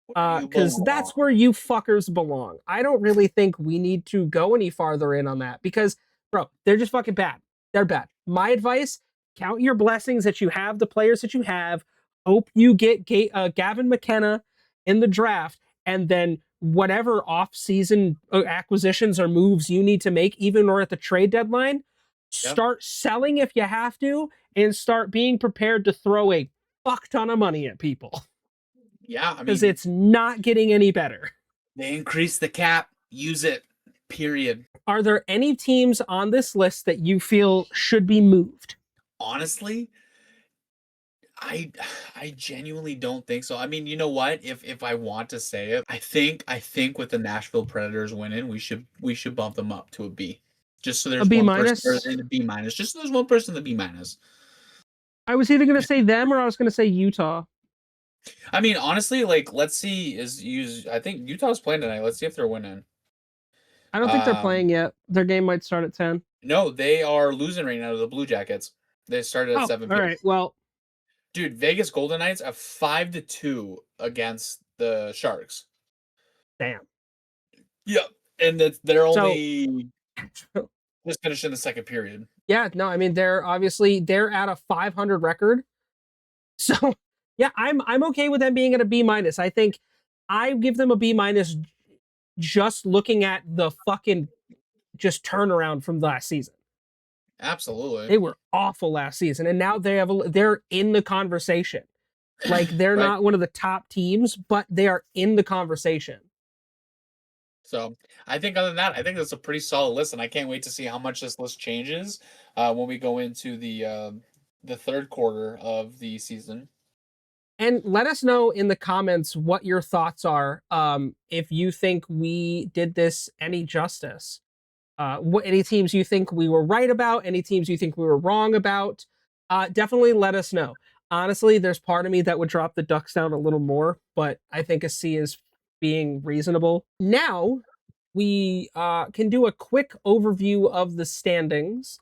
Speaker 1: Because that's where you fuckers belong. I don't really think we need to go any farther in on that because, bro, they're just fucking bad. They're bad. My advice, count your blessings that you have the players that you have. Hope you get Gavin McKenna in the draft, and then whatever off-season acquisitions or moves you need to make, even or at the trade deadline, start selling if you have to, and start being prepared to throw a fuck ton of money at people.
Speaker 2: Yeah, I mean,
Speaker 1: because it's not getting any better.
Speaker 2: They increase the cap, use it, period.
Speaker 1: Are there any teams on this list that you feel should be moved?
Speaker 2: Honestly, I genuinely don't think so. I mean, you know what? If I want to say it, I think with the Nashville Predators winning, we should bump them up to a B. Just so there's
Speaker 1: one
Speaker 2: person in the B minus. Just so there's one person in the B minus.
Speaker 1: I was either going to say them or I was going to say Utah.
Speaker 2: I mean, honestly, like, let's see. I think Utah's playing tonight. Let's see if they're winning.
Speaker 1: I don't think they're playing yet. Their game might start at 10.
Speaker 2: No, they are losing right now to the Blue Jackets. They started at 7 p.m.
Speaker 1: All right, well,
Speaker 2: Dude, Vegas Golden Knights are 5-2 against the Sharks.
Speaker 1: Damn.
Speaker 2: Yep, and they're
Speaker 1: So
Speaker 2: only just finished in the second period.
Speaker 1: yeah, no, I mean they're at a 500 record. So yeah, I'm okay with them being at a B minus. I think I give them a B minus just looking at the fucking just turnaround from last season.
Speaker 2: Absolutely.
Speaker 1: They were awful last season, and now they're in the conversation. Like they're
Speaker 2: Right?
Speaker 1: not one of the top teams, but they are in the conversation.
Speaker 2: So, I think other than that, I think that's a pretty solid list, and I can't wait to see how much this list changes, when we go into the third quarter of the season.
Speaker 1: And let us know in the comments what your thoughts are. If you think we did this any justice. What any teams you think we were right about, any teams you think we were wrong about. Definitely let us know. Honestly, there's part of me that would drop the Ducks down a little more, but I think a C is being reasonable. Now we can do a quick overview of the standings,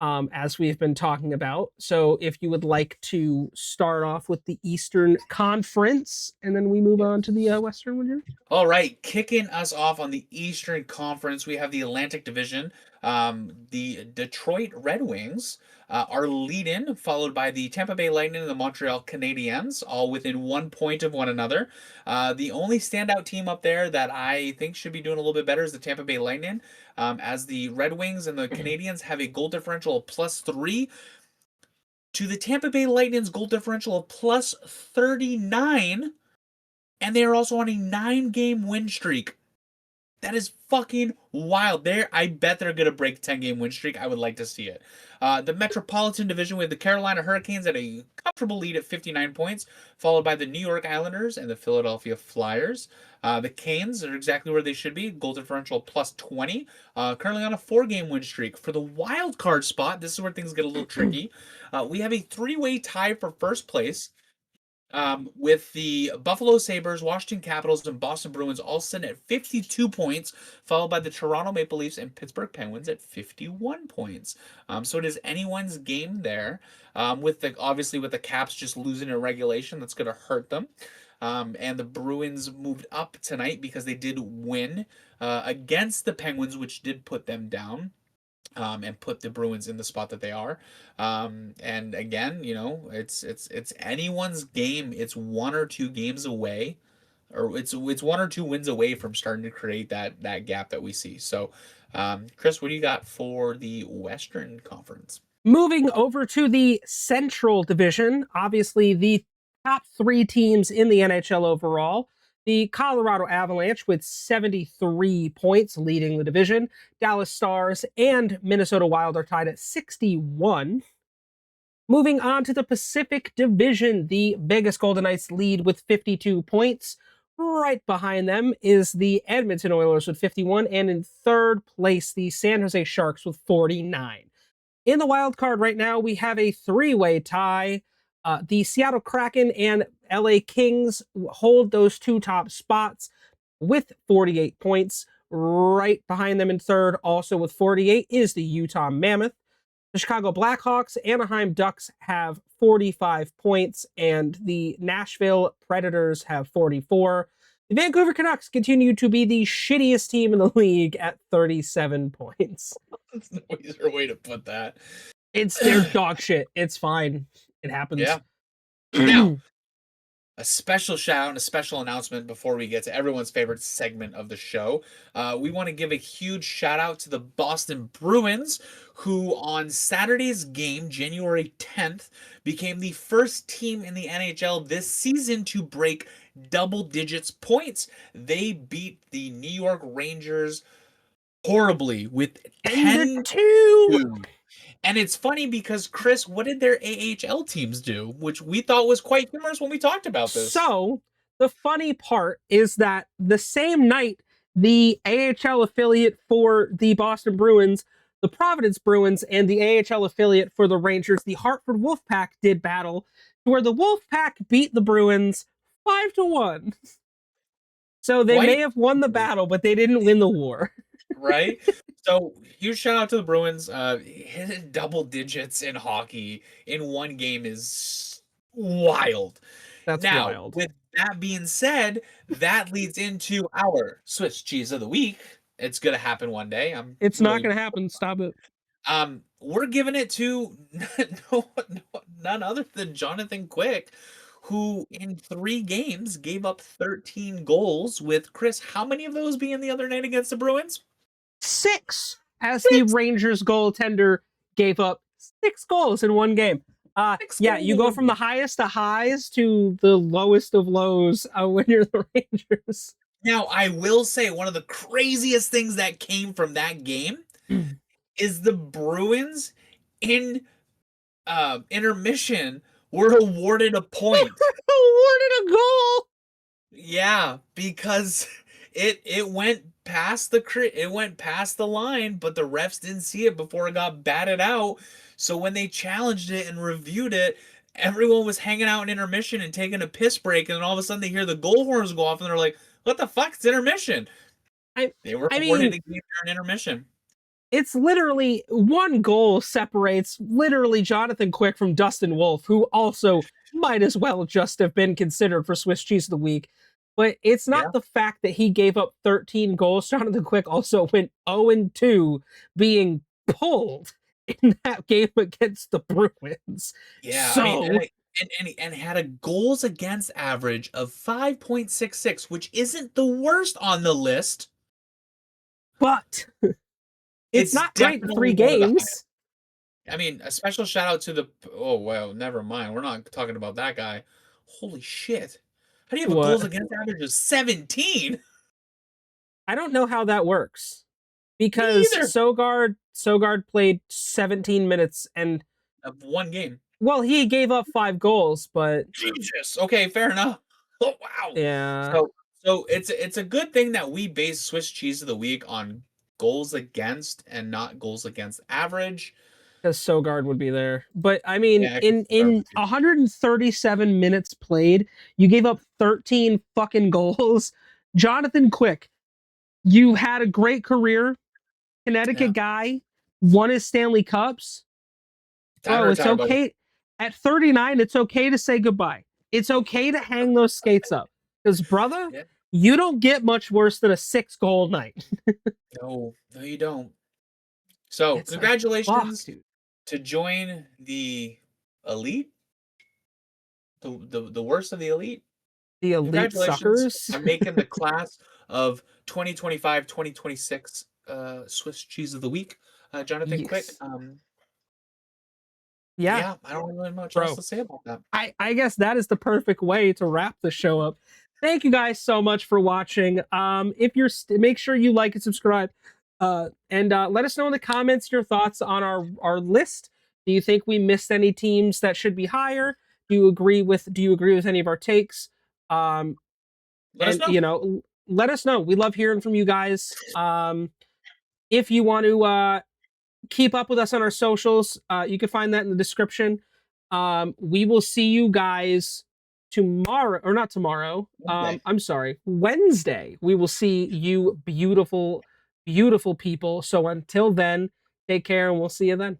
Speaker 1: as we've been talking about. So if you would like to start off with the Eastern Conference, and then we move
Speaker 2: Yeah.
Speaker 1: on to the Western one here.
Speaker 2: All right, kicking us off on the Eastern Conference, we have the Atlantic Division. The Detroit Red Wings are leading, followed by the Tampa Bay Lightning and the Montreal Canadiens, all within 1 point of one another. The only standout team up there that I think should be doing a little bit better is the Tampa Bay Lightning, as the Red Wings and the Canadiens have a goal differential of +3 to the Tampa Bay Lightning's goal differential of +39. And they are also on a 9-game win streak. That is fucking wild. I bet they're gonna break the 10-game win streak. I would like to see it. The Metropolitan Division with the Carolina Hurricanes at a comfortable lead at 59 points, followed by the New York Islanders and the Philadelphia Flyers. The Canes are exactly where they should be. Goal differential +20. Currently on a 4-game win streak. For the wild card spot, this is where things get a little tricky. We have a 3-way tie for first place, with the Buffalo Sabres, Washington Capitals, and Boston Bruins all sitting at 52 points, followed by the Toronto Maple Leafs and Pittsburgh Penguins at 51 points. So it is anyone's game there. With obviously with the Caps just losing in regulation, that's going to hurt them. And the Bruins moved up tonight because they did win against the Penguins, which did put them down. And put the Bruins in the spot that they are. And again, it's anyone's game. It's 1 or 2 games away, or it's 1 or 2 wins away from starting to create that gap that we see. So, Chris, what do you got for the Western Conference?
Speaker 1: Moving over to the Central Division, obviously the top three teams in the NHL overall. The Colorado Avalanche with 73 points leading the division. Dallas Stars and Minnesota Wild are tied at 61. Moving on to the Pacific Division, the Vegas Golden Knights lead with 52 points. Right behind them is the Edmonton Oilers with 51, and in third place, the San Jose Sharks with 49. In the wild card right now, we have a three-way tie. The Seattle Kraken and LA Kings hold those two top spots with 48 points. Right behind them in third, also with 48, is the Utah Mammoth. The Chicago Blackhawks, Anaheim Ducks have 45 points, and the Nashville Predators have 44. The Vancouver Canucks continue to be the shittiest team in the league at 37 points.
Speaker 2: That's no easier way to put that.
Speaker 1: It's their dog shit. It's fine. It happens.
Speaker 2: Yeah. Now, a special shout out and a special announcement before we get to everyone's favorite segment of the show. We want to give a huge shout out to the Boston Bruins, who on Saturday's game, January 10th, became the first team in the NHL this season to break double digits points. They beat the New York Rangers horribly with 10
Speaker 1: 2.
Speaker 2: 2. And it's funny because, Chris, what did their AHL teams do? Which we thought was quite humorous when we talked about this.
Speaker 1: So the funny part is that the same night, the AHL affiliate for the Boston Bruins, the Providence Bruins, and the AHL affiliate for the Rangers, the Hartford Wolfpack, did battle, where the Wolfpack beat the Bruins 5-1. So they may
Speaker 2: Quite
Speaker 1: have won the battle, but they didn't win the war.
Speaker 2: right. So huge shout out to the Bruins. Hitting double digits in hockey in one game is wild.
Speaker 1: That's
Speaker 2: Now,
Speaker 1: wild.
Speaker 2: with that being said, that leads into our Swiss cheese of the week. It's gonna happen one day. I'm
Speaker 1: It's not
Speaker 2: really
Speaker 1: going to happen. Stop it.
Speaker 2: we're giving it to none other than Jonathan Quick, who in 3 games gave up 13 goals. With Chris, how many of those being the other night against the Bruins?
Speaker 1: 6 as the
Speaker 2: Six.
Speaker 1: Rangers goaltender gave up 6 goals in one game.
Speaker 2: Six
Speaker 1: Yeah,
Speaker 2: goals
Speaker 1: you
Speaker 2: in
Speaker 1: go
Speaker 2: one
Speaker 1: from the
Speaker 2: game.
Speaker 1: highest of highs to the lowest of lows when you're the Rangers.
Speaker 2: Now, I will say one of the craziest things that came from that game is the Bruins in intermission were awarded a point.
Speaker 1: Awarded a goal.
Speaker 2: Yeah, because it went past it went past the line, but the refs didn't see it before it got batted out. So when they challenged it and reviewed it, everyone was hanging out in intermission and taking a piss break, and then all of a sudden they hear the goal horns go off, and they're like, "What the fuck? It's intermission."
Speaker 1: I
Speaker 2: They were
Speaker 1: I
Speaker 2: awarded
Speaker 1: mean,
Speaker 2: a game during intermission.
Speaker 1: it's literally one goal separates literally Jonathan Quick from Dustin Wolf, who also might as well just have been considered for Swiss Cheese of the Week. But it's
Speaker 2: Yeah,
Speaker 1: not the fact that he gave up 13 goals. Jonathan Quick also went 0-2 being pulled in that game against the Bruins.
Speaker 2: yeah. I mean,
Speaker 1: So,
Speaker 2: and had a goals against average of 5.66, which isn't the worst on the list.
Speaker 1: but it's
Speaker 2: It's
Speaker 1: not great in
Speaker 2: definitely
Speaker 1: three
Speaker 2: one of the highest.
Speaker 1: games.
Speaker 2: I mean, a special shout out to the. Oh well, never mind. We're not talking about that guy. Holy shit! How do you have a goals
Speaker 1: What?
Speaker 2: against average of 17?
Speaker 1: I don't know how that works
Speaker 2: Me
Speaker 1: because
Speaker 2: either.
Speaker 1: Sogard played 17 minutes and
Speaker 2: Of one game.
Speaker 1: well, he gave up 5 goals, but
Speaker 2: Jesus. Okay, fair enough. Oh wow.
Speaker 1: yeah,
Speaker 2: So it's a good thing that we base Swiss cheese of the week on goals against and not goals against average.
Speaker 1: because Sogard would be there. But I mean,
Speaker 2: Yeah,
Speaker 1: in 137 minutes played, you gave up 13 fucking goals. Jonathan Quick, you had a great career,
Speaker 2: yeah.
Speaker 1: Connecticut guy, won his Stanley Cups.
Speaker 2: Time to
Speaker 1: Bro, it's
Speaker 2: retire, buddy.
Speaker 1: okay. At 39, it's okay to say goodbye. It's okay to hang those skates up. Because, brother,
Speaker 2: Yeah.
Speaker 1: you don't get much worse than a 6 goal night.
Speaker 2: No, no, you don't. So
Speaker 1: It's like, fuck,
Speaker 2: congratulations
Speaker 1: dude.
Speaker 2: to join the elite, the worst of the elite.
Speaker 1: The elite
Speaker 2: Congratulations
Speaker 1: suckers.
Speaker 2: on making the class of 2025-2026 Swiss cheese of the week. Jonathan Quick.
Speaker 1: Yes. Yeah,
Speaker 2: Yeah, I don't really have much else
Speaker 1: bro.
Speaker 2: to say about that.
Speaker 1: I guess that is the perfect way to wrap the show up. Thank you guys so much for watching. If you're make sure you like and subscribe, and let us know in the comments your thoughts on our list. Do you think we missed any teams that should be higher? Do you agree with any of our takes? Um,
Speaker 2: Let us
Speaker 1: and
Speaker 2: know.
Speaker 1: let us know. We love hearing from you guys. If you want to keep up with us on our socials. You can find that in the description. We will see you guys tomorrow, or not tomorrow.
Speaker 2: Wednesday.
Speaker 1: I'm sorry, Wednesday. We will see you, beautiful, beautiful people. So until then, take care, and we'll see you then.